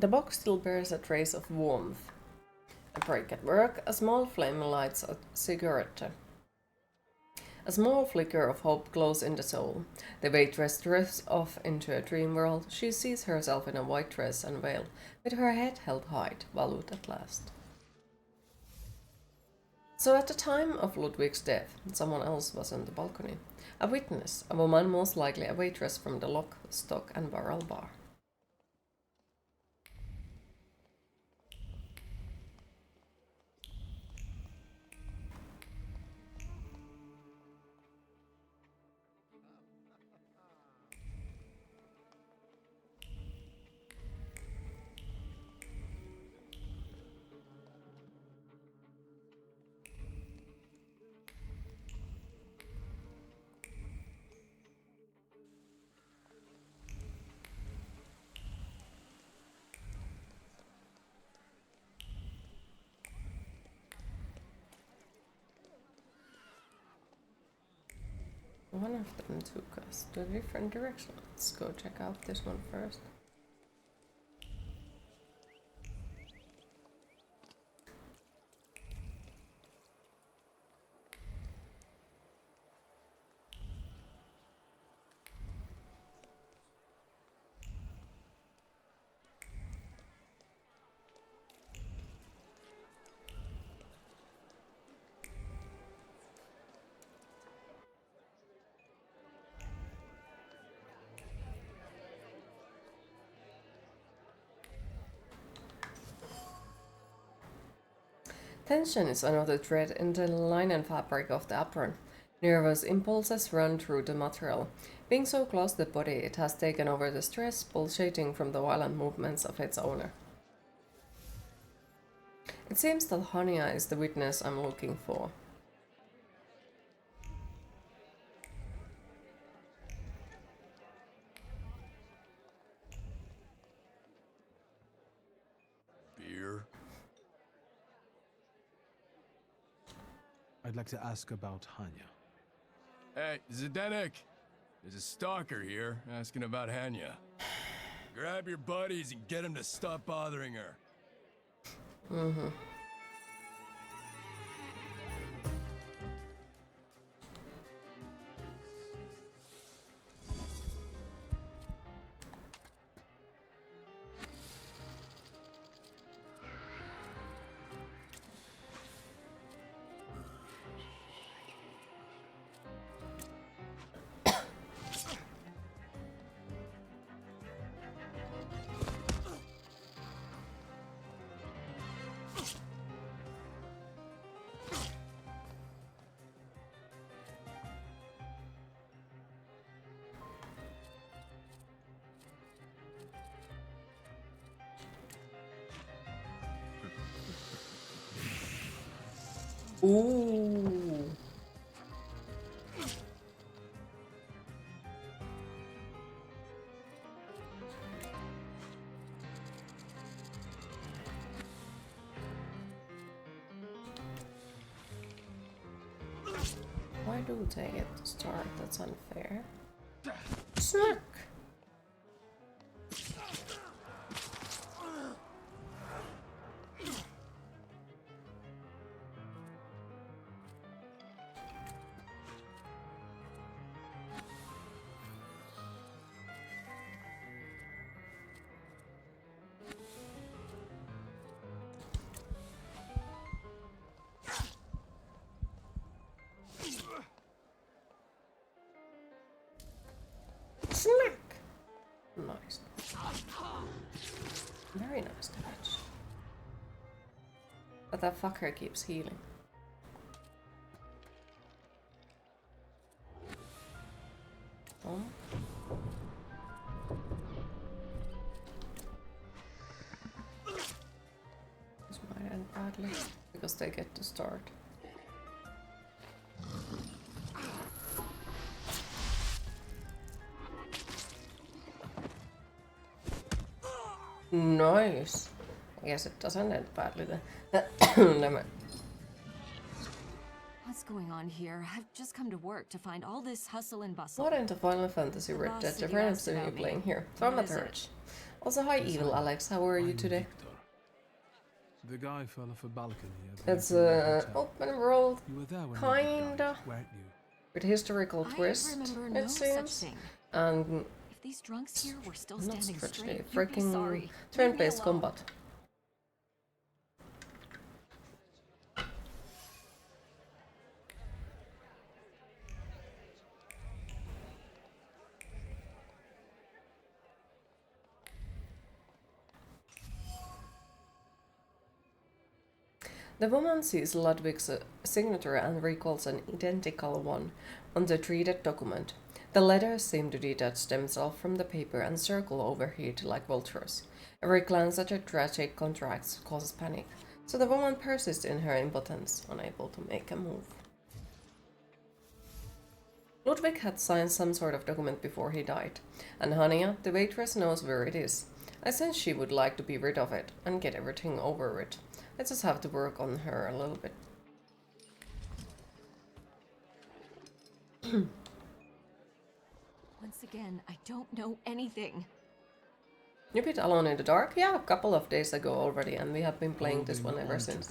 The box still bears a trace of warmth. A break at work, a small flame lights a cigarette. A small flicker of hope glows in the soul. The waitress drifts off into a dream world. She sees herself in a white dress and veil, with her head held high, valued at last. So at the time of Ludwig's death, someone else was on the balcony. A witness, a woman, most likely a waitress from the Lock, Stock and Barrel bar. One of them took us to a different direction. Let's go check out this one first. Tension is another thread in the linen fabric of the apron. Nervous impulses run through the material. Being so close to the body, it has taken over the stress, pulsating from the violent movements of its owner. It seems that Hania is the witness I'm looking for. Beer? I'd like to ask about Hanya. Hey, Zdenek! There's a stalker here asking about Hanya. Grab your buddies and get them to stop bothering her. Mm-hmm. Ooh. Why do they get to start? That's unfair. Smack! Smack! Nice. Very nice damage. But that fucker keeps healing. Oh. This might end badly because they get to start. Nice. I guess it doesn't end badly then. What's going on here? I've just come to work to find all this hustle and bustle. What into Final Fantasy Red Dead Redemption are you playing here? Thaumaturge. Also, hi Evil Alex, how are you today? The guy fell off a balcony. It's open world, kinda, with historical twists, it seems, and if these drunks here were still not standing strictly straight, you'd be freaking sorry. turn-based combat. The woman sees Ludwig's signature and recalls an identical one on the treated document. The letters seem to detach themselves from the paper and circle overhead like vultures. Every glance at her tragic contracts causes panic, so the woman persists in her impotence, unable to make a move. Ludwig had signed some sort of document before he died, and Hania, the waitress, knows where it is. I sense she would like to be rid of it and get everything over with. I just have to work on her a little bit. Once again, I don't know anything. You beat Alone in the Dark? Yeah, a couple of days ago already, and we have been playing this one ever since.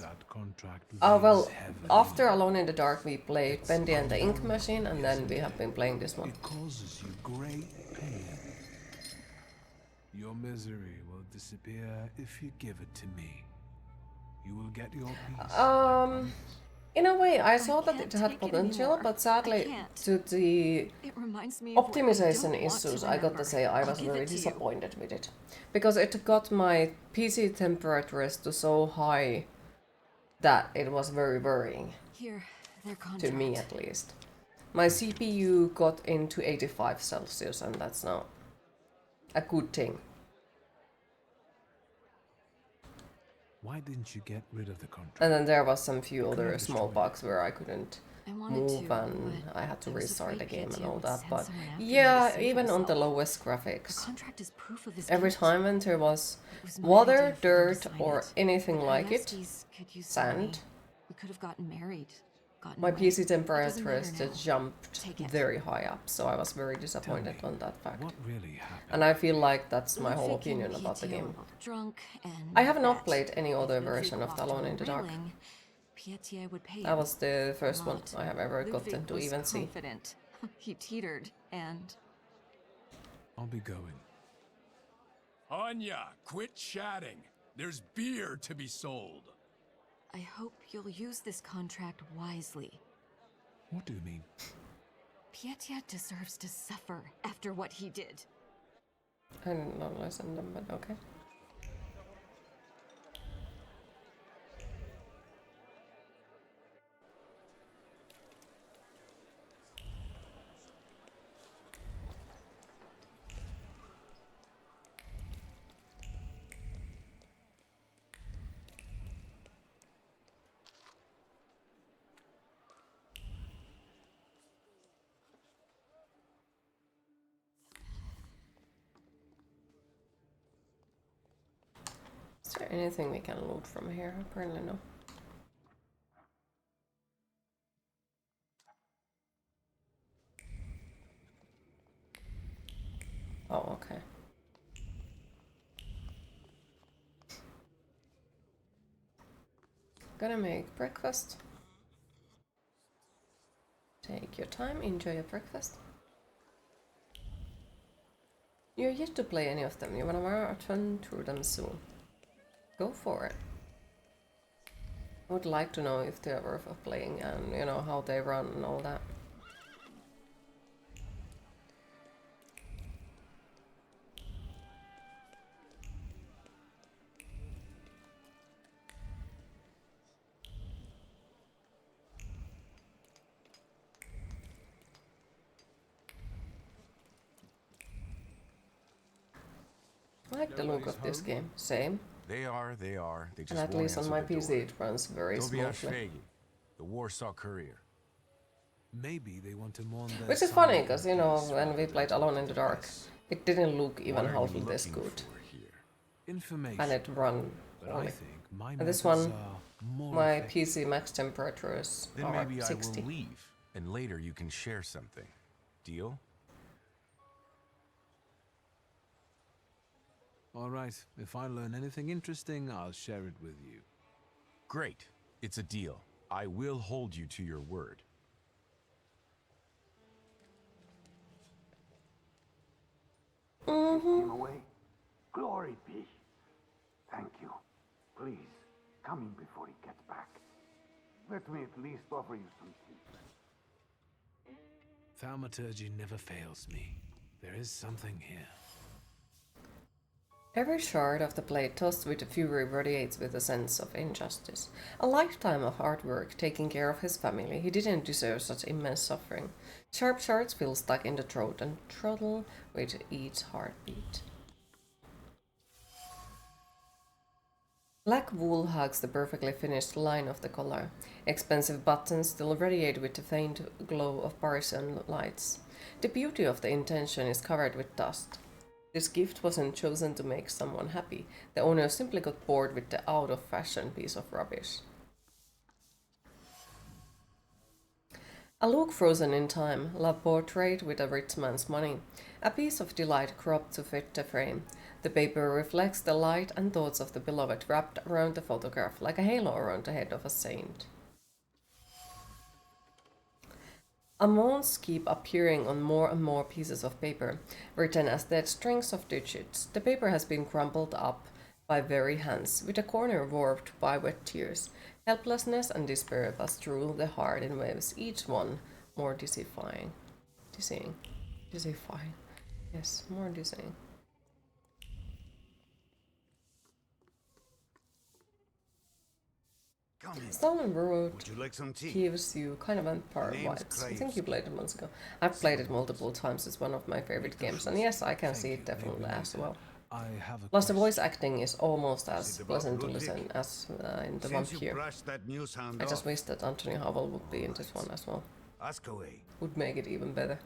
Well, after Alone in the Dark we played Bendy and the Ink Machine, and then we have been playing this one. It causes you great pain. Your misery will disappear if you give it to me. You will get your peace. In a way, I saw that it had potential, but sadly, to the optimization issues, I got to say I was very disappointed with it. Because it got my PC temperatures to so high that it was very worrying. Here, their contract. To me at least. My CPU got into 85 Celsius, and that's not a good thing. Why didn't you get rid of the contract? And then there was some few other small bugs where I couldn't move and I had to restart the game and all that. But yeah, even on the lowest graphics, every time when there was water, dirt, or anything like it, sand, we could have gotten married. my PC temperatures just jumped very high up, so I was very disappointed on that fact. What really happened? And I feel like that's my whole opinion about the game. I have not played any other version of Alone in the Dark. That was the first one I have ever gotten to even see. He teetered, and I'll be going. Anya, quit chatting. There's beer to be sold. I hope you'll use this contract wisely. What do you mean? Pietia deserves to suffer after what he did. I didn't know listen them, but okay. Is there anything we can loot from here? Apparently no. Oh, okay. Gonna make breakfast. Take your time, enjoy your breakfast. You're yet to play any of them. You wanna marathon through them soon. Go for it. I would like to know if they're worth of playing and, you know, how they run and all that. I like the look of this game. Same. They are. They just And at won't least on answer my the PC door. it runs very smoothly. The Warsaw Courier. Maybe they want to mourn their Which is funny, because, you know, when we played Alone in the Dark, it didn't look even half this good. Information. And it ran poorly. And this one, my PC max temperatures Then are maybe 60. I will leave, and later you can share something. Deal? All right. If I learn anything interesting, I'll share it with you. Great. It's a deal. I will hold you to your word. Him away? Glory be. Thank you. Please, come in before he gets back. Let me at least offer you some tea. Thaumaturge never fails me. There is something here. Every shard of the blade tossed with the fury radiates with a sense of injustice. A lifetime of hard work taking care of his family, he didn't deserve such immense suffering. Sharp shards feel stuck in the throat and throttle with each heartbeat. Black wool hugs the perfectly finished line of the collar. Expensive buttons still radiate with the faint glow of Parisian lights. The beauty of the intention is covered with dust. This gift wasn't chosen to make someone happy. The owner simply got bored with the out-of-fashion piece of rubbish. A look frozen in time, love portrait with a rich man's money. A piece of delight cropped to fit the frame. The paper reflects the light and thoughts of the beloved wrapped around the photograph like a halo around the head of a saint. Amounts keep appearing on more and more pieces of paper, written as dead strings of digits. The paper has been crumpled up by very hands, with a corner warped by wet tears. Helplessness and despair pass through the heart in waves, each one more dizzying. Yes, more dizzying. Stolen Road gives you kind of Empire vibes. I think you played it months ago. I've played it multiple times. It's one of my favorite games, and yes, I can see it definitely as well. Plus, the voice acting is almost as pleasant to listen as in the one here. I just wish that Anthony Howell would be in this one as well. Would make it even better.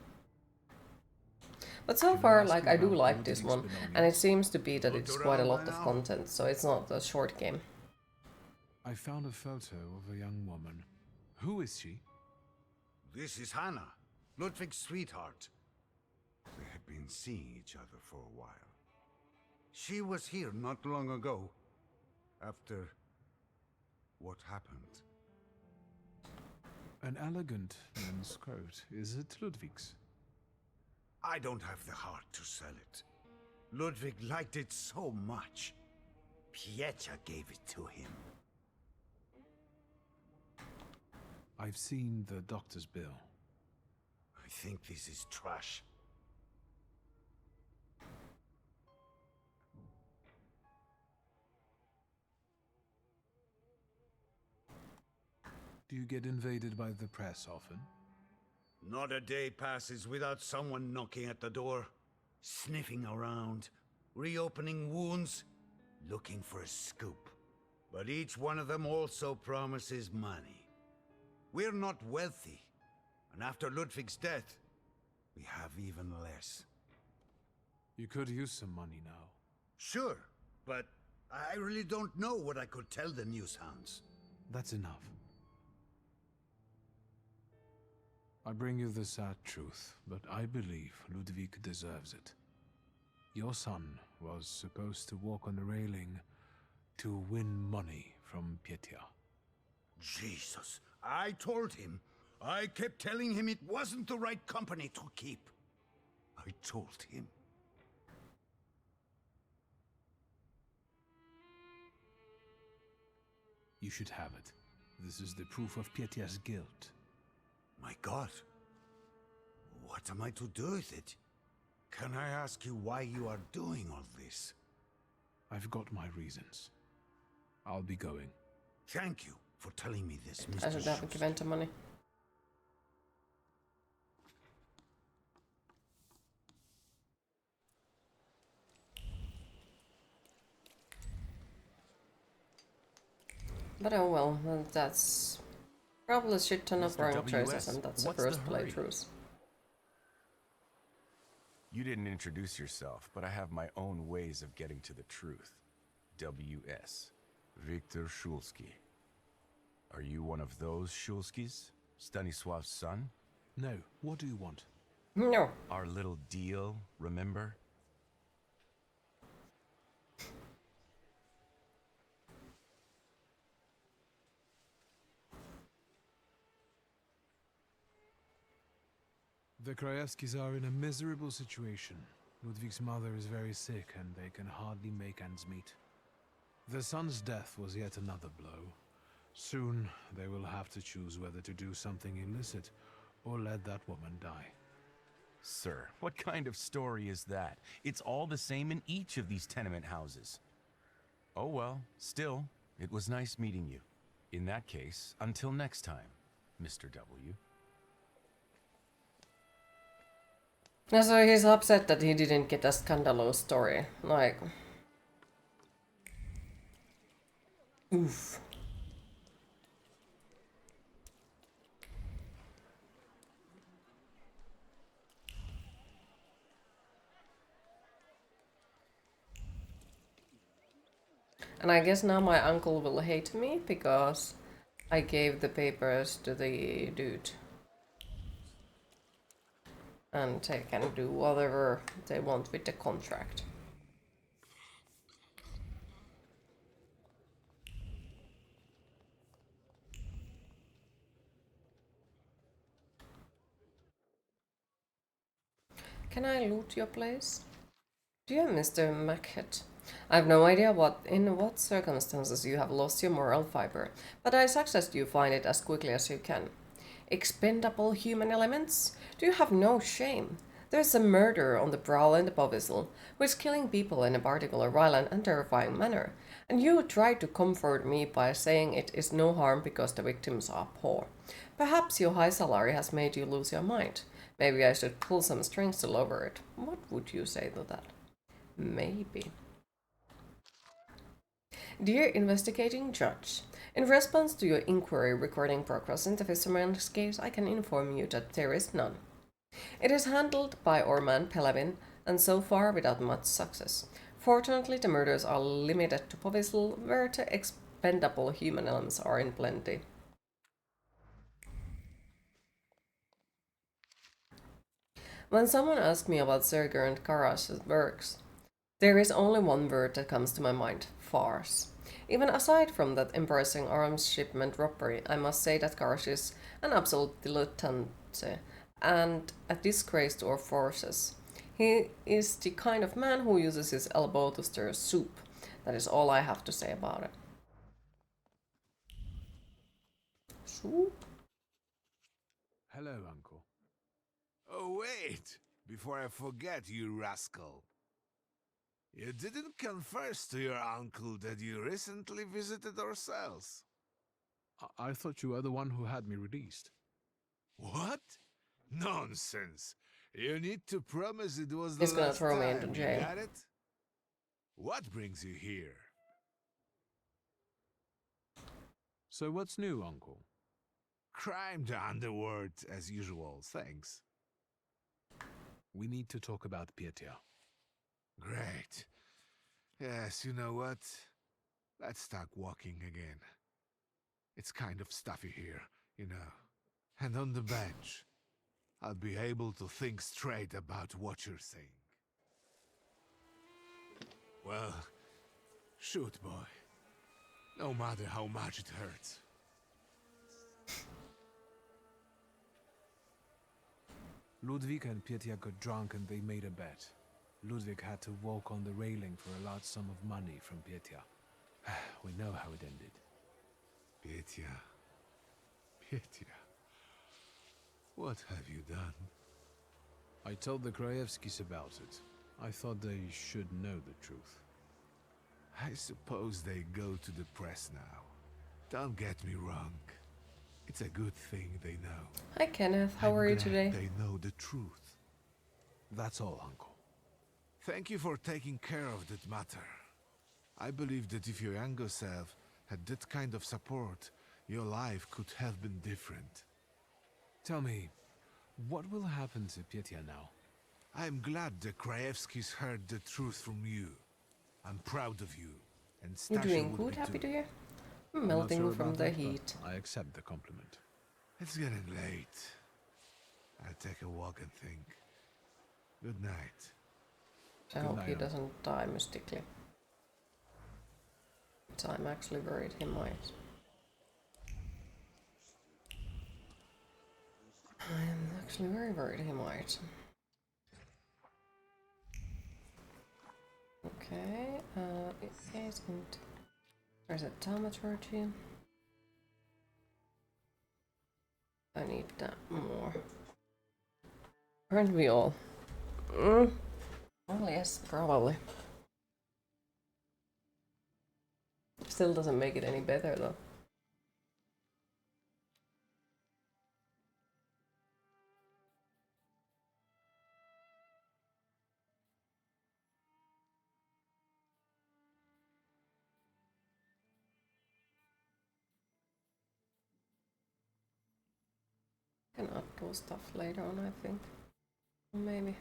But so far, like, I do like this one, and it seems to be that it's quite a lot of content, so it's not a short game. I found a photo of a young woman. Who is she? This is Hannah, Ludwig's sweetheart. They have been seeing each other for a while. She was here not long ago, after what happened. An elegant men's coat. Is it Ludwig's? I don't have the heart to sell it. Ludwig liked it so much. Pietra gave it to him. I've seen the doctor's bill. I think this is trash. Do you get invaded by the press often? Not a day passes without someone knocking at the door, sniffing around, reopening wounds, looking for a scoop. But each one of them also promises money. We're not wealthy, and after Ludwig's death, we have even less. You could use some money now. Sure, but I really don't know what I could tell the news hounds. That's enough. I bring you the sad truth, but I believe Ludwig deserves it. Your son was supposed to walk on the railing to win money from Pietra. Jesus, I told him. I kept telling him it wasn't the right company to keep. I told him. You should have it. This is the proof of Pietra's guilt. My God. What am I to do with it? Can I ask you why you are doing all this? I've got my reasons. I'll be going. Thank you for telling me this, Mr. I should have given him money. But oh well, that's probably a shit ton of wrong choices, and that's the first playthroughs. You didn't introduce yourself, but I have my own ways of getting to the truth. WS. Victor Shulsky. Are you one of those Shulskys? Stanisław's son? No. What do you want? No. Our little deal, remember? The Krajewskis are in a miserable situation. Ludwig's mother is very sick and they can hardly make ends meet. The son's death was yet another blow. Soon, they will have to choose whether to do something illicit or let that woman die. Sir, what kind of story is that? It's all the same in each of these tenement houses. Oh well, still, it was nice meeting you. In that case, until next time, Mr. W. So he's upset that he didn't get a scandalous story. Like... Oof. And I guess now my uncle will hate me because I gave the papers to the dude. And they can do whatever they want with the contract. Can I loot your place? Dear Mr. Mackett, I have no idea in what circumstances you have lost your moral fiber, but I suggest you find it as quickly as you can. Expendable human elements? Do you have no shame? There's a murderer on the prowl in the Povisel, who is killing people in a particular violent and terrifying manner, and you try to comfort me by saying it is no harm because the victims are poor. Perhaps your high salary has made you lose your mind. Maybe I should pull some strings to lower it. What would you say to that? Maybe. Dear Investigating Judge, in response to your inquiry regarding progress in the Fisherman's case, I can inform you that there is none. It is handled by our man Pelavin, and so far without much success. Fortunately, the murders are limited to Povisel, where the expendable human elements are in plenty. When someone asks me about Serger and Karash's works, there is only one word that comes to my mind: farce. Even aside from that embarrassing arms shipment robbery, I must say that Karash is an absolute dilettante and a disgrace to our forces. He is the kind of man who uses his elbow to stir soup. That is all I have to say about it. Soup? Hello, Uncle. Oh, wait! Before I forget, you rascal. You didn't confess to your uncle that you recently visited our cells. I thought you were the one who had me released. What? Nonsense! You need to promise it was the He's gonna last throw me into time, you jail. got it? What brings you here? So what's new, Uncle? Crime the underworld, as usual, thanks. We need to talk about Pietia. Great. Yes, you know what? Let's start walking again. It's kind of stuffy here, you know. And on the bench, I'll be able to think straight about what you're saying. Well, shoot, boy. No matter how much it hurts. Ludwig and Pietia got drunk and they made a bet. Ludwig had to walk on the railing for a large sum of money from Pietia. We know how it ended. Pietia. Pietia. What have you done? I told the Krajewskis about it. I thought they should know the truth. I suppose they go to the press now. Don't get me wrong. It's a good thing they know. Hi Kenneth, how are you today? They know the truth. That's all, Uncle. Thank you for taking care of that matter. I believe that if your younger self had that kind of support, your life could have been different. Tell me, what will happen to Pietia now? I'm glad the Krajewskis heard the truth from you. I'm proud of you. And You Stasha doing would good, be happy too. to hear? I'm I'm not melting sure from about the that, but heat. I accept the compliment. It's getting late. I'll take a walk and think. Good night. I hope he night, doesn't die mystically. So I'm actually worried he might. I'm actually very worried he might. Okay, it isn't. There's a thaumaturge. I need that more. Aren't we all? Well, yes, probably. Still doesn't make it any better though. Cannot do stuff later on, I think. Maybe.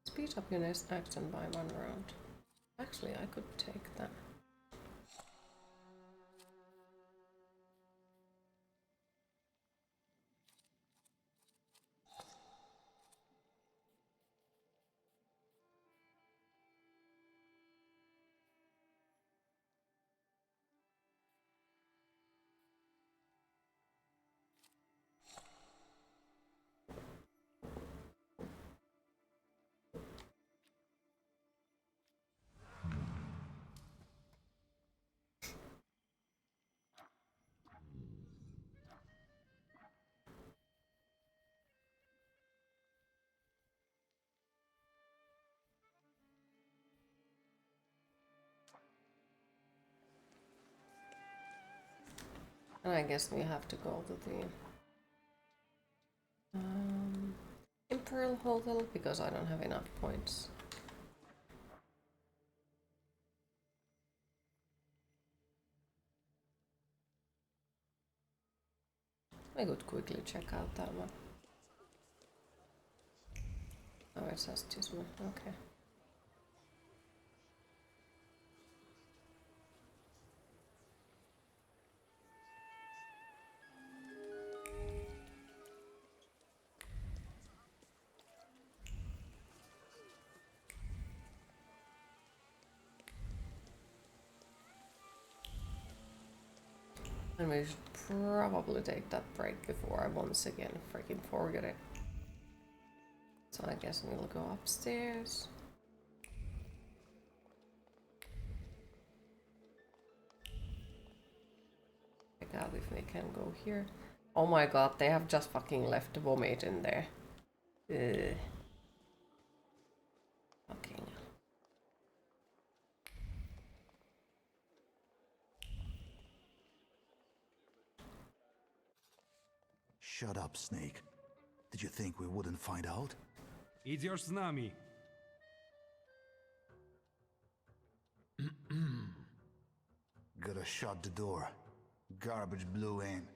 Speed up your next action by 1 round. Actually, I could take that. And I guess we have to go to the Imperial Hotel because I don't have enough points. I could quickly check out that one. Oh, it says this one. Okay. And we should probably take that break before I once again freaking forget it. So I guess we'll go upstairs. Check out if we can go here. Oh my god, they have just fucking left the vomit in there. Ugh. Fucking. Shut up, Snake. Did you think we wouldn't find out? Идешь с нами. Gotta shut the door. Garbage blew in.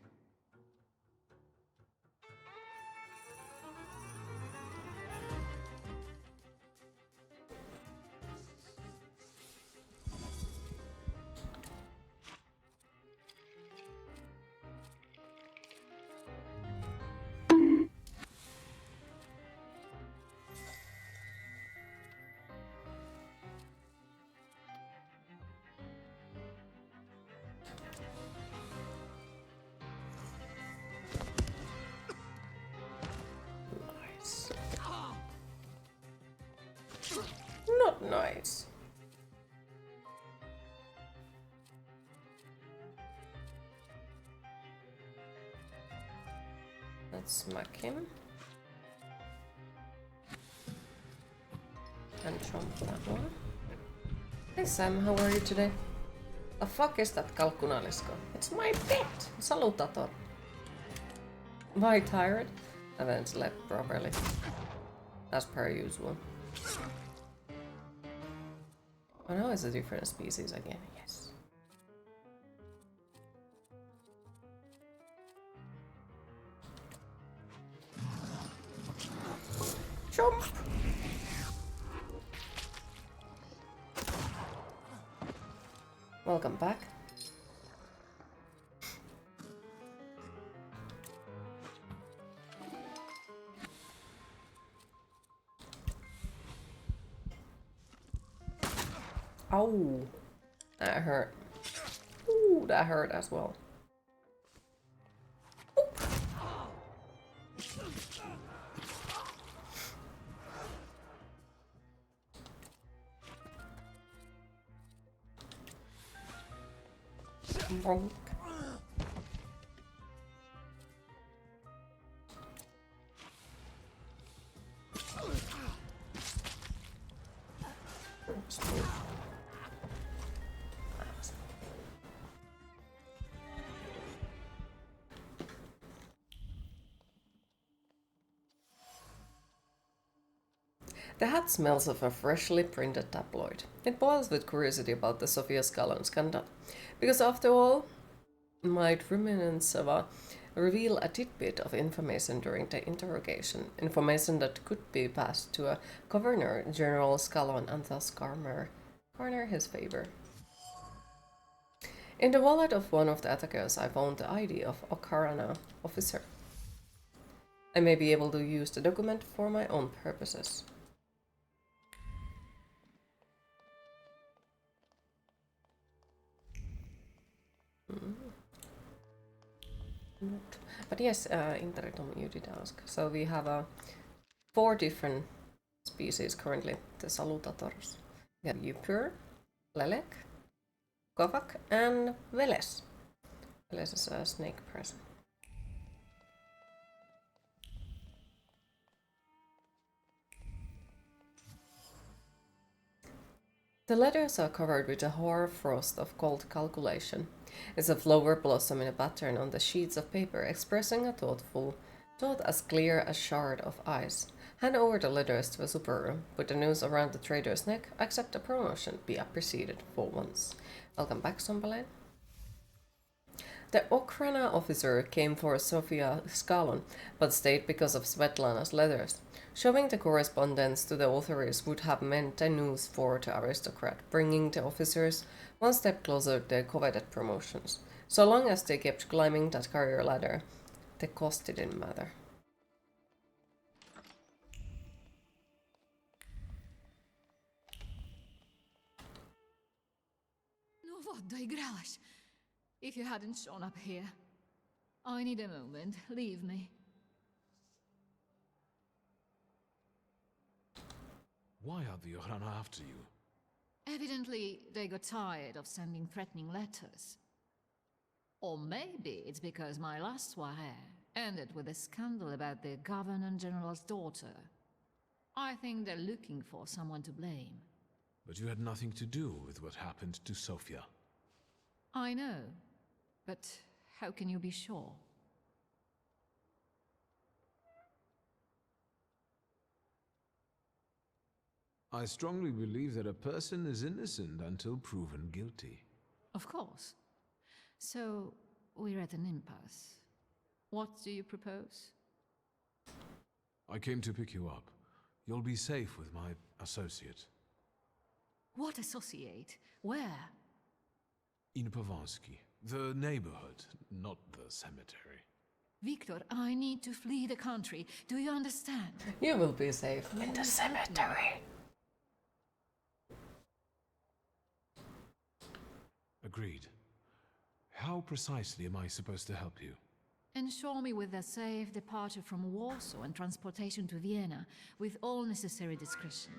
Not nice. Let's smack him. And jump that one. Hey Sam, how are you today? The fuck is that kalkkunalisko? It's my pet! Salutator. Why tired? Haven't slept properly. As per usual. Oh no, it's a different species again, yes. Jump! Welcome back. Oh, that hurt. Ooh, that hurt as well. Bonk. The hat smells of a freshly printed tabloid. It boils with curiosity about the Sofia Scallon scandal, because after all, might remnants of reveal a tidbit of information during the interrogation, information that could be passed to a Governor General Scallon and thus garner his favor. In the wallet of one of the attackers, I found the ID of Ocarana officer. I may be able to use the document for my own purposes. But yes, Interitum, you did ask. So we have 4 different species currently, the salutators. We have Yupur, Lelek, Kovak, and Veles. Veles is a snake person. The letters are covered with a hoar frost of cold calculation. It's a flower blossom in a pattern on the sheets of paper, expressing a thought as clear as shard of ice. Hand over the letters to a super, put the noose around the trader's neck, accept a promotion, be appreciated for once. Welcome back, Sombalain. The Okrana officer came for Sofia Scallon, but stayed because of Svetlana's letters. Showing the correspondence to the authorities would have meant a news for the aristocrat, bringing the officers one step closer to their coveted promotions. So long as they kept climbing that career ladder, the cost didn't matter. No what, doigrałaś? If you hadn't shown up here. I need a moment. Leave me. Why are the Yohana after you? Evidently, they got tired of sending threatening letters. Or maybe it's because my last soirée ended with a scandal about the Governor General's daughter. I think they're looking for someone to blame. But you had nothing to do with what happened to Sofia. I know, but how can you be sure? I strongly believe that a person is innocent until proven guilty. Of course. So, we're at an impasse. What do you propose? I came to pick you up. You'll be safe with my associate. What associate? Where? In Pavansky. The neighborhood, not the cemetery. Victor, I need to flee the country. Do you understand? You will be safe in the cemetery. Agreed. How precisely am I supposed to help you? Ensure me with a safe departure from Warsaw and transportation to Vienna, with all necessary discretion.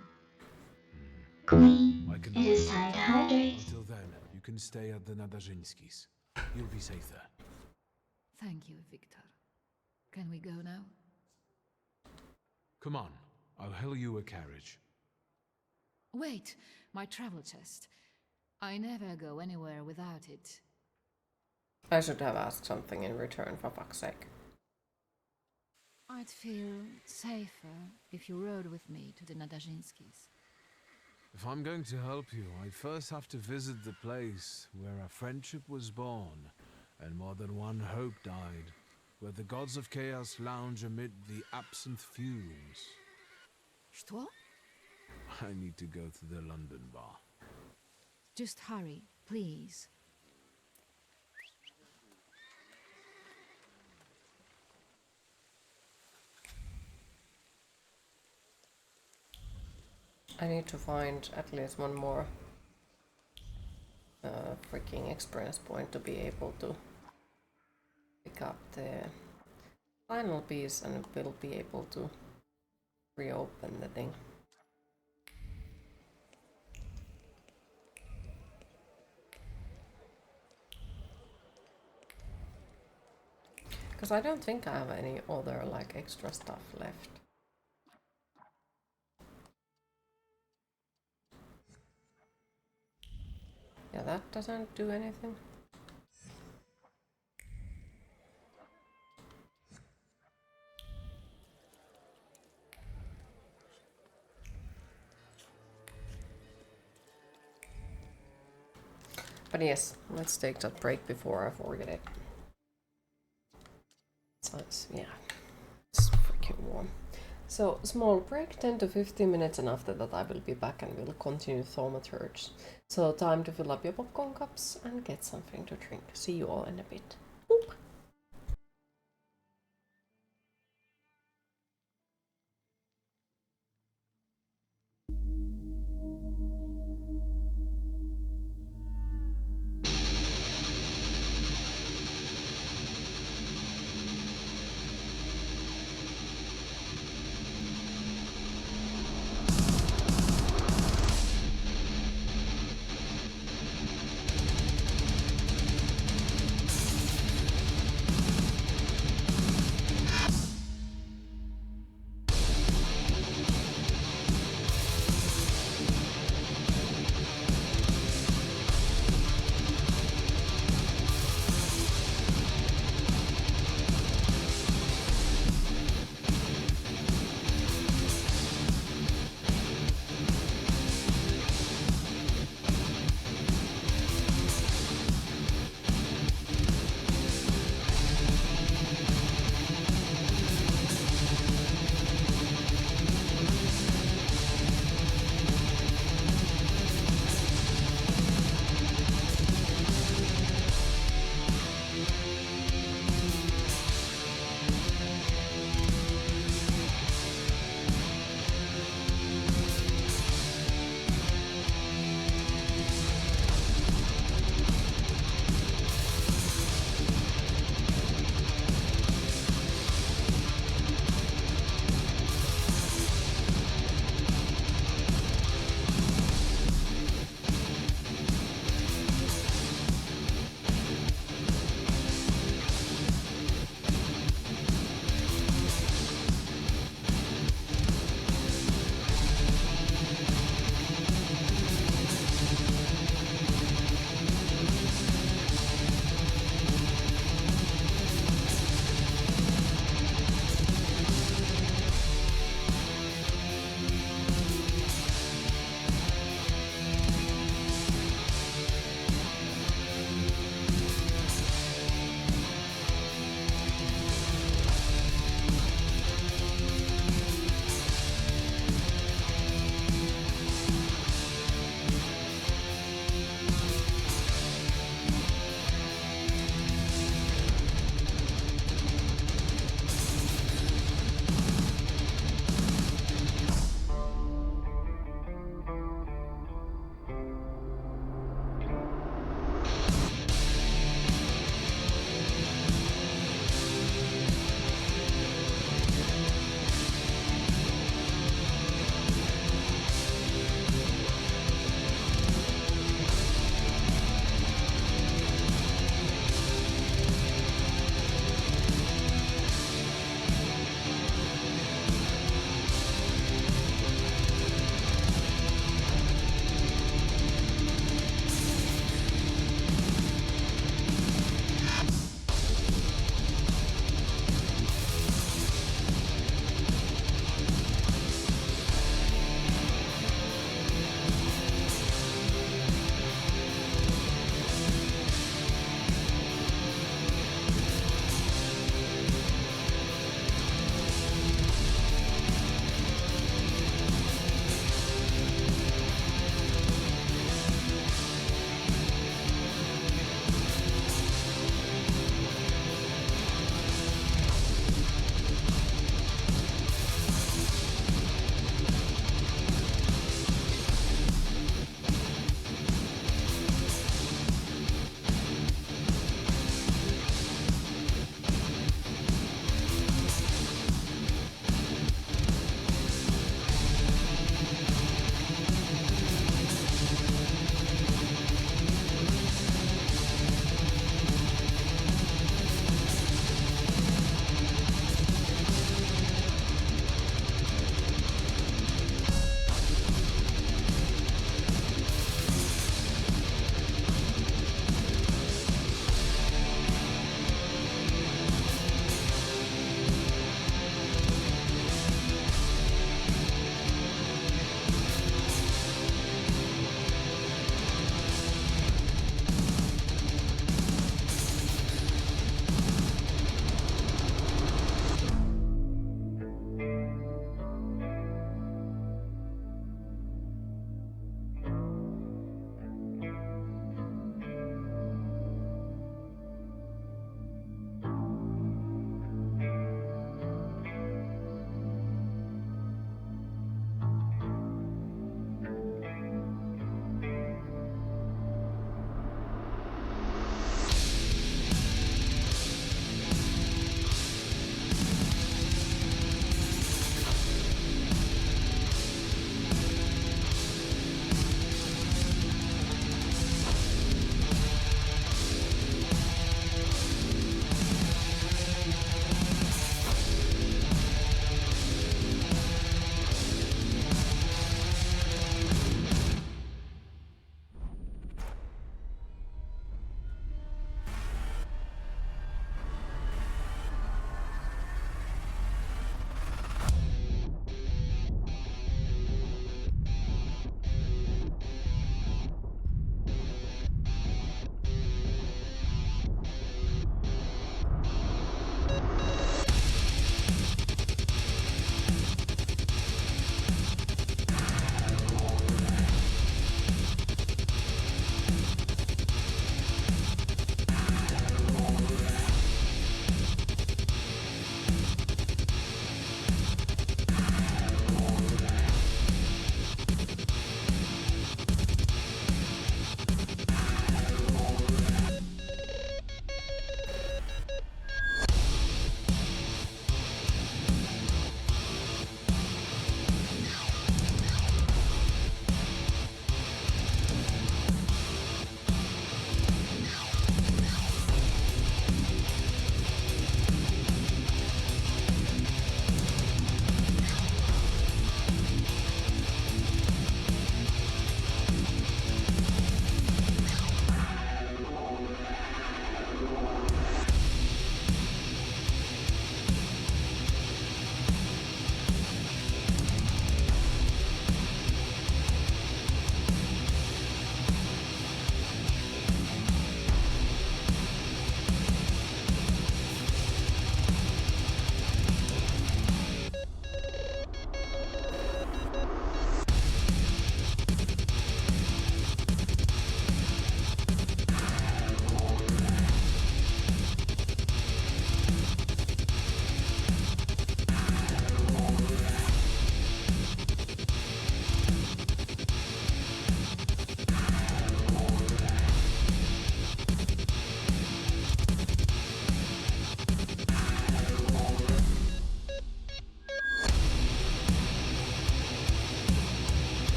Queen, I can it is time to hydrate. Until then, you can stay at the Nadarzyńskis. You'll be safe there. Thank you, Victor. Can we go now? Come on, I'll hail you a carriage. Wait, my travel chest. I never go anywhere without it. I should have asked something in return, for fuck's sake. I'd feel safer if you rode with me to the Nadarzyńskis. If I'm going to help you, I first have to visit the place where a friendship was born and more than one hope died, where the gods of chaos lounge amid the absinthe fumes. Что? I need to go to the London bar. Just hurry, please. I need to find at least one more freaking experience point to be able to pick up the final piece, and we'll be able to reopen the thing. Because I don't think I have any other like extra stuff left. Yeah, that doesn't do anything. But yes, let's take that break before I forget it. So yeah, it's freaking warm. So small break, 10 to 15 minutes, and after that I will be back and we'll continue Thaumaturge. So time to fill up your popcorn cups and get something to drink. See you all in a bit. Oop.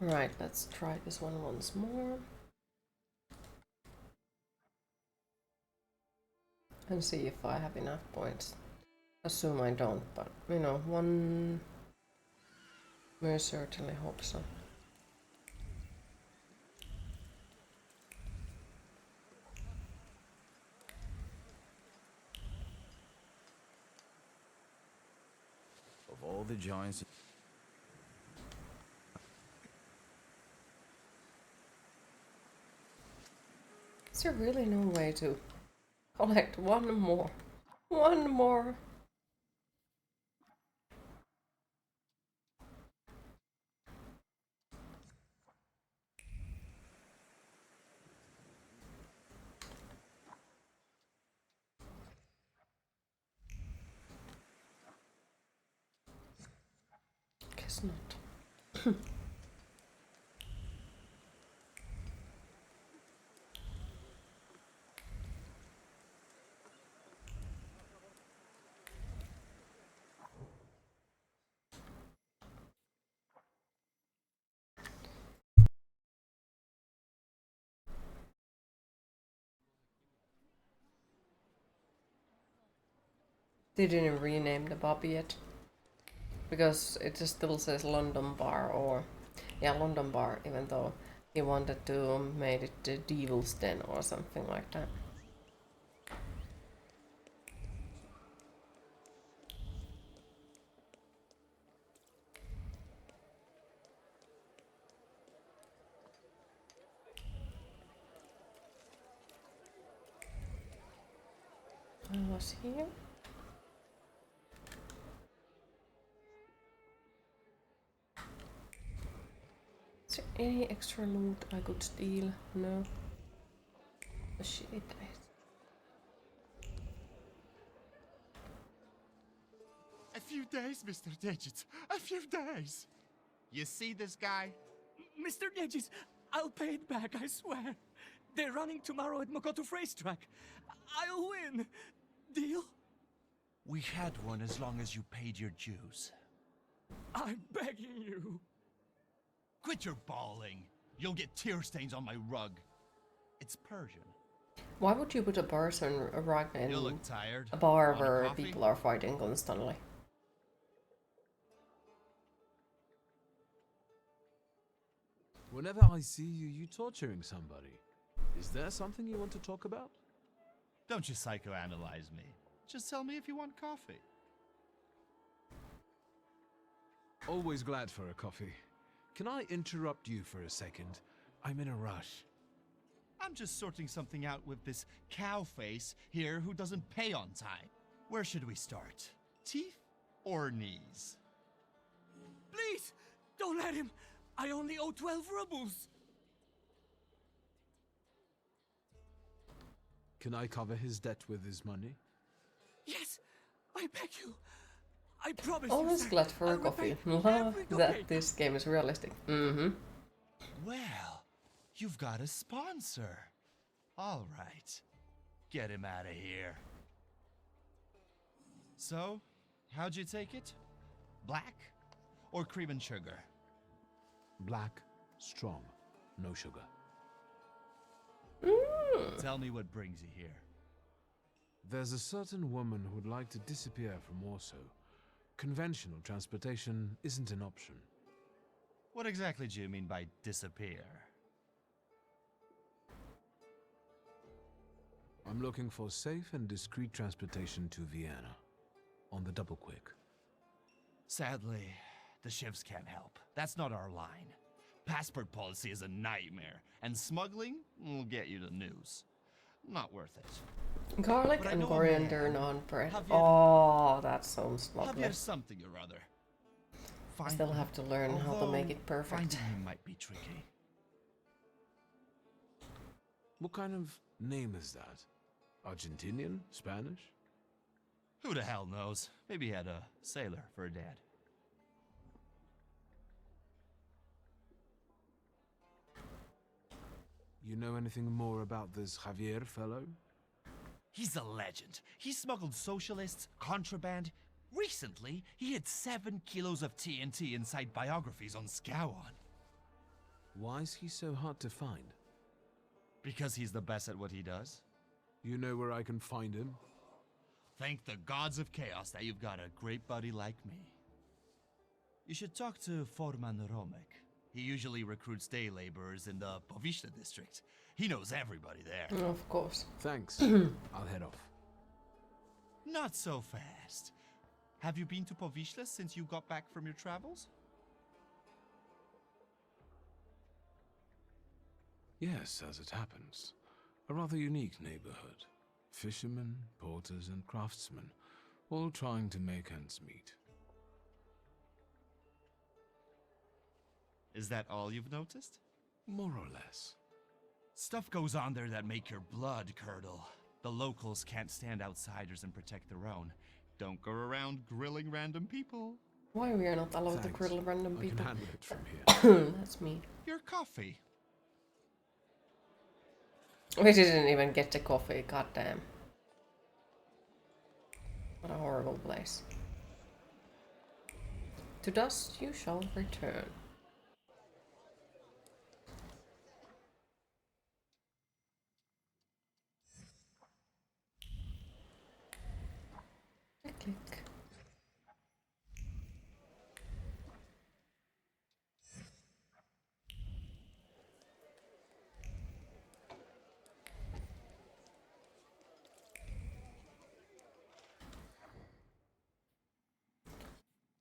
Right, let's try this one once more. And see if I have enough points. Assume I don't, but you know, one may certainly hope so. Of all the giants... Is there really no way to collect one more? One more! Guess not. They didn't rename the pub yet. Because it just still says London Bar or... Yeah, London Bar, even though he wanted to make it the Devil's Den or something like that. I was here. Is there any extra loot I could steal? No. Shit. A few days, Mr. Digits. A few days. You see this guy? Mr. Digits, I'll pay it back, I swear. They're running tomorrow at Makoto Racetrack. I'll win. Deal? We had one as long as you paid your dues. I'm begging you. Quit your bawling. You'll get tear stains on my rug. It's Persian. Why would you put a person right in You look tired. a bar Want a where coffee? people are fighting constantly? Whenever I see you, you torturing somebody. Is there something you want to talk about? Don't you psychoanalyze me. Just tell me if you want coffee. Always glad for a coffee. Can I interrupt you for a second? I'm in a rush. I'm just sorting something out with this cow face here who doesn't pay on time. Where should we start? Teeth or knees? Please, don't let him. I only owe 12 rubles. Can I cover his debt with his money? Yes, I beg you. I promise Always you, glad for a coffee. Love that this game is realistic. Well, you've got a sponsor. All right. Get him out of here. So, how'd you take it? Black or cream and sugar? Black, strong, no sugar. Tell me what brings you here. There's a certain woman who would like to disappear from Warsaw. Conventional transportation isn't an option. What exactly do you mean by disappear? I'm looking for safe and discreet transportation to Vienna. On the double quick. Sadly, the ships can't help. That's not our line. Passport policy is a nightmare, and smuggling will get you the news. Not worth it. Garlic But I and know a coriander man. on bread. Javier- Oh, that sounds lovely. Javier something or other. I still have to learn how to make it perfect. Finding him might be tricky. What kind of name is that? Argentinian? Spanish? Who the hell knows? Maybe he had a sailor for a dad. You know anything more about this Javier fellow? He's a legend. He smuggled socialists, contraband. Recently, he hid 7 kilos of TNT inside biographies on Scowan. Why is he so hard to find? Because he's the best at what he does. You know where I can find him? Thank the gods of chaos that you've got a great buddy like me. You should talk to Foreman Romek. He usually recruits day laborers in the Povishla district. He knows everybody there. Of course. Thanks. I'll head off. Not so fast. Have you been to Povishla since you got back from your travels? Yes, as it happens. A rather unique neighborhood. Fishermen, porters, and craftsmen, all trying to make ends meet. Is that all you've noticed? More or less. Stuff goes on there that make your blood curdle. The locals can't stand outsiders and protect their own. Don't go around grilling random people. Why we are not allowed to grill random people? I can handle it from here. That's me. Your coffee. We didn't even get the coffee, goddamn. What a horrible place. To dust you shall return. Click.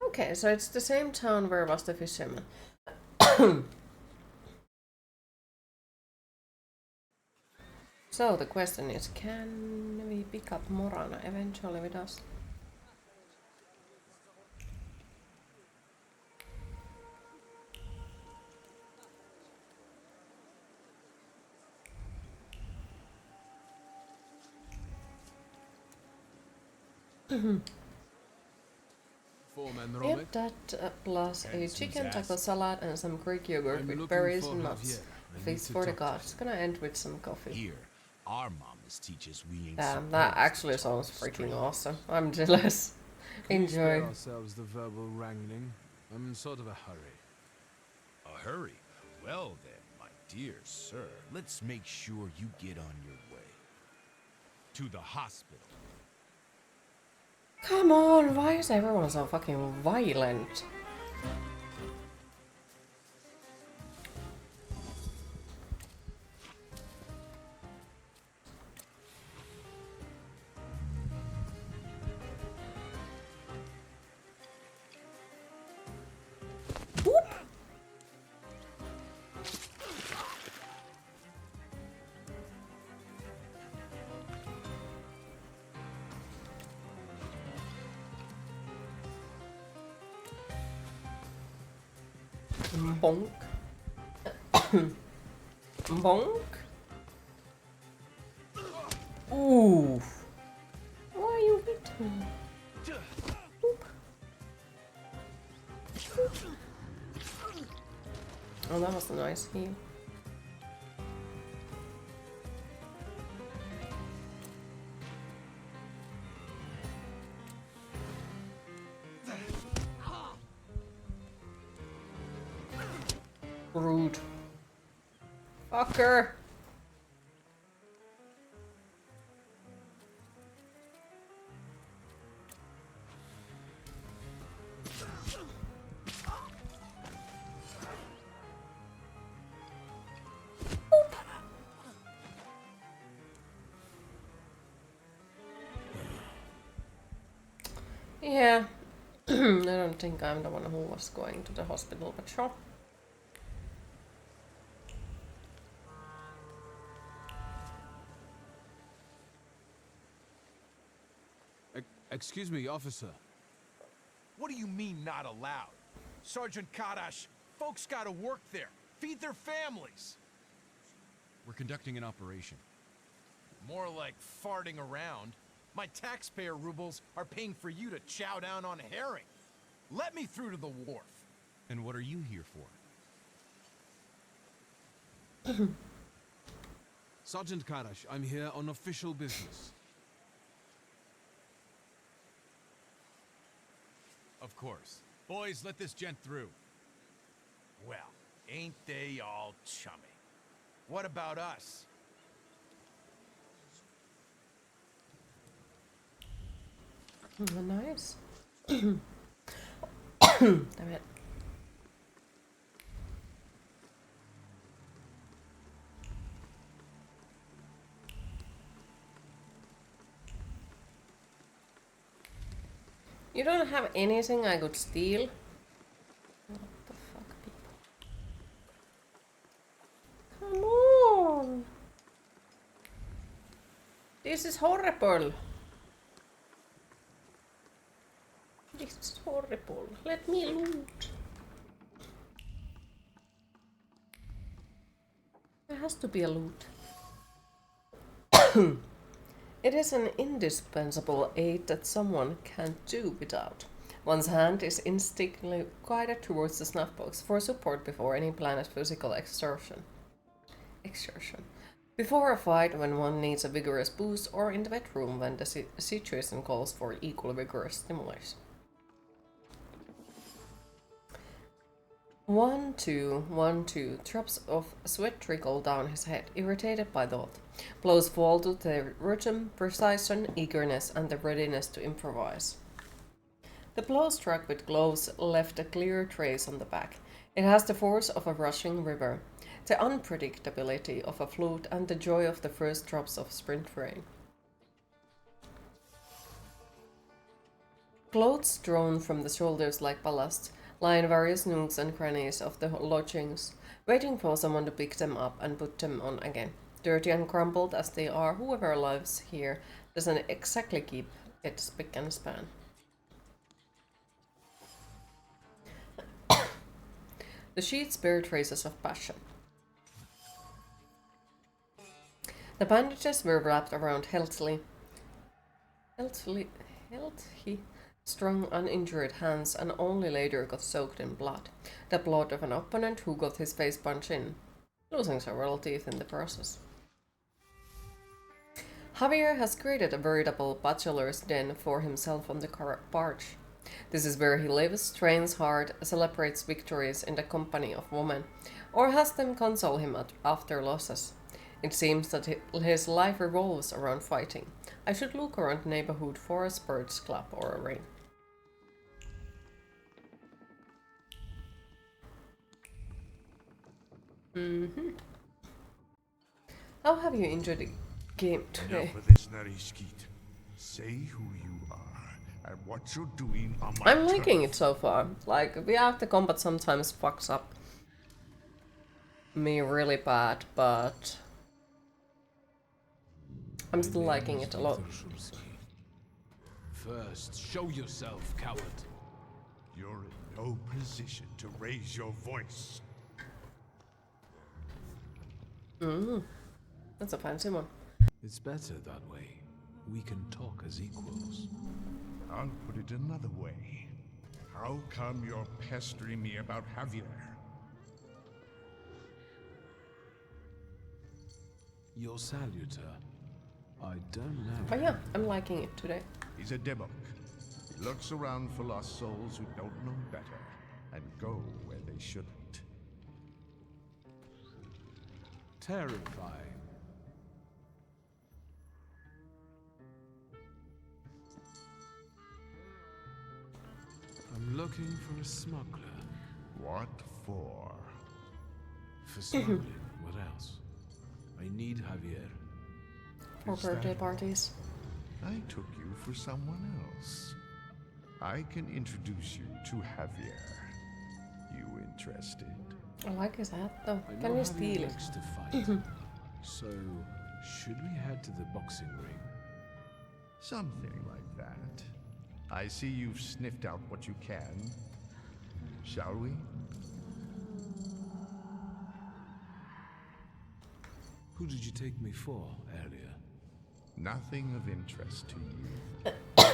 Okay, so it's the same town where was the fisherman. So the question is, can we pick up Morana eventually with us? Yep, that plus a chicken taco salad and some Greek yogurt with berries and nuts. Feast for the gods. Gonna end with some coffee. Here, our mamas teach us we ain't Damn, that actually sounds freaking awesome. I'm jealous. Enjoy. Spare ourselves the verbal wrangling. I'm in sort of a hurry. A hurry? Well then, my dear sir, let's make sure you get on your way. To the hospital. Come on, why is everyone so fucking violent? Bonk. Bonk. Ooh. Why you hit me? Boop. Oh, that was a nice heal. Rude. Fucker. Yeah. I don't think I'm the one who was going to the hospital, but sure. Excuse me, officer. What do you mean, not allowed? Sergeant Kadash, folks gotta work there. Feed their families. We're conducting an operation. More like farting around. My taxpayer rubles are paying for you to chow down on herring. Let me through to the wharf. And what are you here for? Sergeant Kadash, I'm here on official business. Of course. Boys, let this gent through. Well, Ain't they all chummy? What about us? Nice. Damn it. You don't have anything I could steal? What the fuck, people? Come on! This is horrible! This is horrible. Let me loot. There has to be a loot. It is an indispensable aid that someone can't do without. One's hand is instinctively guided towards the snuff box for support before any planned physical exertion. Before a fight, when one needs a vigorous boost, or in the bedroom when the situation calls for equal vigorous stimulation. 1, 2, 1, 2. Drops of sweat trickle down his head, irritated by thought. Blows fall to their rhythm, precision, eagerness, and the readiness to improvise. The blow struck with gloves left a clear trace on the back. It has the force of a rushing river, the unpredictability of a flood, and the joy of the first drops of spring rain. Clothes drawn from the shoulders like ballast lie in various nooks and crannies of the lodgings, waiting for someone to pick them up and put them on again. Dirty and crumpled as they are, whoever lives here doesn't exactly keep it spick and span. The sheets bear traces of passion. The bandages were wrapped around healthy, strong, uninjured hands, and only later got soaked in blood. The blood of an opponent who got his face punched in, losing several teeth in the process. Javier has created a veritable bachelor's den for himself on the barge. This is where he lives, trains hard, celebrates victories in the company of women, or has them console him after losses. It seems that his life revolves around fighting. I should look around the neighborhood for a sports club or a ring. How have you enjoyed the game today? Enough of this nutty skeet. Say who you are and what you're doing on my I'm liking it so far. Like, the combat sometimes fucks up me really bad, but I'm still liking it a lot. First, show yourself, coward. You're in no position to raise your voice. That's a fancy one. It's better that way. We can talk as equals. I'll put it another way. How come you're pestering me about Javier? Your salutor. I don't know. Oh yeah, I'm liking it today. He's a debok. He looks around for lost souls who don't know better and go where they shouldn't. Terrifying. I'm looking for a smuggler. What for? For smuggling. What else? I need Javier. For birthday parties. I took you for someone else. I can introduce you to Javier. You interested? I like his hat though. I Can know we Javier steal it? likes to fight. So, should we head to the boxing ring? Something like that. I see you've sniffed out what you can. Shall we? Who did you take me for earlier? Nothing of interest to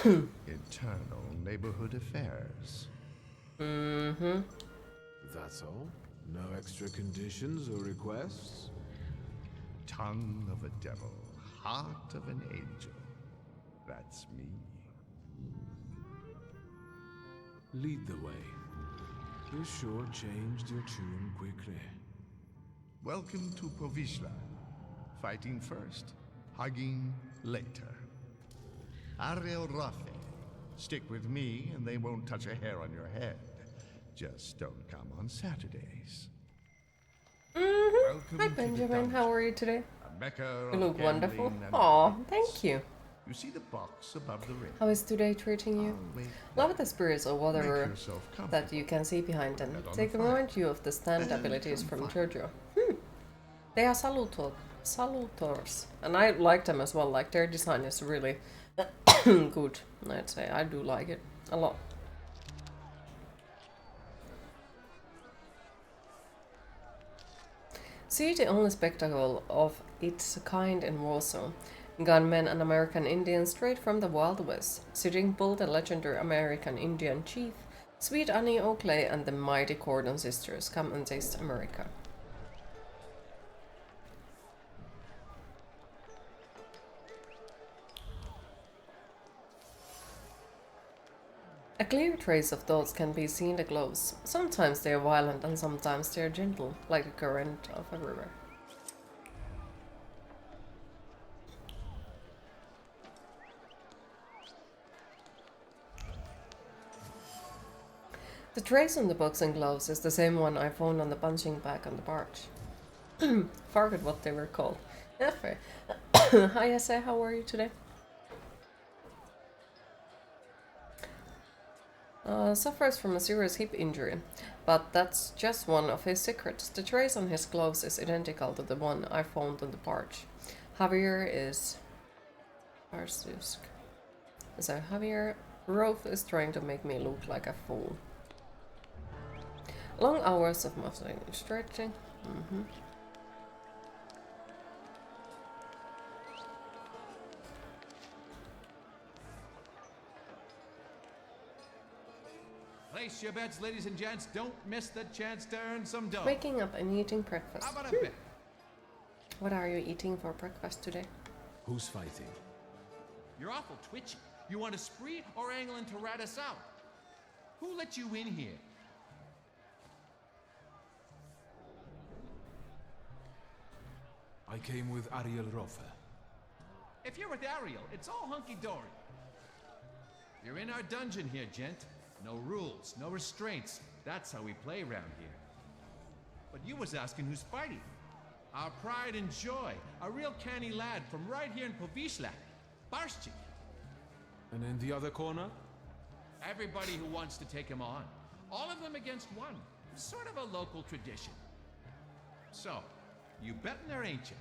you. Internal neighborhood affairs. That's all? No extra conditions or requests? Tongue of a devil, heart of an angel. That's me. Lead the way. This sure changed your tune quickly. Welcome to Povishla. Fighting first, hugging later. Ariel Rafe. Stick with me and they won't touch a hair on your head. Just don't come on Saturdays. Hi Benjamin, how are you today? You look wonderful. Aw, thank you. You see the box above the ring? How is today treating you? Love the spirits or whatever that you can see behind them. They can remind you of the stand abilities from JoJo. They are salutors. And I like them as well, like their design is really good, I'd say. I do like it a lot. See the only spectacle of its kind in Warsaw. Gunmen and American Indians straight from the Wild West. Sitting Bull, the legendary American Indian chief, Sweet Annie Oakley and the mighty Gordon sisters come and taste America. A clear trace of thoughts can be seen in the gloves. Sometimes they are violent and sometimes they are gentle, like the current of a river. The trace on the box and gloves is the same one I found on the punching bag on the barge. Forgot what they were called. Yeah, fair. Hi Asa, how are you today? Suffers from a serious hip injury, but that's just one of his secrets. The trace on his gloves is identical to the one I found on the barge. Javier is... So Javier Roth is trying to make me look like a fool. Long hours of muscling, stretching. Place your bets, ladies and gents. Don't miss the chance to earn some dough. Waking up and eating breakfast. How about a bet? What are you eating for breakfast today? Who's fighting? You're awful twitchy. You want a spree or angling to rat us out? Who let you in here? I came with Ariel Rofe. If you're with Ariel, it's all hunky-dory. You're in our dungeon here, gent. No rules, no restraints. That's how we play around here. But you was asking who's fighting. Our pride and joy. A real canny lad from right here in Povishla. Barshchik. And in the other corner? Everybody who wants to take him on. All of them against one. Sort of a local tradition. So, you betting there, ain't you?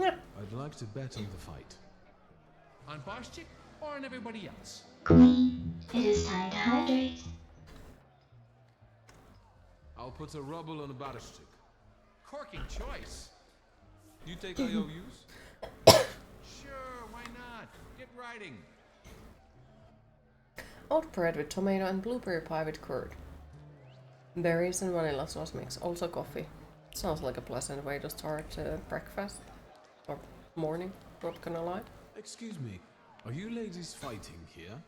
Yeah. I'd like to bet on the fight. On Barshchik or on everybody else? Queen, it is time to hydrate. I'll put a ruble on a Barishchik. Corking choice. You take IOUs? Sure, why not? Get riding. Oat bread with tomato and blueberry pie with curd. Berries and vanilla sauce mix. Also coffee. Sounds like a pleasant way to start breakfast. Or morning, not gonna lie. Excuse me, are you ladies fighting here?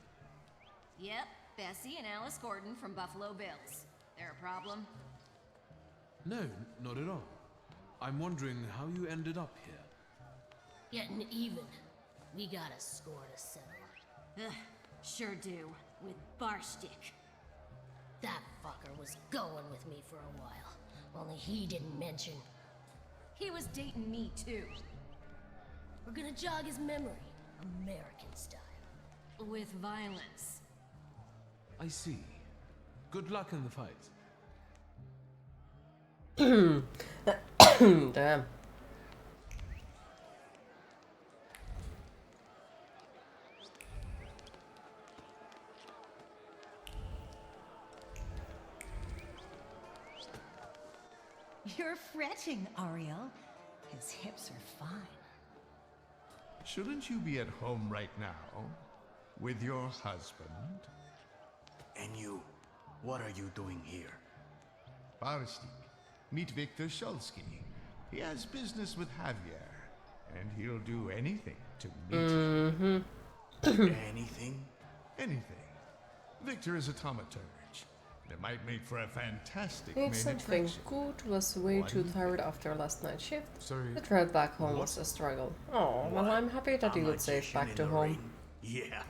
Yep, Bessie and Alice Gordon from Buffalo Bills. There a problem? No, not at all. I'm wondering how you ended up here. Getting even. We got a score to settle. Ugh, sure do. With Barshchik. That fucker was going with me for a while. Only he didn't mention. He was dating me too. We're gonna jog his memory. American style. With violence. I see. Good luck in the fight. Damn. You're fretting, Ariel. His hips are fine. Shouldn't you be at home right now? With your husband? And you, what are you doing here? Barshchik, meet Victor Shulsky. He has business with Javier, and he'll do anything to meet you. Anything? Anything. Victor is a thaumaturge. It might make for a fantastic Need main something attraction. good, was way What too do you tired after last night's shift. Sorry, The drive back home what? was a struggle. Oh, well, I'm happy that you got safe back to home. Yeah.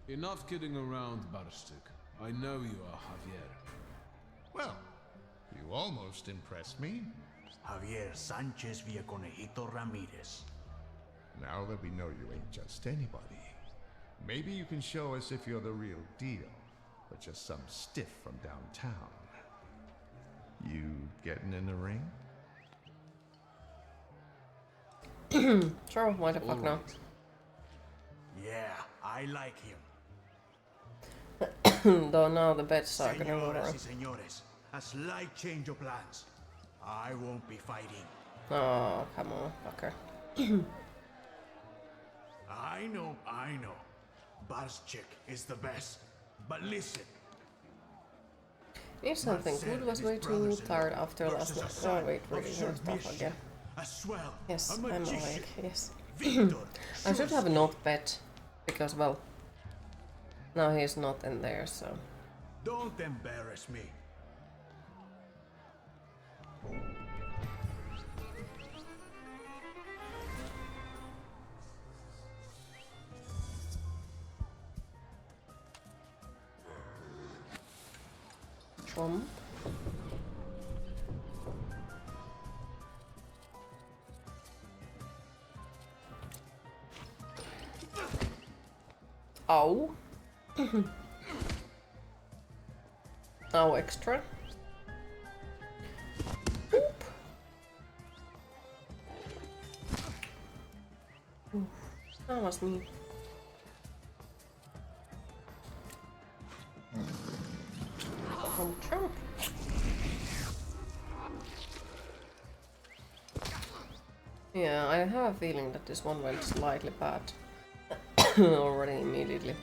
Enough kidding around, Barstuk. I know you are Javier. Well, you almost impressed me. Javier Sanchez Villaconejito Ramirez. Now that we know you ain't just anybody, maybe you can show us if you're the real deal, or just some stiff from downtown. You getting in the ring? Sure, why the fuck not? Yeah, I like him. Though now the bets are gonna go Señoras wrong. y señores, a slight change of plans. I won't be fighting. Oh, come on, fucker. I know. Barschek is the best. But listen. Need something good, was way too tired after last night. Oh wait, really stuff again. Yes, I'm awake, yes. I should have not bet, because, well, now he's not in there, so... Don't embarrass me. Trump. Oh. Oh, extra. Oop. Oof, that was me. From Trump. Yeah, I have a feeling that this one went slightly bad already immediately.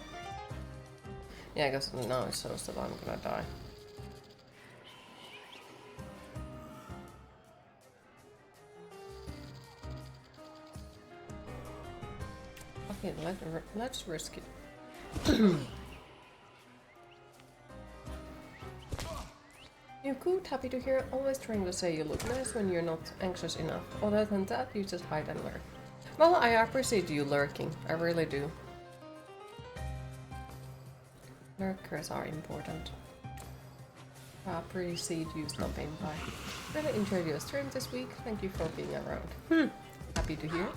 Yeah, because now it shows that I'm gonna die. Okay, let's risk it. You're good, happy to hear. Always trying to say you look nice when you're not anxious enough. Other than that, you just hide and lurk. Well, I appreciate you lurking. I really do. Lurkers are important. I appreciate you stopping by. Really enjoyed your stream this week. Thank you for being around. Happy to hear.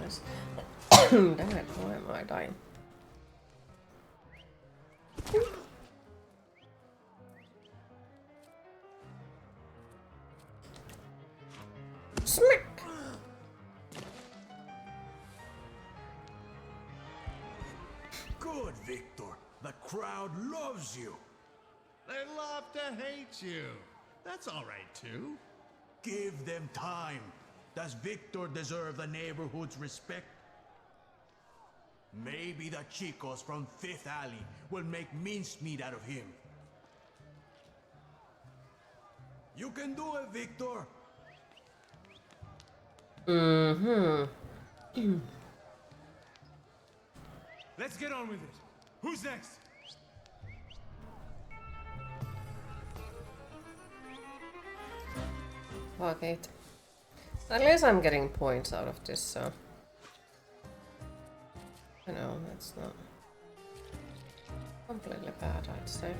Nice. Damn it, why am I dying? Smack! Good, Victor. The crowd loves you. They love to hate you. That's all right, too. Give them time. Does Victor deserve the neighborhood's respect? Maybe the chicos from Fifth Alley will make mincemeat out of him. You can do it, Victor. Mm-hmm. Let's get on with it. Who's next? Fuck it. At least I'm getting points out of this, so... I know, that's not... completely bad, I'd say.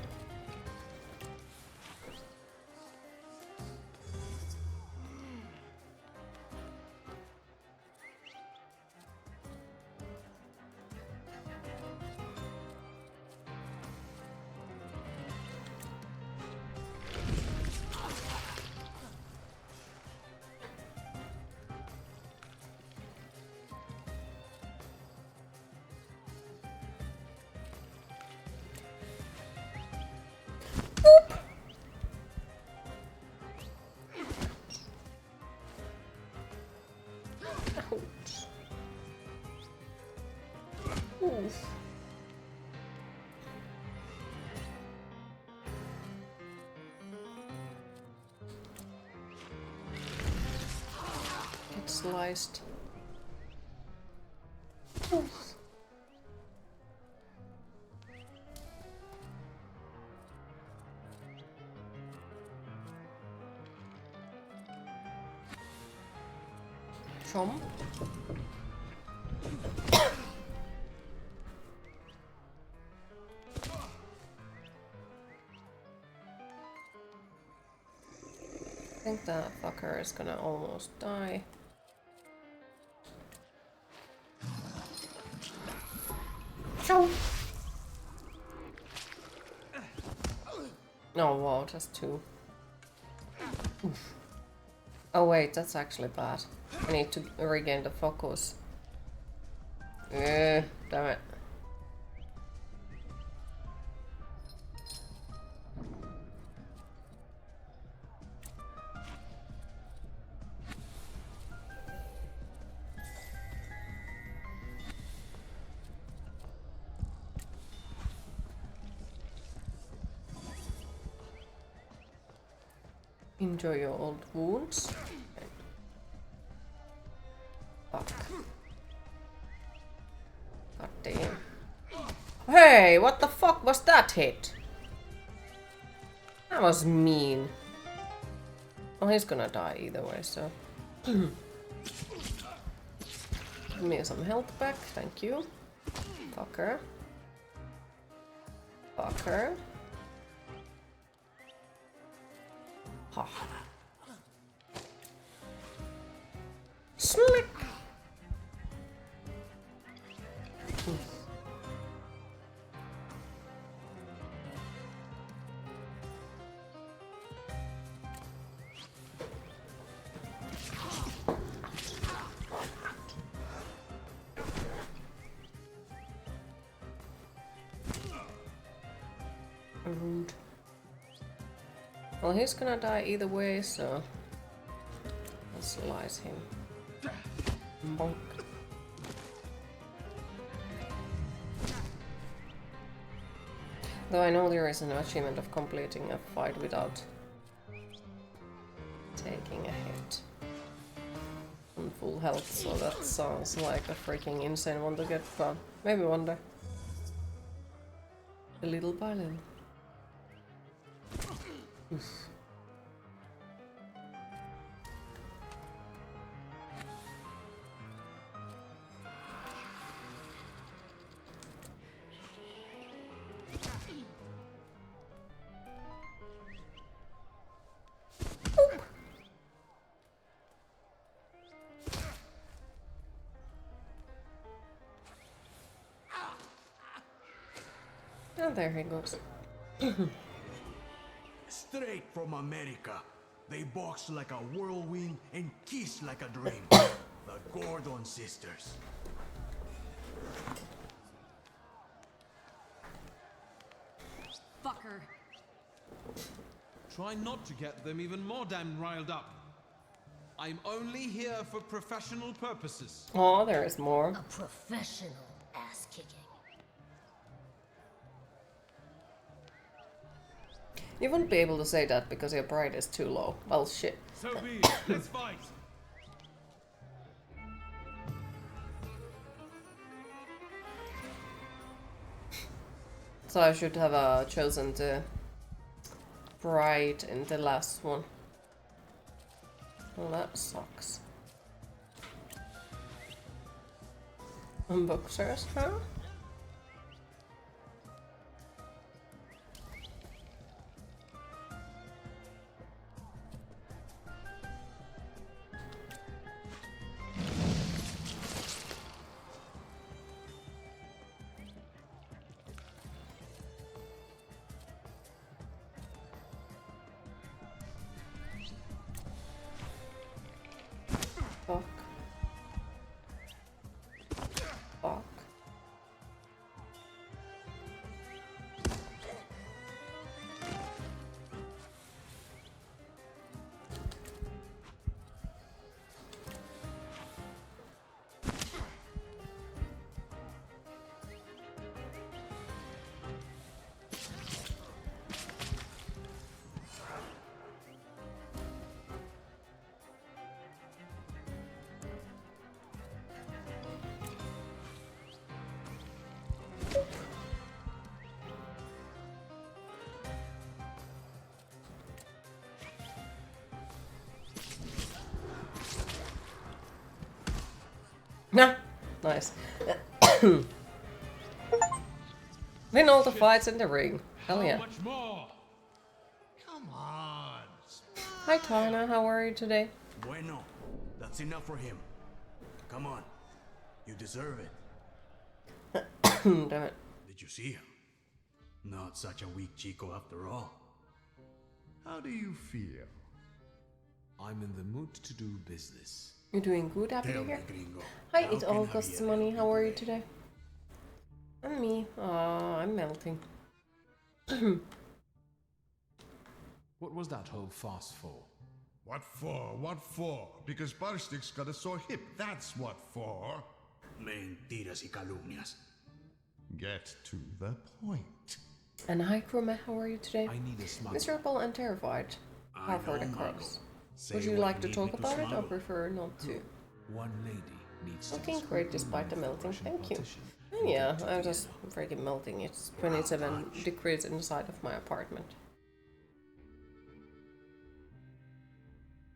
Oof. Get sliced. Oof. Chomp. I think that fucker is gonna almost die. Chomp. Oh wow, just 2. Oof. Oh wait, that's actually bad. I need to regain the focus. Damn it. Enjoy your old wounds. Fuck. God damn. Hey, what the fuck was that hit? That was mean. Well, he's gonna die either way, so. Give me some health back, thank you. Fucker. Fucker. Ha. Smack! Rude. Well, he's gonna die either way, so let's slice him. Bonk. Though I know there is an achievement of completing a fight without taking a hit on full health, so that sounds like a freaking insane one to get, but maybe one day. Little by little. Oof. Oh, there he goes. Straight from America. They box like a whirlwind and kiss like a dream. The Gordon sisters. Fucker. Try not to get them even more damn riled up. I'm only here for professional purposes. Oh, there is more. A professional ass kicking. You wouldn't be able to say that because your pride is too low. Well, shit. So be it. Let's fight. So I should have chosen the pride in the last one. Well, that sucks. Unboxers, huh? Fuck. Fuck. Nah, nice. Win all the fights in the ring. Hell yeah. Much more? Come on. Hi Tana, how are you today? Bueno, that's enough for him. Come on, you deserve it. Damn it. Did you see him? Not such a weak chico after all. How do you feel? I'm in the mood to do business. You're doing good, happy to hear. Gringo. Hi, it all costs money. How are you today? And me. I'm melting. What was that whole farce for? What for? What for? Because Barstik's got a sore hip. That's what for. Mentiras y calumnias. Get to the point. And hi, Krume, how are you today? I need a smile. Miserable and terrified. How for the cross? Would you like to talk about it or prefer not to? One lady needs Looking great despite the melting, thank you. And yeah, I'm just freaking melting. It's 27 degrees inside of my apartment.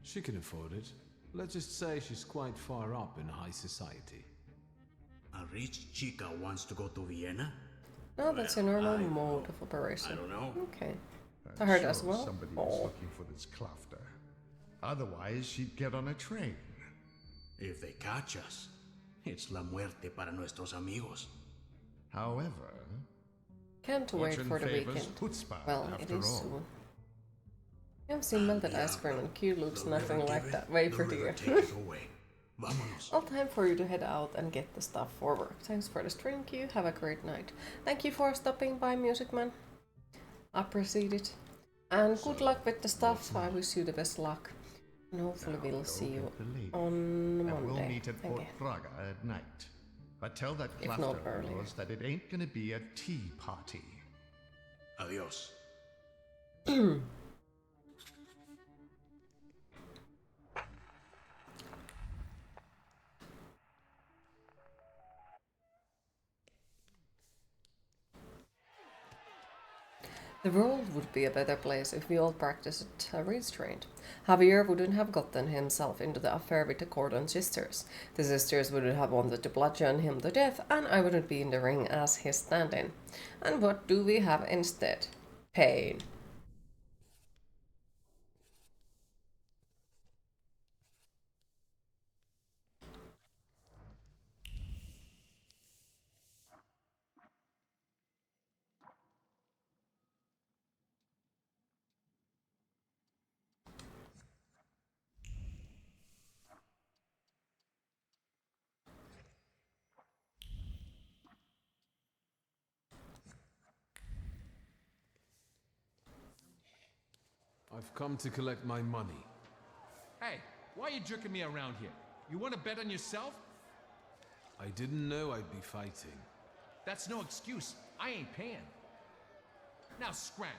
She can afford it. Let's just say she's quite far up in high society. A rich chica wants to go to Vienna? No, that's a normal mode of operation. I don't know. Okay. I heard as well. Somebody was looking for this Klafter. Otherwise, she'd get on a train. If they catch us, it's la muerte para nuestros amigos. However, can't wait for the weekend. Well, it is soon. You have seen melted ice cream and Q looks nothing like that. Way prettier. All time for you to head out and get the stuff for work. Thanks for the stream, Q. Have a great night. Thank you for stopping by, Music Man. Appreciate it. And good luck with the stuff. I wish you the best luck. And hopefully we'll see you on Monday. We'll meet at Fort again. Praga at night. But tell that Klafter that it ain't gonna be a tea party. Adios. The world would be a better place if we all practiced restraint. Javier wouldn't have gotten himself into the affair with the Gordon sisters. The sisters wouldn't have wanted to bludgeon him to death, and I wouldn't be in the ring as his stand-in. And what do we have instead? Pain. I've come to collect my money. Hey, why are you jerking me around here? You want to bet on yourself? I didn't know I'd be fighting. That's no excuse. I ain't paying. Now scram.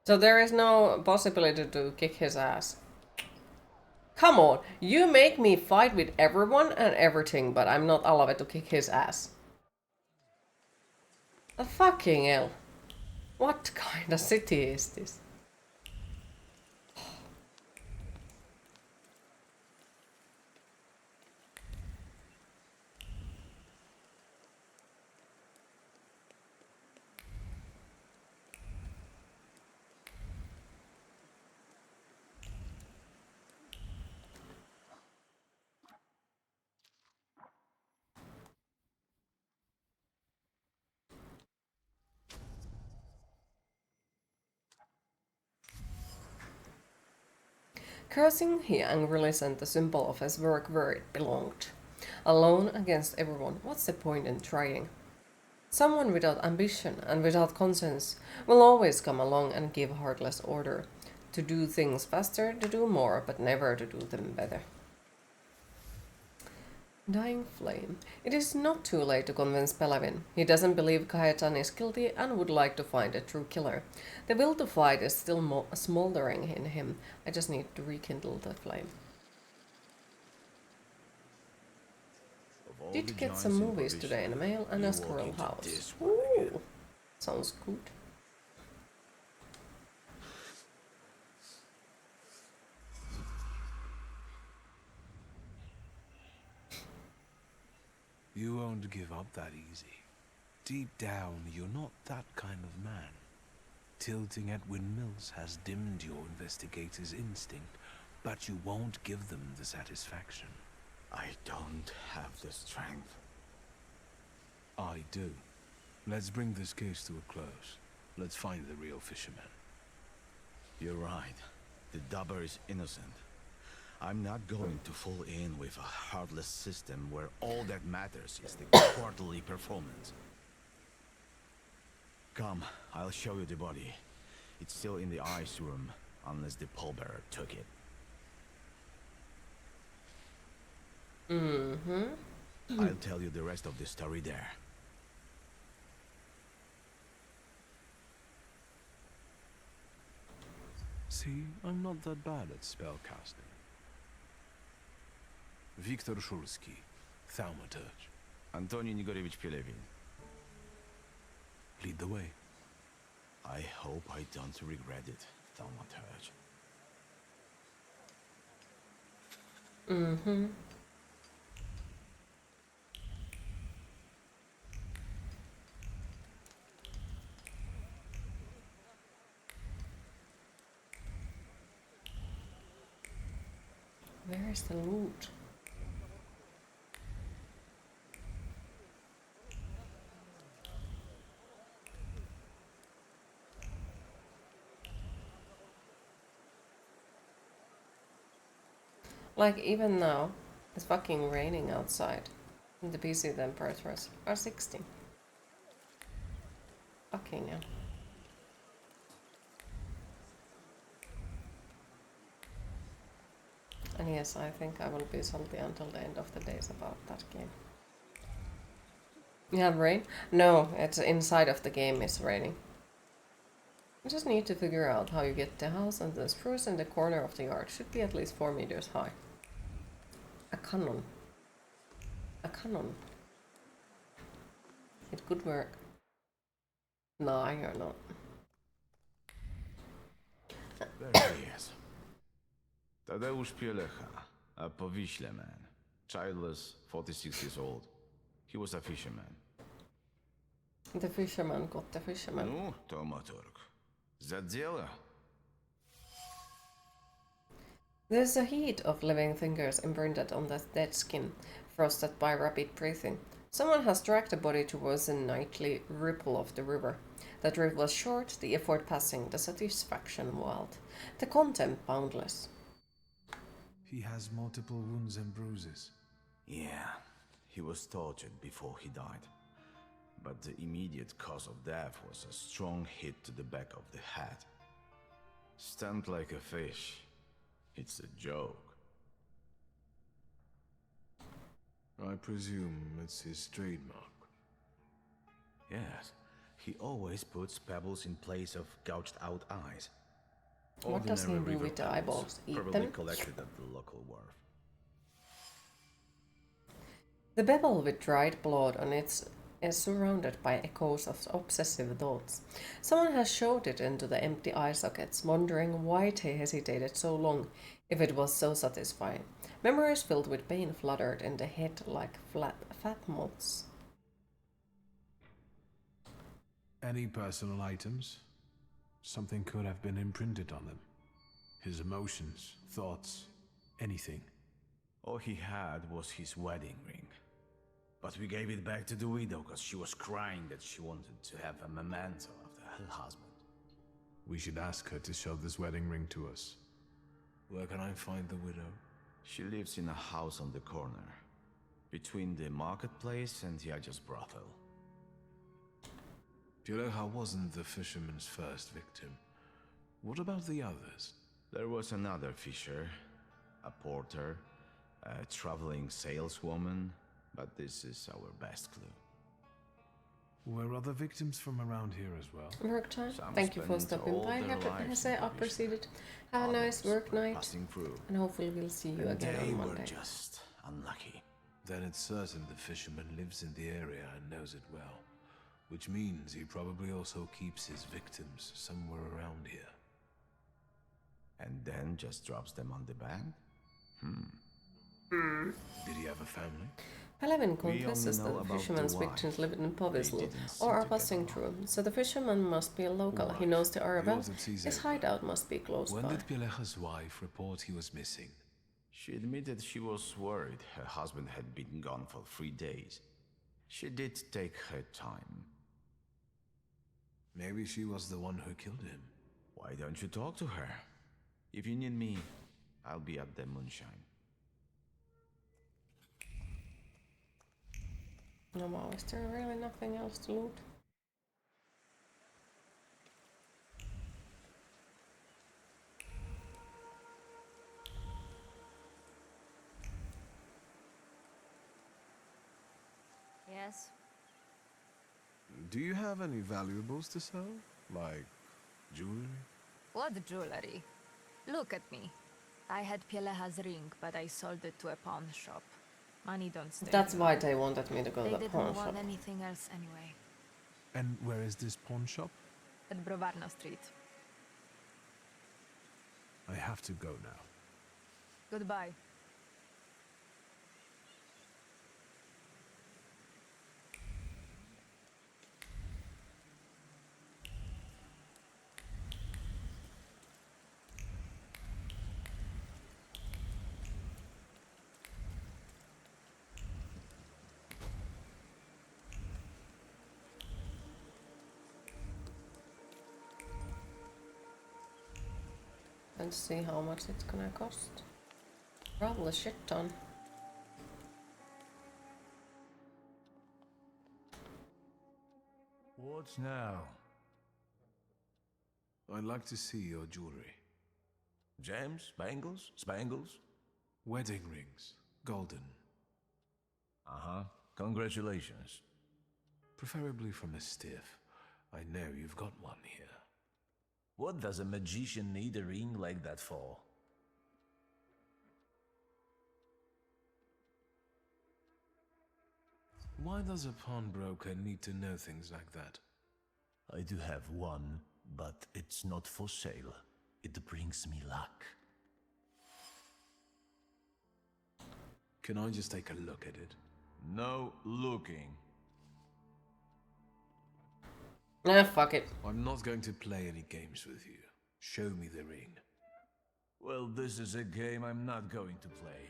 So there is no possibility to kick his ass. Come on, you make me fight with everyone and everything, but I'm not allowed to kick his ass. A fucking hell. What kind of city is this? Cursing, he angrily sent the symbol of his work where it belonged. Alone against everyone, what's the point in trying? Someone without ambition and without conscience will always come along and give heartless order. To do things faster, to do more, but never to do them better. Dying Flame. It is not too late to convince Pelavin. He doesn't believe Kaetan is guilty and would like to find a true killer. The will to fight is still smoldering in him. I just need to rekindle the flame. Did get some movies today in the mail and a squirrel house. Ooh, sounds good. You won't give up that easy. Deep down, you're not that kind of man. Tilting at windmills has dimmed your investigator's instinct, but you won't give them the satisfaction. I don't have the strength. I do. Let's bring this case to a close. Let's find the real fisherman. You're right. The dubber is innocent. I'm not going to fall in with a heartless system where all that matters is the quarterly performance. Come, I'll show you the body. It's still in the ice room, unless the pallbearer took it. I'll tell you the rest of the story there. See, I'm not that bad at spellcasting. Wiktor Szulski, Thaumaturge. Antoni Nigorevich Pielewin. Lead the way. I hope I don't regret it, Thaumaturge. Where is the loot? Like, even now, it's fucking raining outside. And the PC temperatures are 60. Fucking hell. And yes, I think I will be salty until the end of the days about that game. You have rain? No, it's inside of the game is raining. You just need to figure out how you get the house, and the spruce in the corner of the yard should be at least 4 meters high. A cannon. A cannon. It could work. No, you're not. There he is. Tadeusz Pielecha, a Powiśle man. Childless, 46 years old. He was a fisherman. The fisherman got the fisherman. Ну, Thaumaturge. За дело. There's a heat of living fingers imprinted on the dead skin, frosted by rapid breathing. Someone has dragged the body towards the nightly ripple of the river. The drift was short, the effort passing, the satisfaction wild, the contempt boundless. He has multiple wounds and bruises. Yeah, he was tortured before he died. But the immediate cause of death was a strong hit to the back of the head. Stunned like a fish. It's a joke. I presume it's his trademark. Yes, he always puts pebbles in place of gouged out eyes. What does he Ordinary do river with the pebbles, eyeballs? Eat probably them? collected at the local wharf. The pebble with dried blood on it is surrounded by echoes of obsessive thoughts. Someone has shoved it into the empty eye sockets, wondering why it hesitated so long, if it was so satisfying. Memories filled with pain fluttered in the head like fat moths. Any personal items? Something could have been imprinted on them. His emotions, thoughts, anything. All he had was his wedding ring. But we gave it back to the widow because she was crying that she wanted to have a memento of her husband. We should ask her to show this wedding ring to us. Where can I find the widow? She lives in a house on the corner, between the marketplace and Yaja's brothel. Pielecha wasn't the fisherman's first victim. What about the others? There was another fisher, a porter, a traveling saleswoman, but this is our best clue. Were other victims from around here as well? Work time. Some Thank you for spent stopping all by. their lives in Appreciated. Have a nice Others work were night. passing through. And hopefully we'll see you And again they on were Monday. just unlucky. Then it's certain the fisherman lives in the area and knows it well. Which means he probably also keeps his victims somewhere around here. And then just drops them on the bank? Did he have a family? Pelevin We only confesses know that the about fisherman's the wife. victims live in Povislu didn't seem or are to get passing along. through, so the fisherman must be a local. He Right. knows the Arabel. The autopsy's His over. hideout must be close When by. did Pielecha's wife report he was missing? She admitted she was worried her husband had been gone for 3 days. She did take her time. Maybe she was the one who killed him. Why don't you talk to her? If you need me, I'll be at the moonshine. No, wow, is there really nothing else to loot? Yes? Do you have any valuables to sell? Like jewelry? What jewelry? Look at me. I had Pielecha's ring, but I sold it to a pawn shop. Money don't stay. That's why they wanted me to go They to the didn't pawn want shop. anything else anyway. And where is this pawn shop? At Brovarno Street. I have to go now. Goodbye. Let's see how much it's gonna cost. Probably a shit ton. What now? I'd like to see your jewelry. Gems? Bangles? Spangles? Wedding rings. Golden. Uh-huh. Congratulations. Preferably from a stiff. I know you've got one here. What does a magician need a ring like that for? Why does a pawnbroker need to know things like that? I do have one, but it's not for sale. It brings me luck. Can I just take a look at it? No looking. Nah, fuck it. I'm not going to play any games with you. Show me the ring. Well, this is a game I'm not going to play.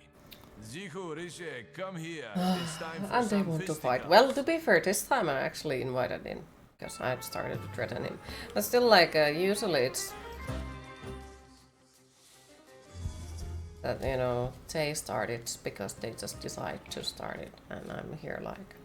Ziku, Rishi, come here. It's time for And they some want to fight. fisticuffs. Well, to be fair, this time I actually invited him. Because I started to threaten him. But still, like, usually it's... that, you know, they start it because they just decide to start it. And I'm here like...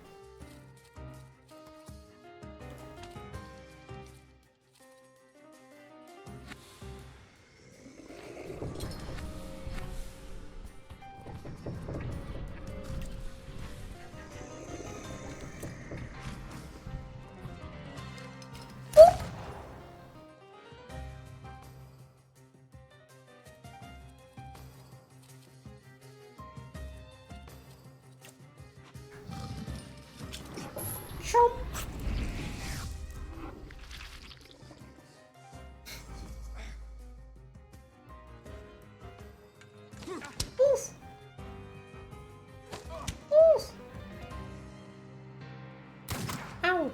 Ow!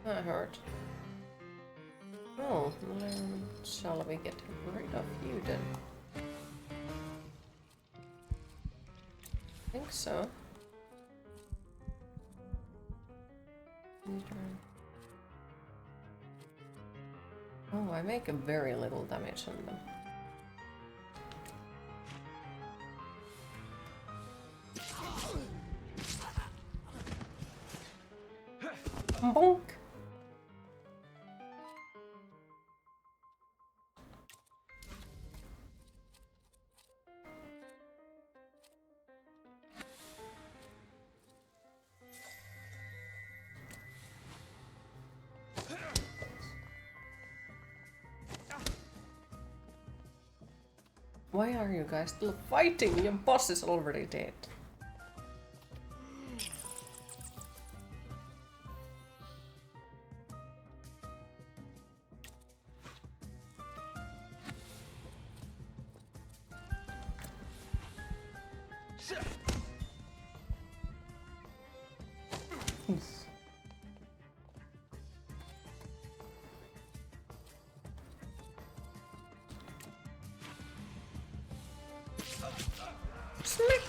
That hurt. Oh, shall we get rid of you then? I think so. Oh, I make a very little damage on them. Bonk! Why are you guys still fighting? Your boss is already dead. Smack!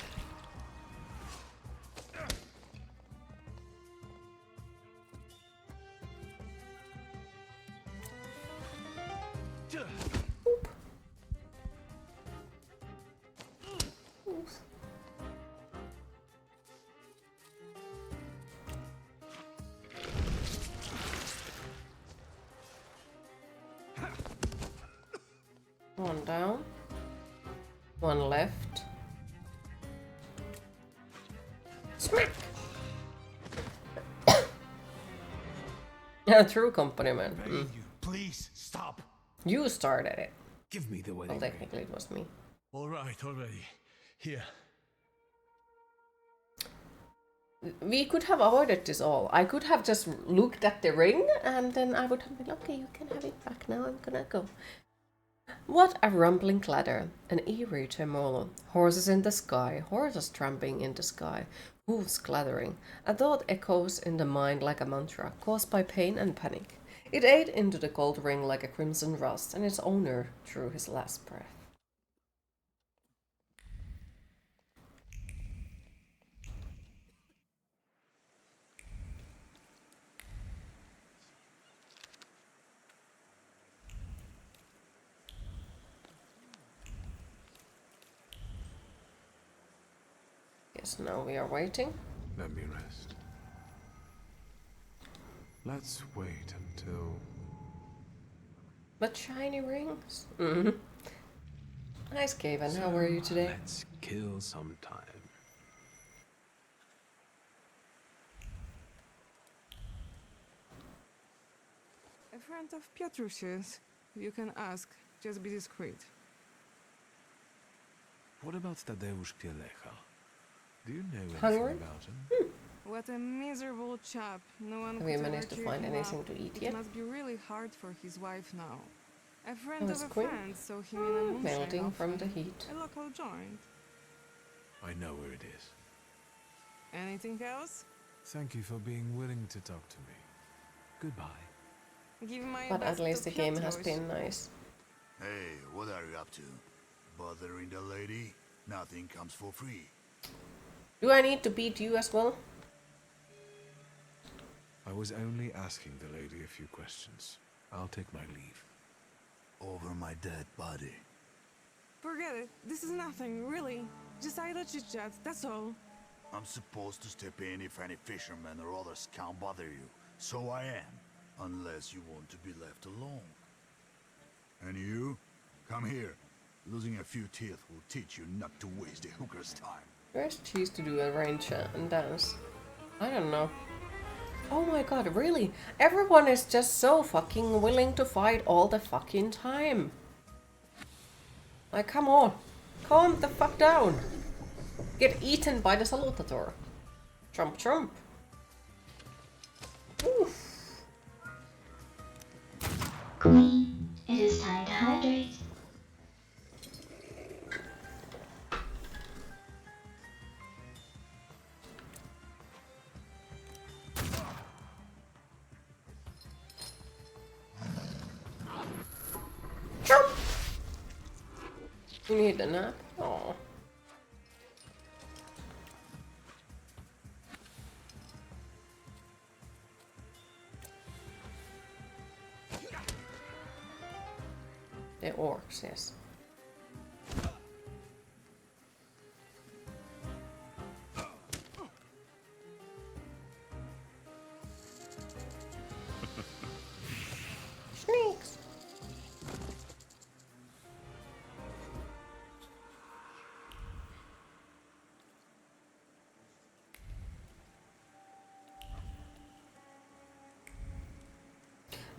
Oops. One down. One left. Smack! Yeah, true company, man. Begging you, please stop. You started it. Give me the wedding Well, technically it was me. All right, already. Here. We could have avoided this all. I could have just looked at the ring and then I would have been, okay, you can have it back now, I'm gonna go. What a rumbling clatter, an eerie tremolo, horses in the sky, horses tramping in the sky, hooves clattering. A thought echoes in the mind like a mantra, caused by pain and panic. It ate into the gold ring like a crimson rust, and its owner drew his last breath. Yes, now we are waiting. Let me rest. Let's wait until... But shiny rings? Mm-hmm. Nice, Gaven. How were you today? Let's kill some time. A friend of Piotrush's. You can ask. Just be discreet. What about Tadeusz Pielecha? Do you know anything Hungry? about him? What a miserable chap. No one Have you could ever managed to cheer find him anything up. to eat It yet? must be really hard for his wife now. A friend Oh, of it's a Queen. friend saw him in a moonshine Melting from often. the heat. A local joint. I know where it is. Anything else? Thank you for being willing to talk to me. Goodbye. Give my But best at least to the game has Piotrush. been nice. Hey, what are you up to? Bothering the lady? Nothing comes for free. Do I need to beat you as well? I was only asking the lady a few questions. I'll take my leave. Over my dead body. Forget it. This is nothing, really. Just idle chit-chat, that's all. I'm supposed to step in if any fishermen or others can't bother you. So I am. Unless you want to be left alone. And you? Come here. Losing a few teeth will teach you not to waste a hooker's time. Where's Cheese to do a rain chat and dance? I don't know. Oh my god, really? Everyone is just so fucking willing to fight all the fucking time. Like, come on. Calm the fuck down. Get eaten by the salutator. Trump, Trump. Oof. Queen, it is time to hydrate. Trump. You need a nap? Oh. The orcs, yes. Snakes.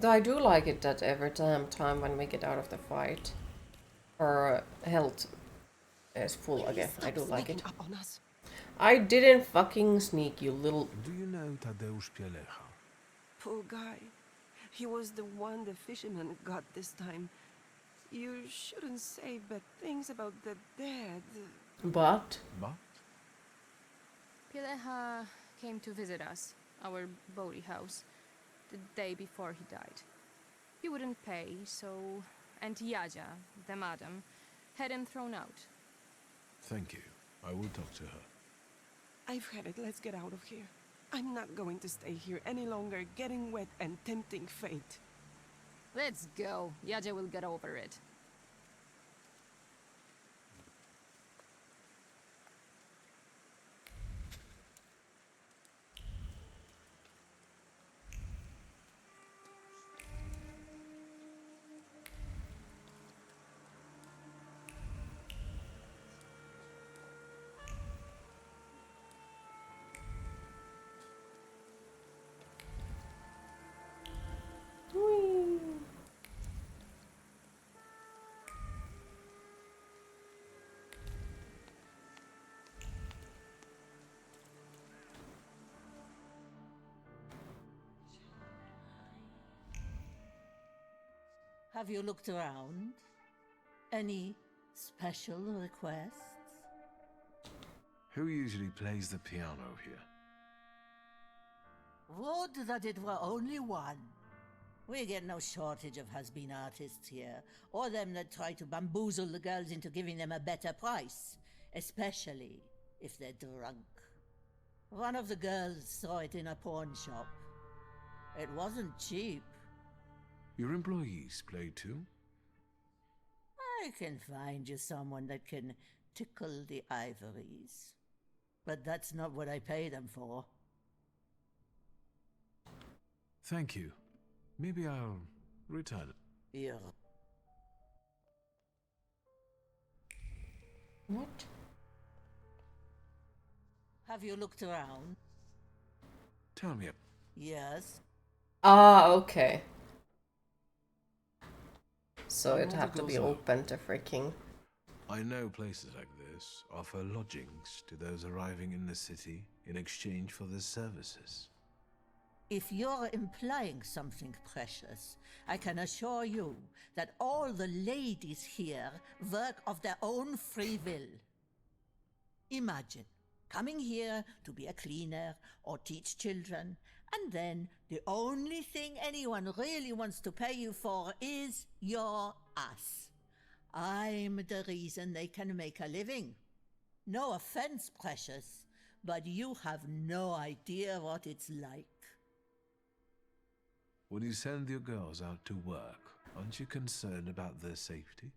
Though I do like it that every time when we get out of the fight, our health is full again. I do like it. I didn't fucking sneak, you little... Do you know Tadeusz Pielecha? Poor guy. He was the one the fisherman got this time. You shouldn't say bad things about the dead. But? Pielecha came to visit us, our boaty house, the day before he died. He wouldn't pay, so Aunt Yaja, the madam, had him thrown out. Thank you. I will talk to her. I've had it. Let's get out of here. I'm not going to stay here any longer, getting wet and tempting fate. Let's go. Yaja will get over it. Have you looked around? Any special requests? Who usually plays the piano here? Would that it were only one. We get no shortage of has-been artists here, or them that try to bamboozle the girls into giving them a better price, especially if they're drunk. One of the girls saw it in a pawn shop. It wasn't cheap. Your employees play too? I can find you someone that can tickle the ivories. But that's not what I pay them for. Thank you. Maybe I'll return. Yeah. What? Have you looked around? Tell me. Yes. Ah, okay. So How it do had the to be girls know? open to freaking... I know places like this offer lodgings to those arriving in the city in exchange for their services. If you're implying something precious, I can assure you that all the ladies here work of their own free will. Imagine coming here to be a cleaner or teach children, and then the only thing anyone really wants to pay you for is your ass. I'm the reason they can make a living. No offense, precious, but you have no idea what it's like. When you send your girls out to work, aren't you concerned about their safety?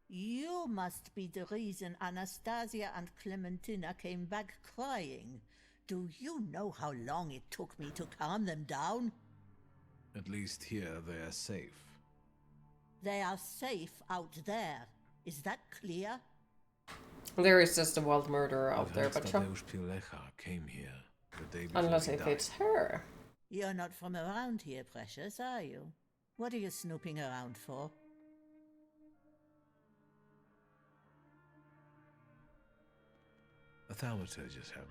You must be the reason Anastasia and Clementina came back crying. Do you know how long it took me to calm them down? At least here they are safe. They are safe out there. Is that clear? There is just a wild murderer out I've there, heard but sure. Tadeusz Pilecha came here the day before Unless he if died. it's her. You're not from around here, precious, are you? What are you snooping around for? A thaumaturge's habit.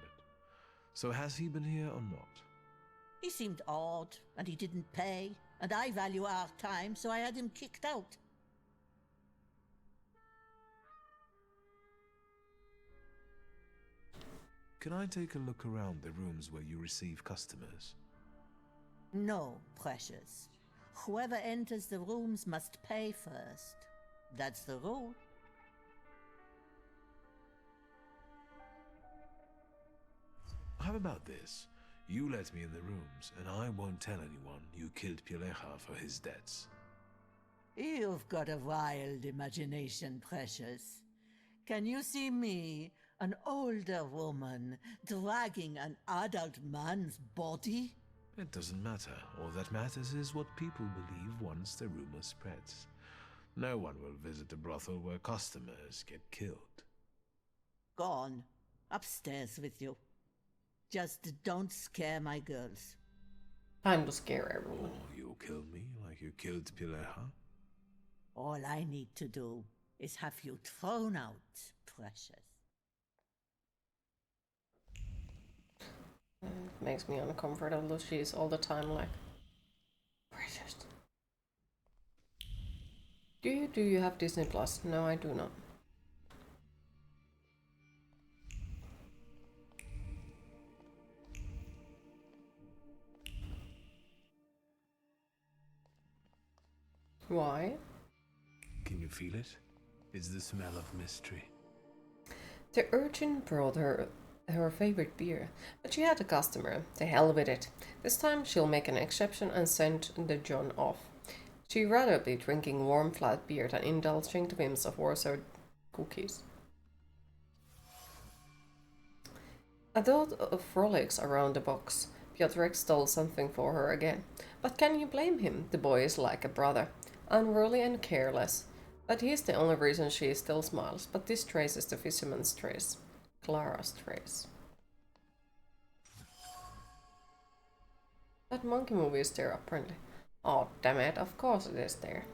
So has he been here or not? He seemed odd, and he didn't pay, and I value our time, so I had him kicked out. Can I take a look around the rooms where you receive customers? No, precious. Whoever enters the rooms must pay first. That's the rule. How about this? You let me in the rooms, and I won't tell anyone you killed Pilecha for his debts. You've got a wild imagination, precious. Can you see me, an older woman, dragging an adult man's body? It doesn't matter. All that matters is what people believe once the rumor spreads. No one will visit a brothel where customers get killed. Gone. Upstairs with you. Just don't scare my girls. Time to scare everyone. Or you'll kill me like you killed Pilecha? All I need to do is have you thrown out, precious. It makes me uncomfortable. She's all the time like, precious. Do you have Disney Plus? No, I do not. Why? Can you feel it? It's the smell of mystery. The urchin brought her favorite beer, but she had a customer. To hell with it. This time she'll make an exception and send the John off. She'd rather be drinking warm flat beer than indulging the whims of Warsaw cookies. A thought of frolics around the box. Piotrek stole something for her again. But can you blame him? The boy is like a brother. Unruly and careless. But he's the only reason she still smiles. But this trace is the fisherman's trace. Clara's trace. That monkey movie is there apparently. Oh damn it, of course it is there.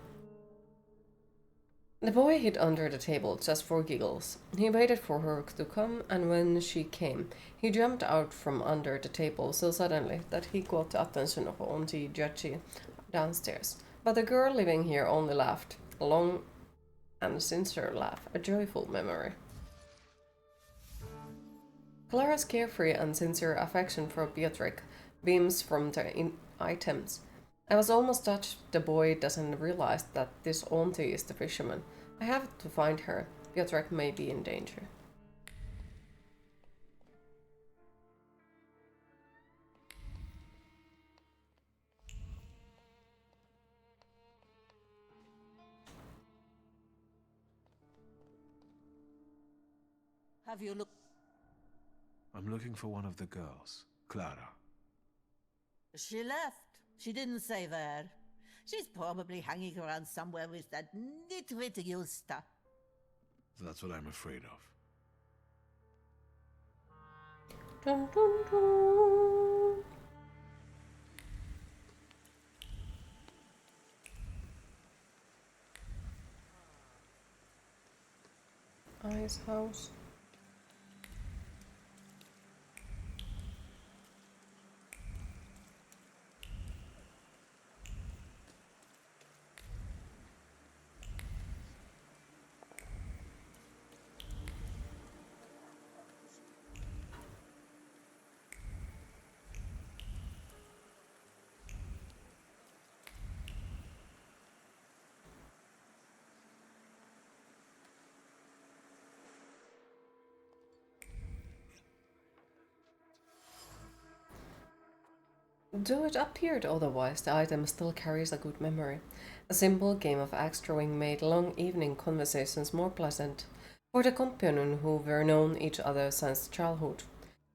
The boy hid under the table just for giggles. He waited for her to come, and when she came, he jumped out from under the table so suddenly that he caught the attention of Auntie Judgy downstairs. But the girl living here only laughed, a long and sincere laugh, a joyful memory. Clara's carefree and sincere affection for Piotrek beams from the items. I was almost touched the boy doesn't realize that this auntie is the fisherman. I have to find her. Piotrek may be in danger. Have you looked? I'm looking for one of the girls, Clara. She left. She didn't say where. She's probably hanging around somewhere with that nitwit Yusta. That's what I'm afraid of. Dun, dun, dun. Ice house. Though it appeared otherwise, the item still carries a good memory. A simple game of axe throwing made long evening conversations more pleasant for the companion who were known each other since childhood.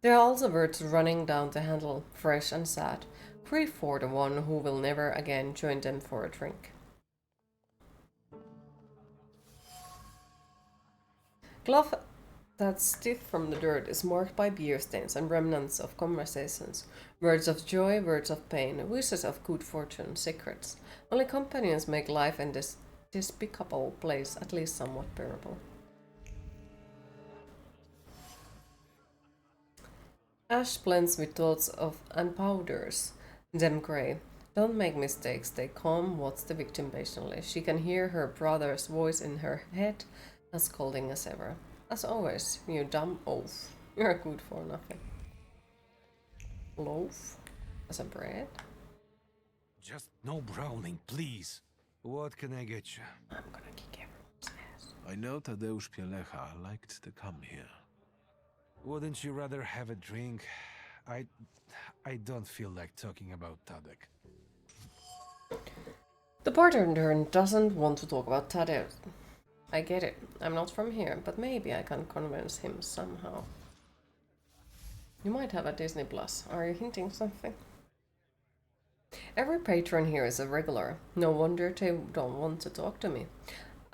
There are also words running down the handle, fresh and sad, grief for the one who will never again join them for a drink. Glove that's stiff from the dirt is marked by beer stains and remnants of conversations. Words of joy, words of pain, wishes of good fortune, secrets. Only companions make life in this despicable place at least somewhat bearable. Ash blends with thoughts of and powders them grey. Don't make mistakes, stay calm, watch the victim patiently. She can hear her brother's voice in her head, as scolding as ever. As always, you dumb oaf. You're good for nothing. Loaf? As a bread? Just no brawling, please. What can I get you? I'm gonna kick everyone's ass. I know Tadeusz Pielecha liked to come here. Wouldn't you rather have a drink? I don't feel like talking about Tadek. The bartender doesn't want to talk about Tadeusz. I get it. I'm not from here, but maybe I can convince him somehow. You might have a Disney Plus. Are you hinting something? Every patron here is a regular. No wonder they don't want to talk to me.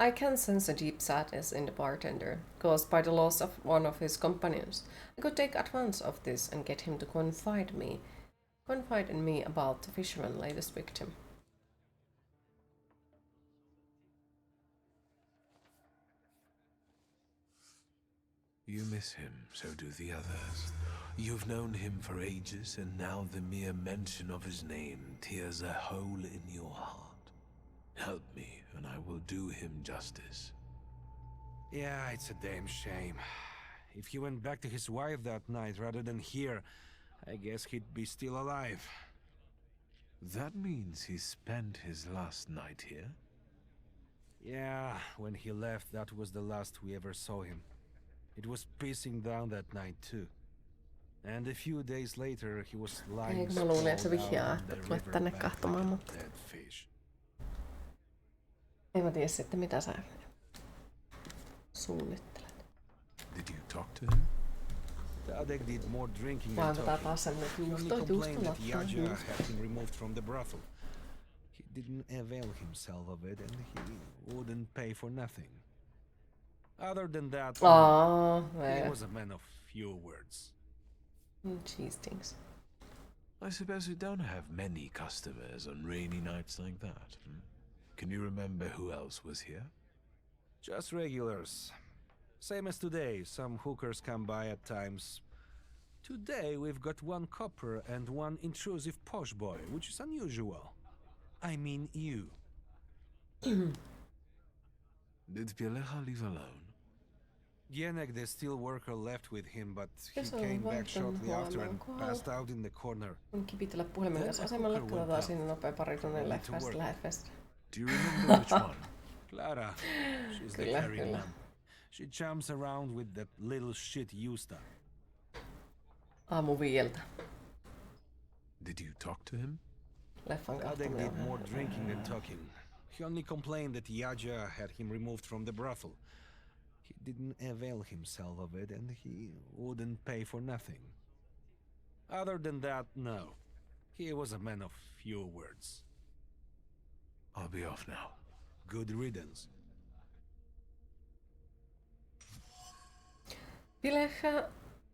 I can sense a deep sadness in the bartender, caused by the loss of one of his companions. I could take advantage of this and get him to confide in me about the fisherman's latest victim. You miss him, so do the others. You've known him for ages, and now the mere mention of his name tears a hole in your heart. Help me, and I will do him justice. Yeah, it's a damn shame. If he went back to his wife that night rather than here, I guess he'd be still alive. That means he spent his last night here? Yeah, when he left, that was the last we ever saw him. It was pissing down that night too. And a few days later he was lying Eikö mä luulin, että se sprawled out vihjaa, on että the tulet tänne riverbank katsomaan, like a mutta dead fish. en mä tiedä sitten mitä sä suunnittelet. Did you talk to him? Tadek did more drinking and Vaivataan taas talking. semmonen He only juusto complained that lattia, Yaja juusto. had been removed from the brothel. He didn't avail himself of it and he wouldn't pay for nothing. Other than that, he was a man of few words. Cheese things. I suppose you don't have many customers on rainy nights like that. Can you remember who else was here? Just regulars. Same as today, some hookers come by at times. Today we've got one copper and one intrusive posh boy, which is unusual. I mean you. Did Pielecha leave alone? Jenek, the steel worker, left with him, but he came back shortly after and passed out in the corner. Kun kipitellä puhelimen kanssa asemalle, katsotaan sinne nopea pari tunnin leffasta lähdefestä. Do you remember which one? Clara. She's the carrying one. She chums around with that little shit Justa. Aamu 5. Did you talk to him? Leffan Tadek katsominen did on more drinking than talking. He only complained that Yaja had him removed from the brothel. He didn't avail himself of it and he wouldn't pay for nothing. Other than that, no. He was a man of few words. I'll be off now. Good riddance. Pielecha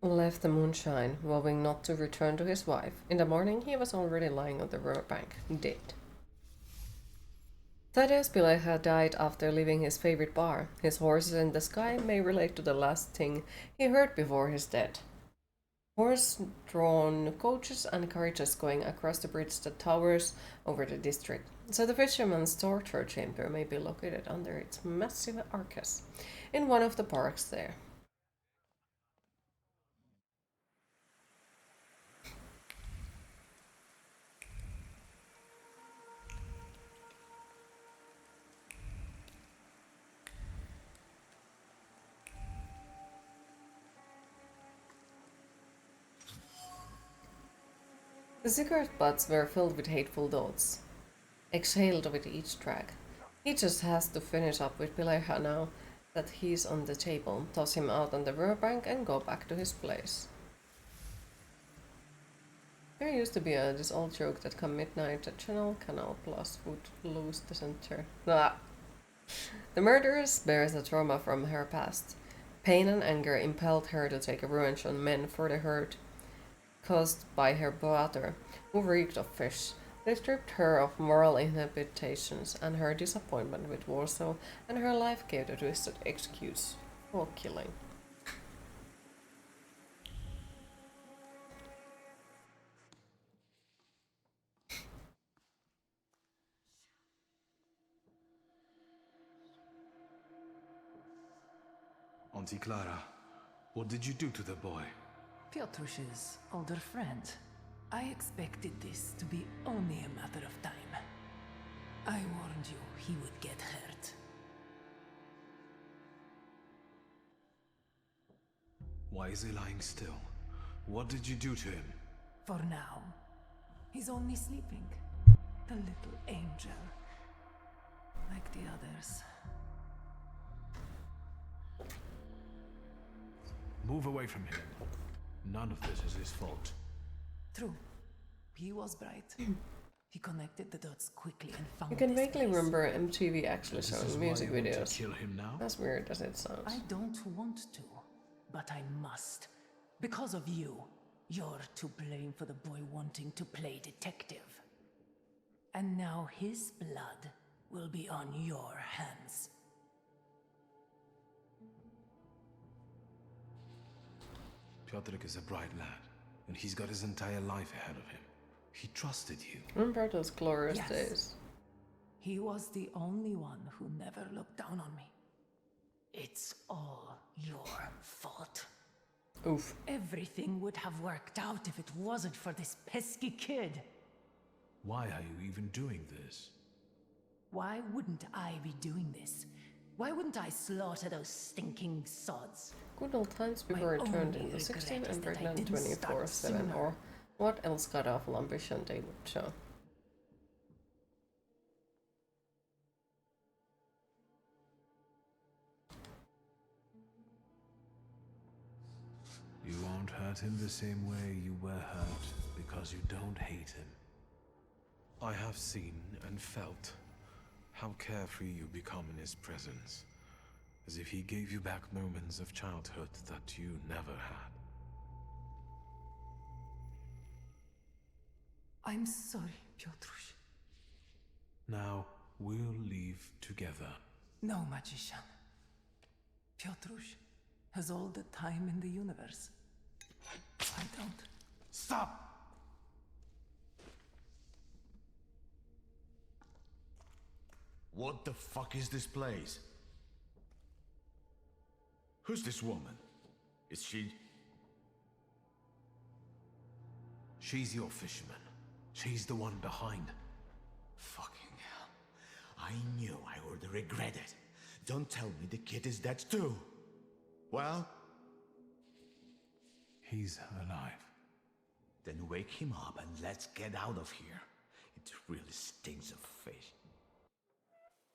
left the moonshine, vowing not to return to his wife. In the morning, he was already lying on the riverbank, dead. Thaddeus Pielecha died after leaving his favorite bar. His horses in the sky may relate to the last thing he heard before his death. Horse-drawn coaches and carriages going across the bridge that towers over the district. So the fisherman's torture chamber may be located under its massive arches in one of the parks there. The cigarette butts were filled with hateful thoughts, exhaled with each drag. He just has to finish up with Pielecha now that he's on the table, toss him out on the riverbank and go back to his place. There used to be this old joke that come midnight, the Channel Canal Plus would lose the center. Ah. The murderess bears a trauma from her past. Pain and anger impelled her to take revenge on men for the hurt caused by her brother, who reeked of fish. They stripped her of moral inhibitions and her disappointment with Warsaw, and her life gave the twisted excuse for killing. Auntie Clara, what did you do to the boy? Piotrush's older friend. I expected this to be only a matter of time. I warned you he would get hurt. Why is he lying still? What did you do to him? For now, he's only sleeping. The little angel. Like the others. Move away from him. None of this is his fault. True. He was bright. He connected the dots quickly and found You can this vaguely place. remember MTV actually This showing is why music you want to videos. kill him now? As weird as it sounds. I don't want to, but I must. Because of you. You're to blame for the boy wanting to play detective. And now his blood will be on your hands. Piotrek is a bright lad, and he's got his entire life ahead of him. He trusted you. Remember those glorious Yes. days? He was the only one who never looked down on me. It's all your fault. Oof. Everything would have worked out if it wasn't for this pesky kid. Why are you even doing this? Why wouldn't I be doing this? Why wouldn't I slaughter those stinking sods? Good old times before it turned into 16 and pregnant 24/7, or what else god awful ambition they would show. You won't hurt him the same way you were hurt because you don't hate him. I have seen and felt how carefree you become in his presence, as if he gave you back moments of childhood that you never had. I'm sorry, Piotrush. Now, we'll leave together. No, magician. Piotrush has all the time in the universe. I don't. Stop! What the fuck is this place? Who's this woman? Is she... She's your fisherman. She's the one behind. Fucking hell. I knew I would regret it. Don't tell me the kid is dead too. Well? He's alive. Then wake him up and let's get out of here. It really stinks of fish.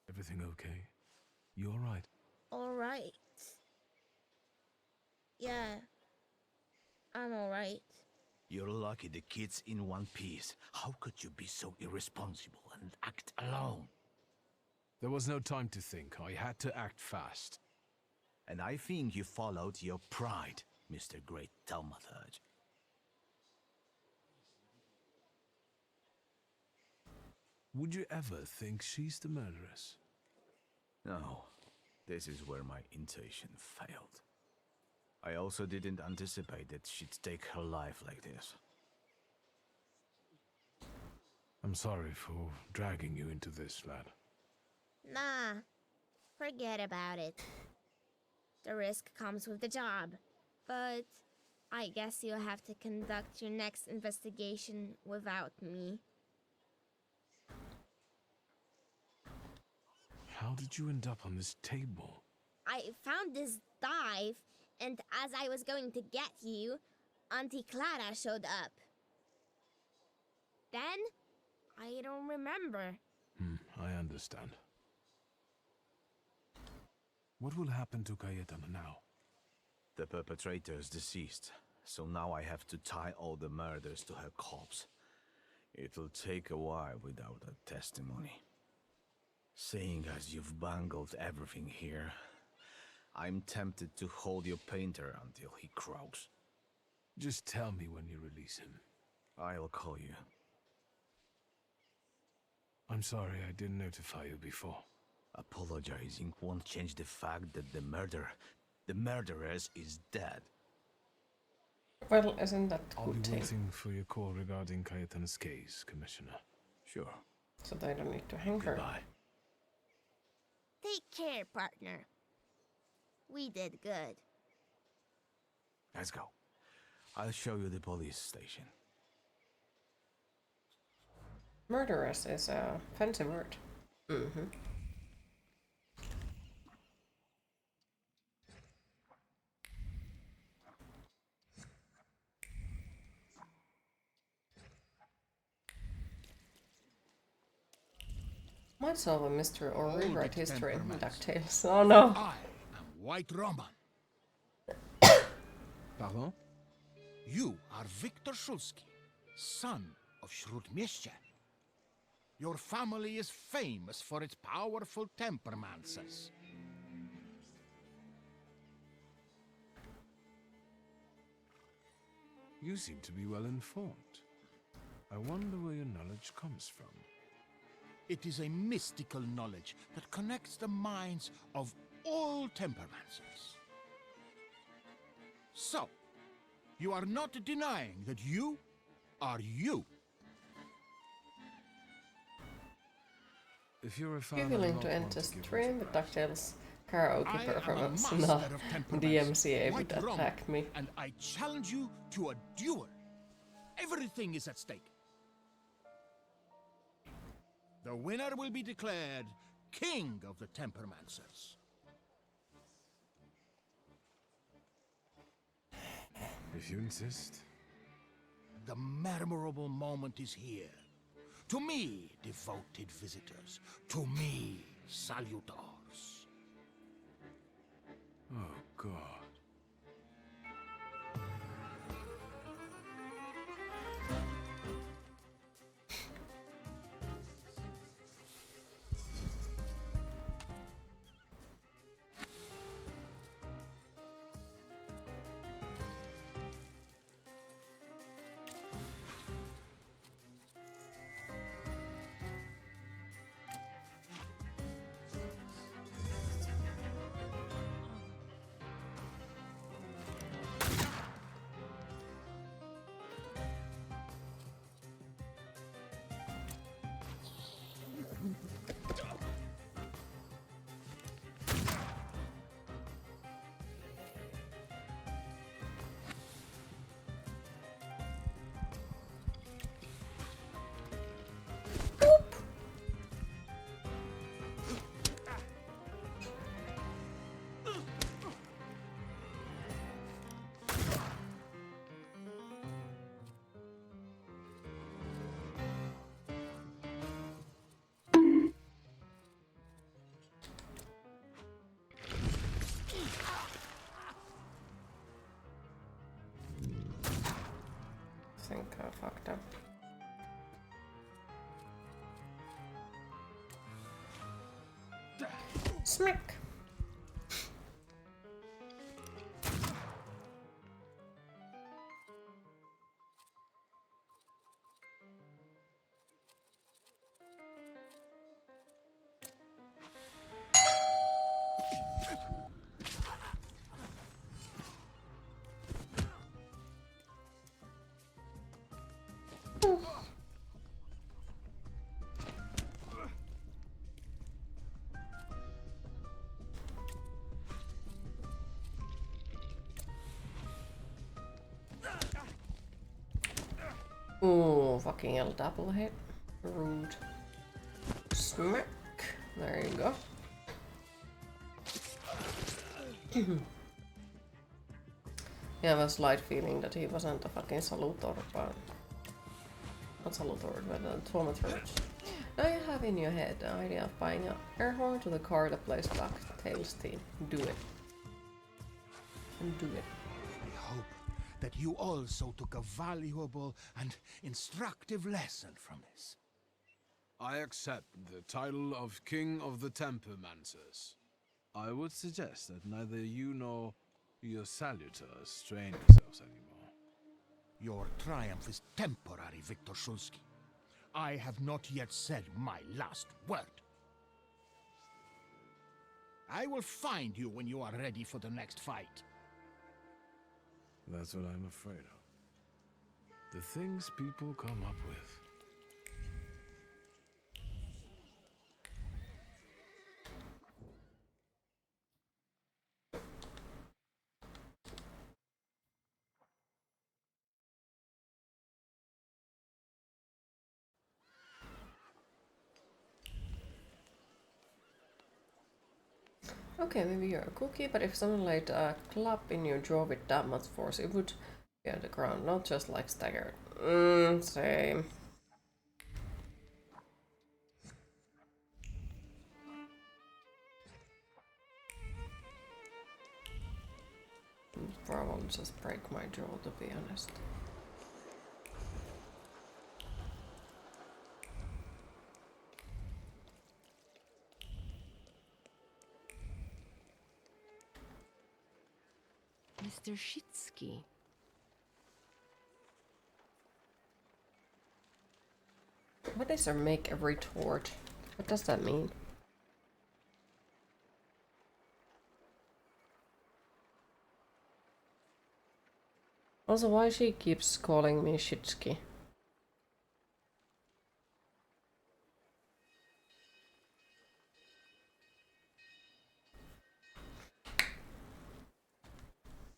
Everything okay? You alright? Alright. Yeah. I'm alright. You're lucky the kid's in one piece. How could you be so irresponsible and act alone? There was no time to think. I had to act fast. And I think you followed your pride, Mr. Great Thaumaturge. Would you ever think she's the murderess? No. This is where my intuition failed. I also didn't anticipate that she'd take her life like this. I'm sorry for dragging you into this, lad. Nah. Forget about it. The risk comes with the job. But I guess you'll have to conduct your next investigation without me. How did you end up on this table? I found this dive, and as I was going to get you, Auntie Clara showed up. Then, I don't remember. I understand. What will happen to Cayetana now? The perpetrator is deceased, so now I have to tie all the murders to her corpse. It'll take a while without a testimony. Seeing as you've bungled everything here, I'm tempted to hold your painter until he croaks. Just tell me when you release him. I'll call you. I'm sorry I didn't notify you before. Apologizing won't change the fact that the murderess is dead. Well, isn't that I'll good be thing? waiting for your call regarding Cayetana's case, Commissioner. Sure. So they don't need to hang her. Goodbye. Take care, partner. We did good. Let's go. I'll show you the police station. Murderess is a fancy word. Might solve a mystery or rewrite history. DuckTales. Oh no. I am White Roman. Pardon? You are Victor Szulski, son of Shrutmieście. Your family is famous for its powerful tempermancers. You seem to be well informed. I wonder where your knowledge comes from. It is a mystical knowledge that connects the minds of all tempermancers. So, you are not denying that you are you. If you're a fan, You're I'll willing not to want enter give stream with DuckTales karaoke performance. I am a No, master of temperaments, the MCA would White Roman, attack me. and I challenge you to a duel. Everything is at stake. The winner will be declared King of the Tempermancers. If you insist. The memorable moment is here. To me, devoted visitors. To me, salutors. Oh, God. I think I fucked up. Smack! Ooh, fucking hell, double hit. Rude. Smack. There you go. Yeah, I have a slight feeling that he wasn't a fucking salutor, but... Not salutor, but a thaumaturge. Now you have in your head the idea of buying an air horn to the car that plays Black Tail's theme. Do it. And do it. I hope that you also took a valuable and instructive lesson from this. I accept the title of King of the Tempermancers. I would suggest that neither you nor your salutors strain yourselves anymore. Your triumph is temporary, Victor Shulsky. I have not yet said my last word. I will find you when you are ready for the next fight. That's what I'm afraid of. The things people come up with. Okay, maybe you're a cookie, but if someone laid a club in your jaw with that much force, it would be on the ground, not just like staggered. Same. Probably just break my jaw, to be honest. Mr. Shitsky. What is a make a retort? What does that mean? Also, why she keeps calling me Shitsky?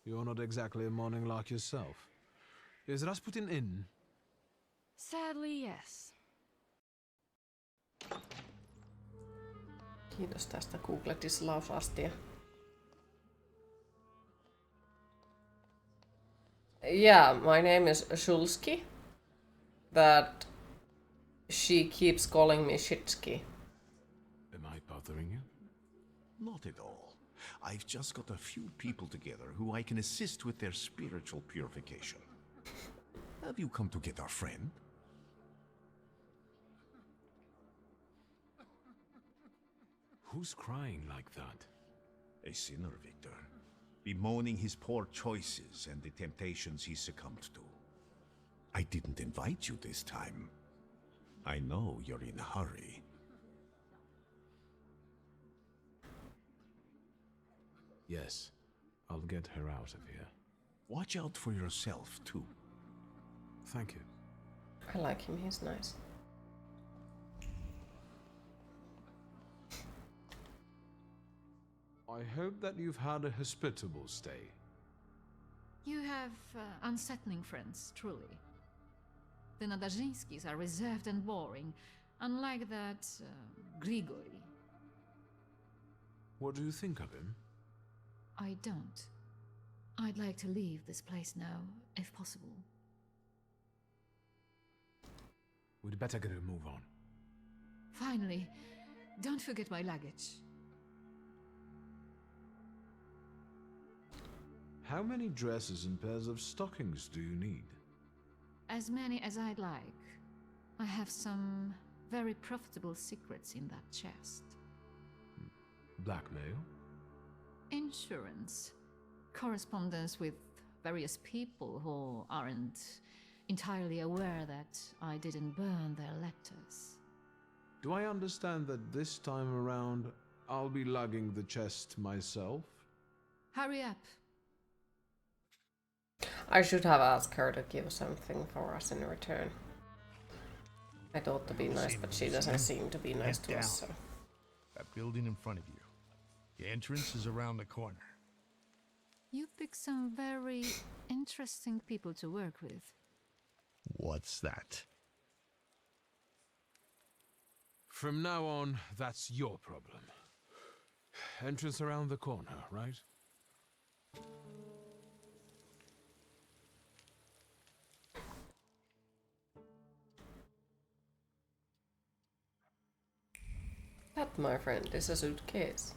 You're not exactly a morning lark yourself. Is Rasputin in? Sadly, yes. Kiitos tästä Google-tislausastia. Yeah, my name is Shulski. But she keeps calling me Shitsky. Am I bothering you? Not at all. I've just got a few people together who I can assist with their spiritual purification. Have you come to get our friend? Who's crying like that? A sinner, Victor. Bemoaning his poor choices and the temptations he succumbed to. I didn't invite you this time. I know you're in a hurry. Yes, I'll get her out of here. Watch out for yourself, too. Thank you. I like him, he's nice. I hope that you've had a hospitable stay. You have unsettling friends, truly. The Nadajinskis are reserved and boring, unlike that Grigory. What do you think of him? I don't. I'd like to leave this place now, if possible. We'd better get a move on. Finally, don't forget my luggage. How many dresses and pairs of stockings do you need? As many as I'd like. I have some very profitable secrets in that chest. Blackmail? Insurance. Correspondence with various people who aren't entirely aware that I didn't burn their letters. Do I understand that this time around I'll be lugging the chest myself? Hurry up. I should have asked her to give something for us in return. I thought to be nice, but she doesn't seem to be nice to us, so... That building in front of you. The entrance is around the corner. You pick some very interesting people to work with. What's that? From now on, that's your problem. Entrance around the corner, right? That, my friend, is a suitcase.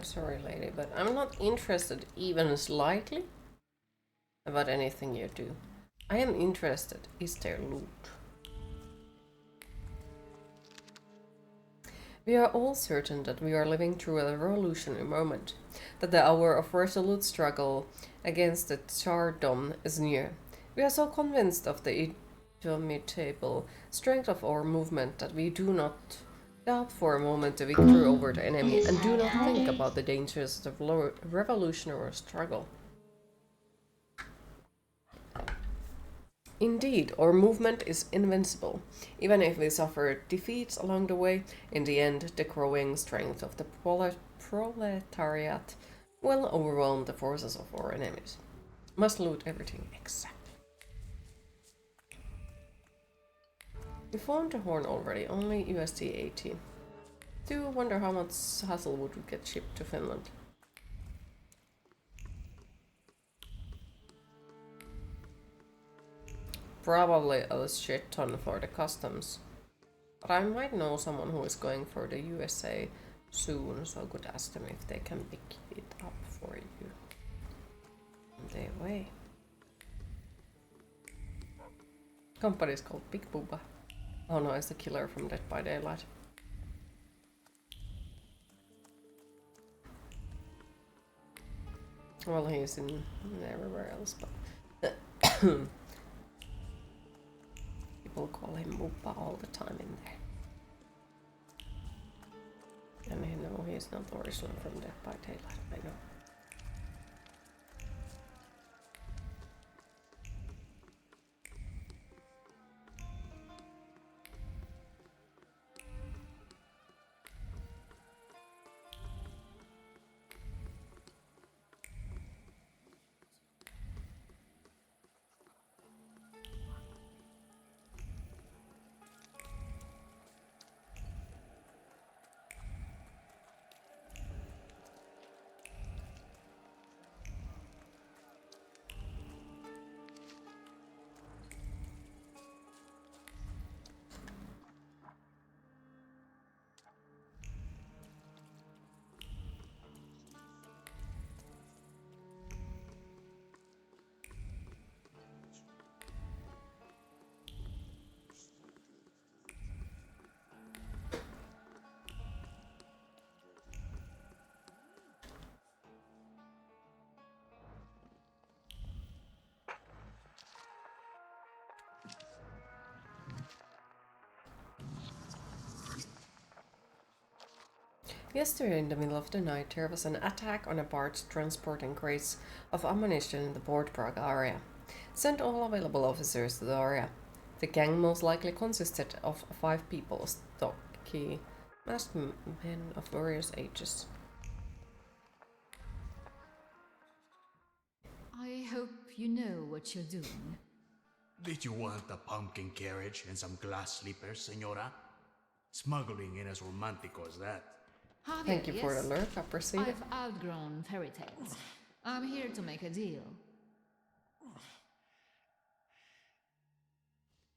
Sorry, lady, but I'm not interested even slightly about anything you do. I am interested, is there loot? We are all certain that we are living through a revolutionary moment, that the hour of resolute struggle against the Tsardom is near. We are so convinced of the indomitable strength of our movement that we do not doubt for a moment the victory over the enemy and do not think about the dangers of the revolutionary struggle. Indeed, our movement is invincible. Even if we suffer defeats along the way, in the end, the growing strength of the proletariat will overwhelm the forces of our enemies. Must loot everything exactly. We found the horn already, only USD 18. Do wonder how much Hazelwood would get shipped to Finland. Probably a shit ton for the customs. But I might know someone who is going for the USA soon, so I could ask them if they can pick it up for you. On their way. Company is called Big Booba. Oh no, it's the killer from Dead by Daylight. Well, he's in everywhere else, but people call him Booba all the time in there. And you know he's not original from Dead by Daylight, I know. Yesterday, in the middle of the night, there was an attack on a barge transporting crates of ammunition in the Port Prague area. Send all available officers to the area. The gang most likely consisted of 5 people, stocky, masked men of various ages. I hope you know what you're doing. Did you want a pumpkin carriage and some glass slippers, senora? Smuggling ain't as romantico as that. Javier, Thank you for the yes. alert, appreciate it. I've outgrown fairy tales. I'm here to make a deal.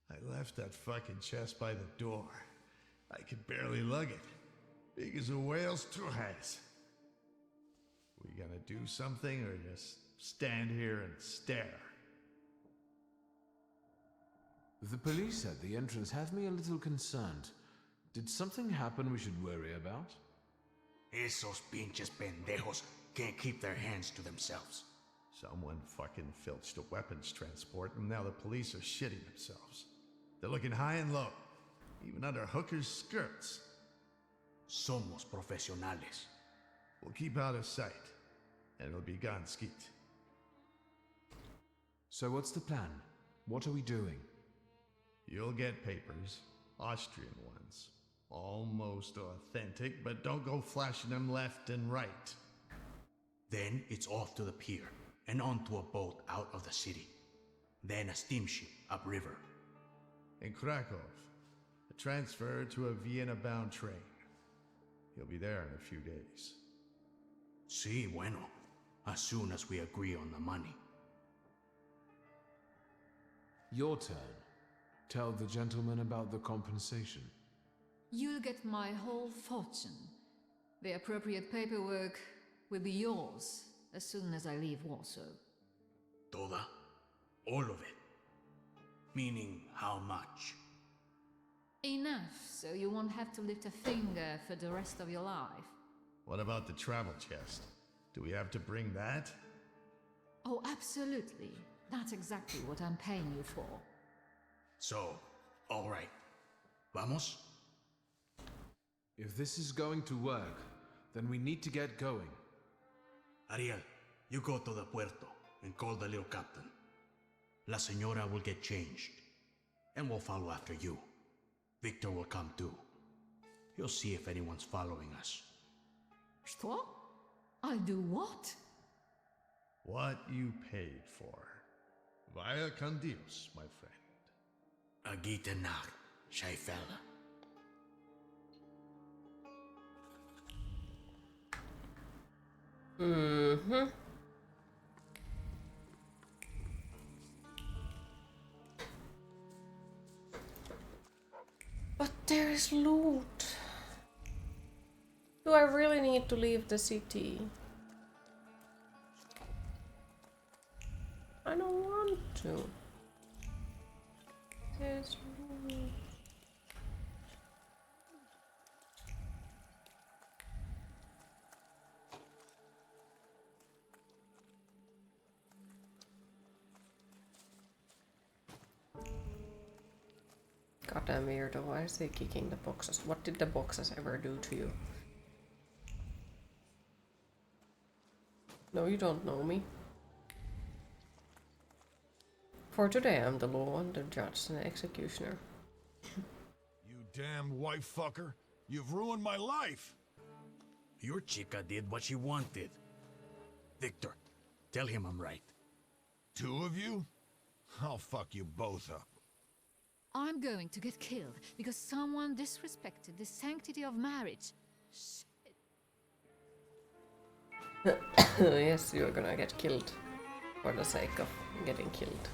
I left that fucking chest by the door. I could barely lug it. Big as a whale's has. We gonna do something or just stand here and stare? The police at the entrance have me a little concerned. Did something happen we should worry about? Esos pinches pendejos can't keep their hands to themselves. Someone fucking filched a weapons transport and now the police are shitting themselves. They're looking high and low, even under hookers' skirts. Somos profesionales. We'll keep out of sight, and it'll be gone skeet. So what's the plan? What are we doing? You'll get papers, Austrian ones. Almost authentic, but don't go flashing them left and right. Then it's off to the pier, and onto a boat out of the city. Then a steamship upriver. In Krakow, a transfer to a Vienna-bound train. He'll be there in a few days. Sí, bueno. As soon as we agree on the money. Your turn. Tell the gentleman about the compensation. You'll get my whole fortune. The appropriate paperwork will be yours as soon as I leave Warsaw. Toda? All of it? Meaning how much? Enough, so you won't have to lift a finger for the rest of your life. What about the travel chest? Do we have to bring that? Oh, absolutely. That's exactly what I'm paying you for. So, all right. Vamos? If this is going to work, then we need to get going. Ariel, you go to the puerto and call the little captain. La Señora will get changed, and we'll follow after you. Victor will come too. He'll see if anyone's following us. Что? I'll do what? What you paid for. Vaya con Dios, my friend. A gute Nacht, Scheifele. Mm-hmm. But there is loot. Do I really need to leave the city? I don't want to. There's loot. Goddamn weirdo, why is he kicking the boxes? What did the boxes ever do to you? No, you don't know me. For today I'm the law and the judge and the executioner. You damn wife fucker. You've ruined my life. Your chica did what she wanted. Victor, tell him I'm right. 2 of you? I'll fuck you both up. I'm going to get killed because someone disrespected the sanctity of marriage. Shit. Yes, you're gonna get killed for the sake of getting killed.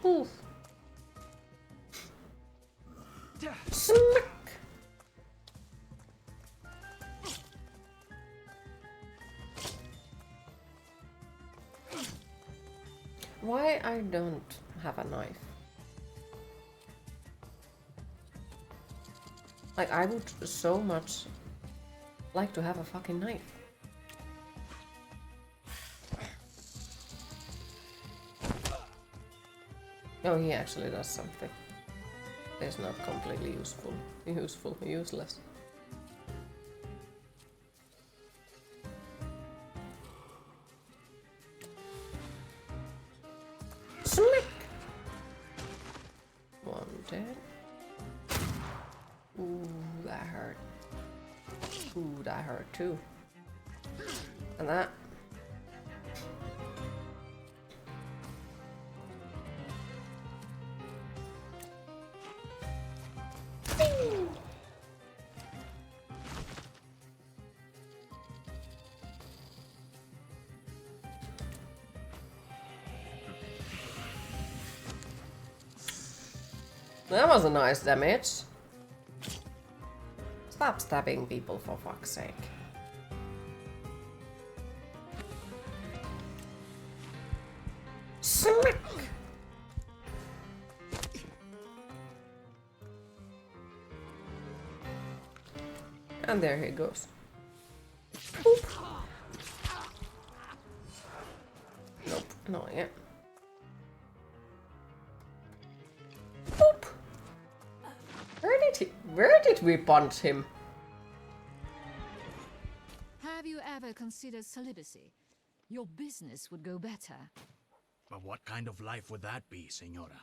Oof. Smack! Why I don't have a knife? Like I would so much like to have a fucking knife. Oh, he actually does something. It's not completely useless. Smack! One dead. Ooh, that hurt. Ooh, that hurt too. And that. That was a nice damage. Stop stabbing people for fuck's sake. Smack! And there he goes. Boop. Nope, not yet. Boop. Where did we punch him? Have you ever considered celibacy? Your business would go better. But what kind of life would that be, Senora?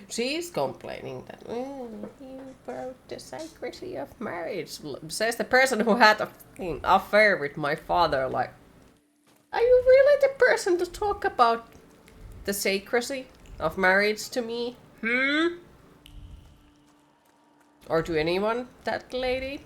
She's complaining that you broke the sanctity of marriage. Says the person who had a fucking affair with my father. Like, are you really the person to talk about the sacredity of marriage to me? Or to anyone, that lady?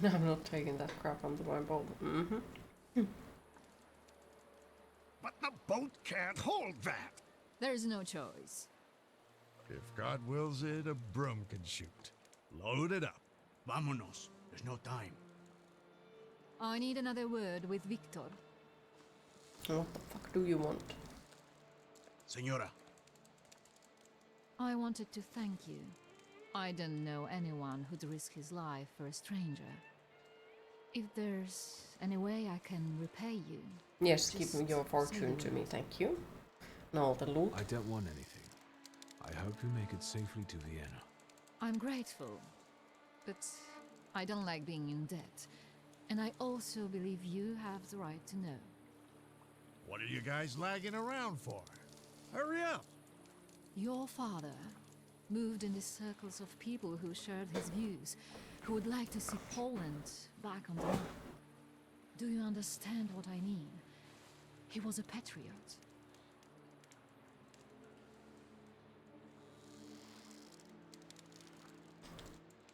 I'm not taking that crap onto my boat. But the boat can't hold that. There's no choice. If God wills it, a broom can shoot. Load it up. Vámonos. There's no time. I need another word with Victor. What the fuck do you want? Senora. I wanted to thank you. I don't know anyone who'd risk his life for a stranger. If there's any way I can repay you... Yes, give me your fortune to me, thank you. And all the loot. I don't want anything. I hope you make it safely to Vienna. I'm grateful, but I don't like being in debt. And I also believe you have the right to know. What are you guys lagging around for? Hurry up! Your father moved in the circles of people who shared his views, who would like to see Poland back on the map. Do you understand what I mean? He was a patriot.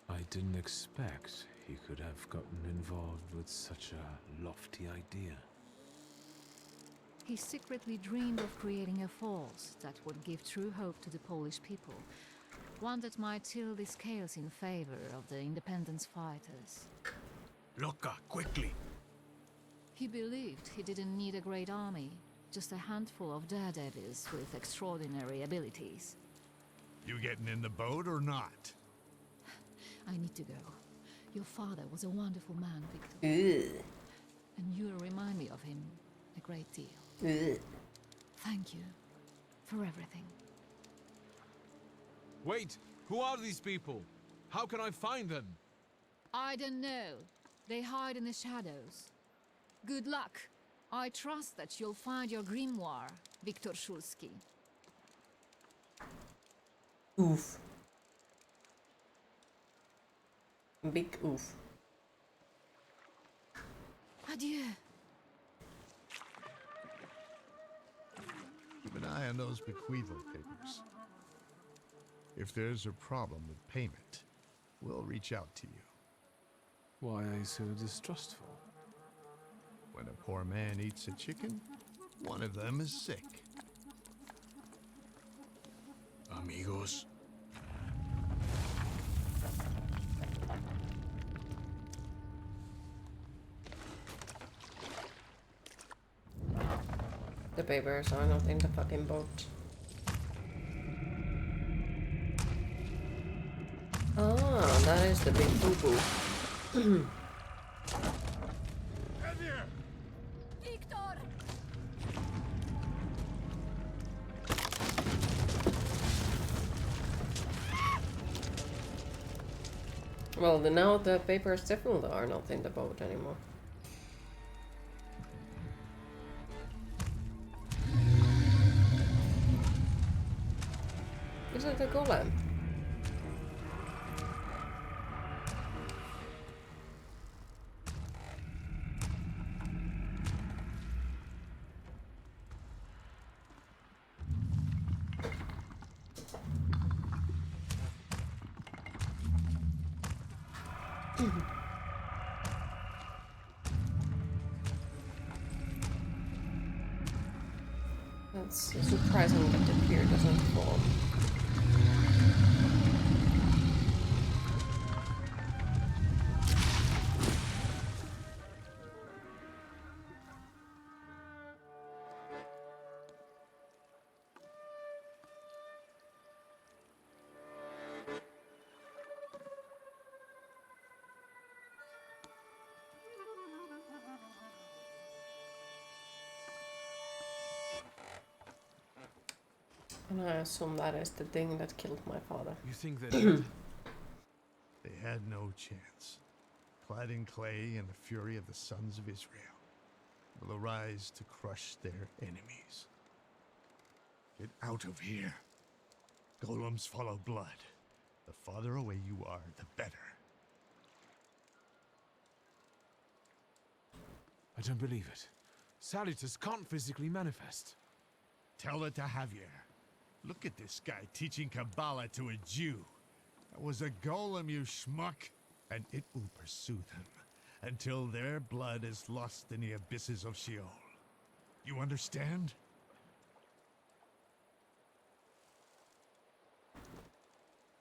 I didn't expect he could have gotten involved with such a lofty idea. He secretly dreamed of creating a force that would give true hope to the Polish people, one that might tilt the scales in favor of the independence fighters. Loca, quickly! He believed he didn't need a great army, just a handful of daredevils with extraordinary abilities. You getting in the boat or not? I need to go. Your father was a wonderful man, Victor. Ugh. And you remind me of him a great deal. Ugh. Thank you for everything. Wait! Who are these people? How can I find them? I don't know. They hide in the shadows. Good luck. I trust that you'll find your grimoire, Viktor Szulski. Oof. Big oof. Adieu. Keep an eye on those bequeathal papers. If there's a problem with payment, will reach out to you. Why are you so distrustful? When a poor man eats a chicken, one of them is sick. Amigos. The papers are not in the fucking boat. Ah, that is the big boo-boo. Well, now the papers definitely are not in the boat anymore. Is it a golem? That's surprising that the pier doesn't fall. And I assume that is the thing that killed my father. You think they're dead? They had no chance. Clad in clay and the fury of the sons of Israel will arise to crush their enemies. Get out of here. Golems follow blood. The farther away you are, the better. I don't believe it. Salutars can't physically manifest. Tell it to Javier. Look at this guy teaching Kabbalah to a Jew. That was a golem, you schmuck. And it will pursue them until their blood is lost in the abysses of Sheol. You understand?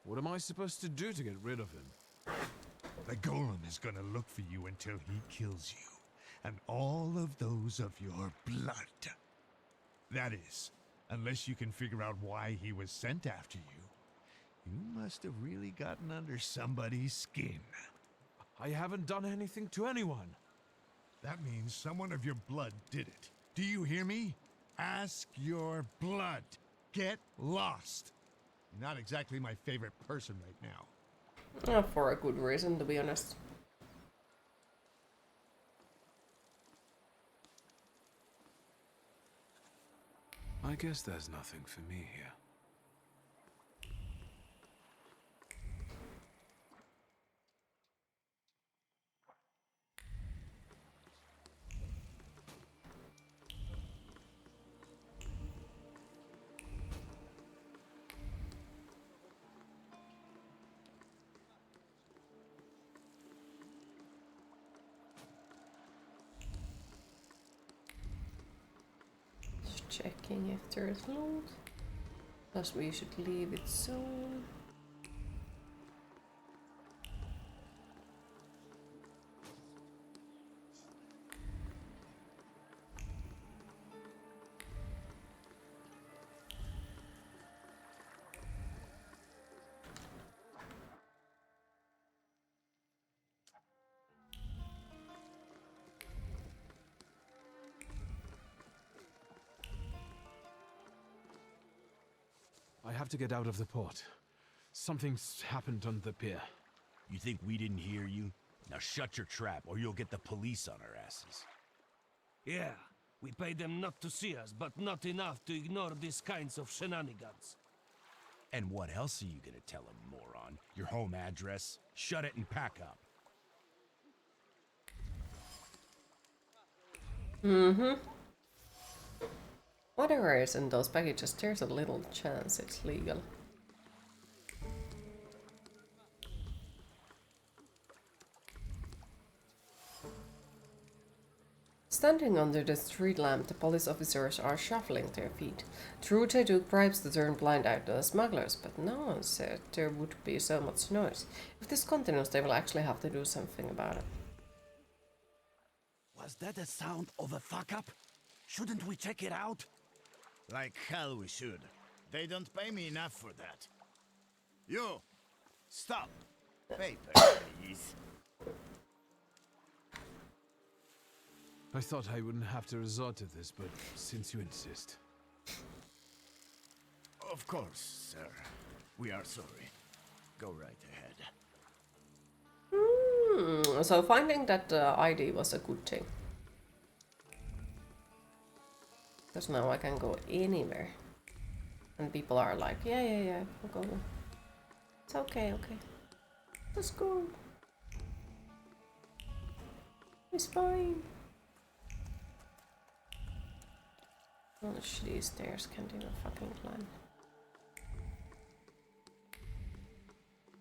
What am I supposed to do to get rid of him? The golem is gonna look for you until he kills you. And all of those of your blood. That is, unless you can figure out why he was sent after you. You must have really gotten under somebody's skin. I haven't done anything to anyone. That means someone of your blood did it. Do you hear me? Ask your blood. Get lost. Not exactly my favorite person right now. For a good reason, to be honest. I guess there's nothing for me here. Checking if there is loot. Thus we should leave it soon. I have to get out of the port. Something's happened on the pier. You think we didn't hear you? Now shut your trap, or you'll get the police on our asses. Yeah, we pay them not to see us, but not enough to ignore these kinds of shenanigans. And what else are you gonna tell them, moron? Your home address? Shut it and pack up. Mm-hmm. Whatever is in those packages, there's a little chance it's legal. Standing under the street lamp, the police officers are shuffling their feet. True, they took bribes to turn blind out the smugglers, but no one said there would be so much noise. If this continues, they will actually have to do something about it. Was that the sound of a fuck-up? Shouldn't we check it out? Like hell we should. They don't pay me enough for that. You! Stop! Paper, please. I thought I wouldn't have to resort to this, but since you insist. Of course, sir. We are sorry. Go right ahead. So finding that ID was a good thing. Because now I can go anywhere. And people are like, yeah, we'll go. It's okay. Let's go. It's fine. Oh, shitty stairs, can't even fucking climb.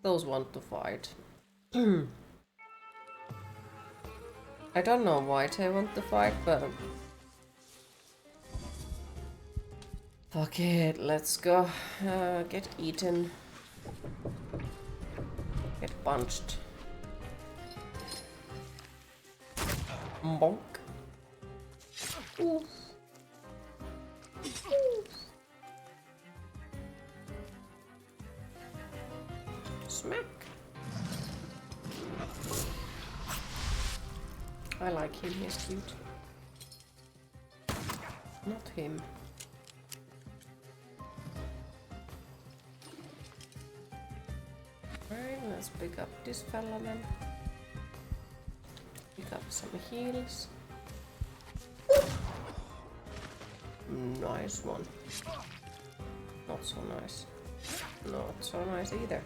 Those want to fight. I don't know why they want to fight, but... Fuck it, let's go. Get eaten. Get punched. Bonk. Ooh. Smack. I like him, he's cute. Not him. Alright, let's pick up this fella then. Pick up some heals. Nice one. Not so nice. Not so nice either.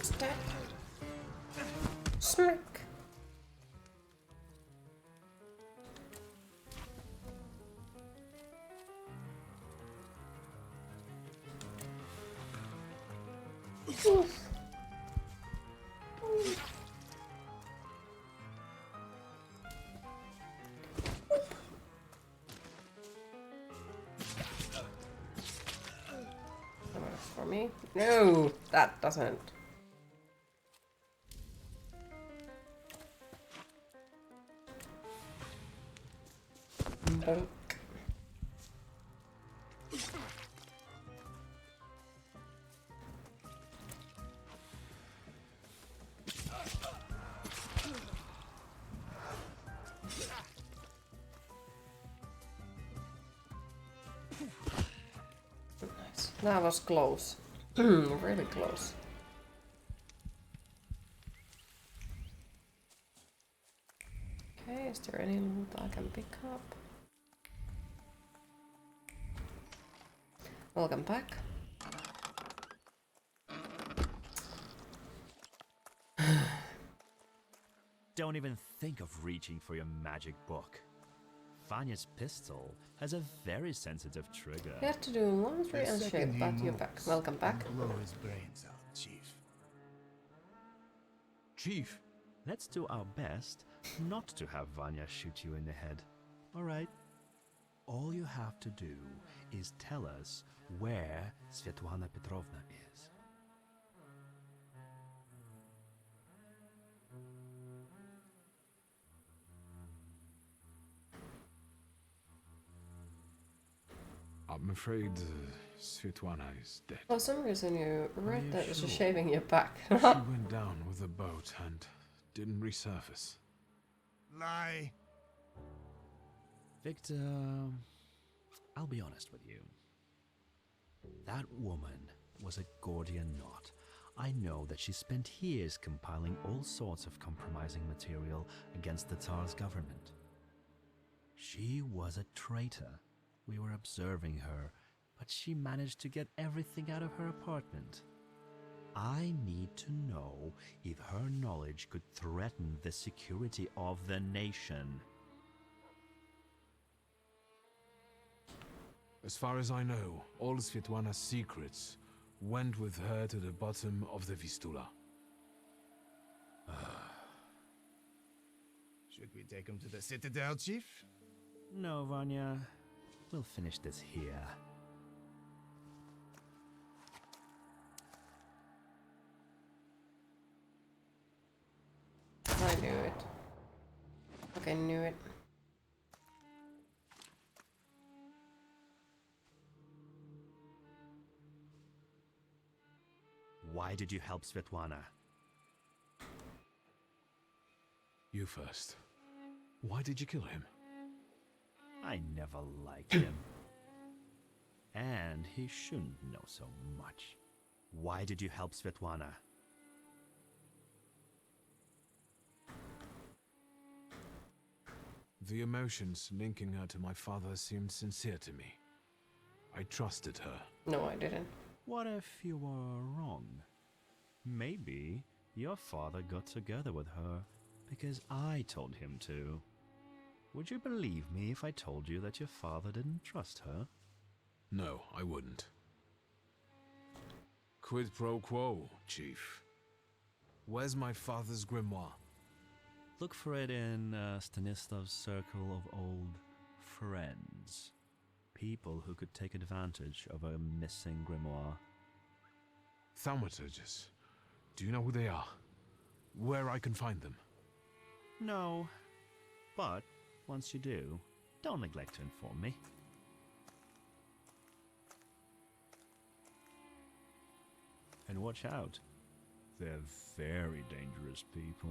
Stab. Smack. Oof. For me? No, that doesn't. Bonk. Nice. That was close. Really close. Okay, is there any loot I can pick up? Welcome back. Don't even think of reaching for your magic book. Vanya's pistol has a very sensitive trigger. You have to do laundry and shave, but you're back. Welcome back. Blow his brains out, Chief. Chief, let's do our best not to have Vanya shoot you in the head. All right? All you have to do is tell us where Svetlana Petrovna is. I'm afraid Svetlana is dead. For some reason you read that as shaving your back. She went down with a boat and didn't resurface. Lie. Victor, I'll be honest with you. That woman was a Gordian knot. I know that she spent years compiling all sorts of compromising material against the Tsar's government. She was a traitor. We were observing her, but she managed to get everything out of her apartment. I need to know if her knowledge could threaten the security of the nation. As far as I know, all Svetlana's secrets went with her to the bottom of the Vistula. Should we take him to the Citadel, Chief? No, Vanya. We'll finish this here. I knew it. Okay, knew it. Why did you help Svetlana? You first. Why did you kill him? I never liked him. And he shouldn't know so much. Why did you help Svetlana? The emotions linking her to my father seemed sincere to me. I trusted her. No, I didn't. What if you were wrong? Maybe your father got together with her because I told him to. Would you believe me if I told you that your father didn't trust her? No, I wouldn't. Quid pro quo, Chief. Where's my father's grimoire? Look for it in Stanislav's circle of old friends. People who could take advantage of a missing grimoire. Thaumaturges. Do you know who they are? Where I can find them? No, but once you do, don't neglect to inform me. And watch out. They're very dangerous people.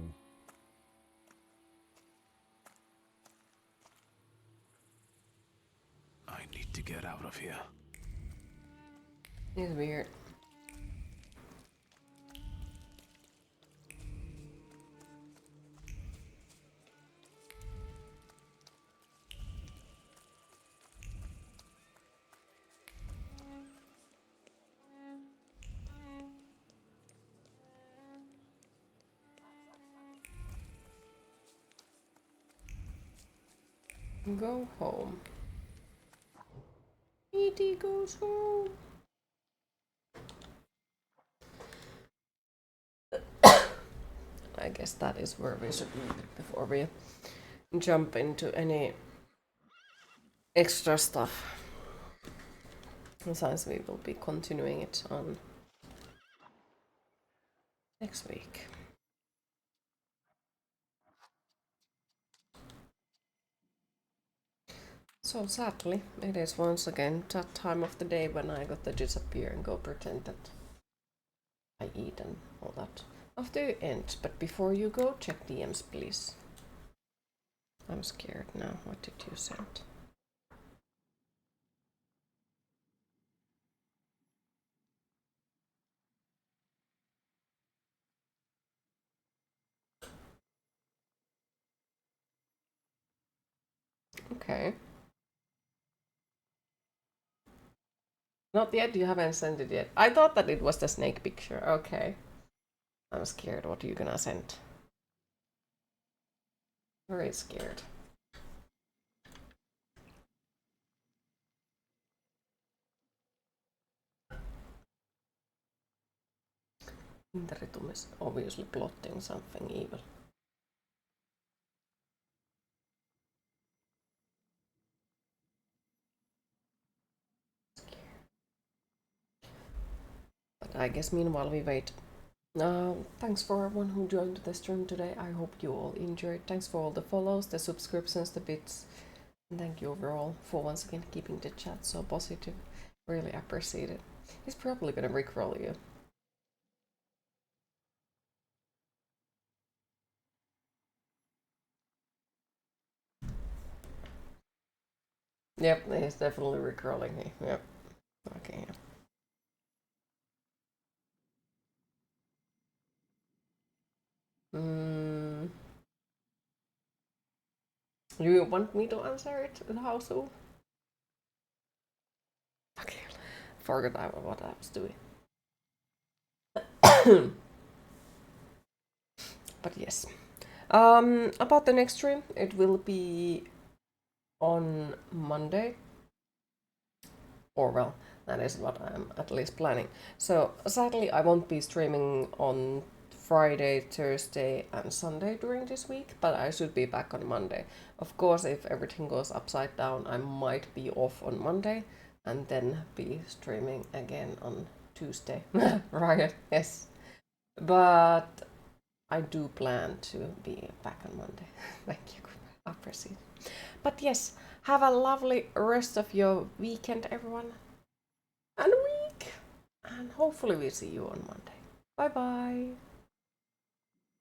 I need to get out of here. It's weird. Go home. E.T. goes home. I guess that is where we should leave it before we jump into any extra stuff. Besides, we will be continuing it on next week. So sadly, it is once again that time of the day when I got to disappear and go pretend that I eat and all that. After you end, but before you go, check DMs please. I'm scared now. What did you send? Okay. Not yet? You haven't sent it yet. I thought that it was the snake picture. Okay. I'm scared. What are you gonna send? Very scared. Interitum is obviously plotting something evil. But I guess meanwhile we wait. Thanks for everyone who joined the stream today. I hope you all enjoyed. Thanks for all the follows, the subscriptions, the bits. And thank you overall for once again keeping the chat so positive. Really appreciate it. He's probably gonna rickroll you. Yep, he's definitely rickrolling me. Yep. Okay. You want me to answer it? How so? Okay. Forgot what I was doing. But yes. About the next stream, it will be on Monday. Or well, That is what I'm at least planning. So sadly I won't be streaming on Friday, Thursday and Sunday during this week, but I should be back on Monday. Of course, if everything goes upside down, I might be off on Monday and then be streaming again on Tuesday. Right, yes. But I do plan to be back on Monday. Thank you, I appreciate it. But yes, have a lovely rest of your weekend, everyone. And week. And hopefully we see you on Monday. Bye bye.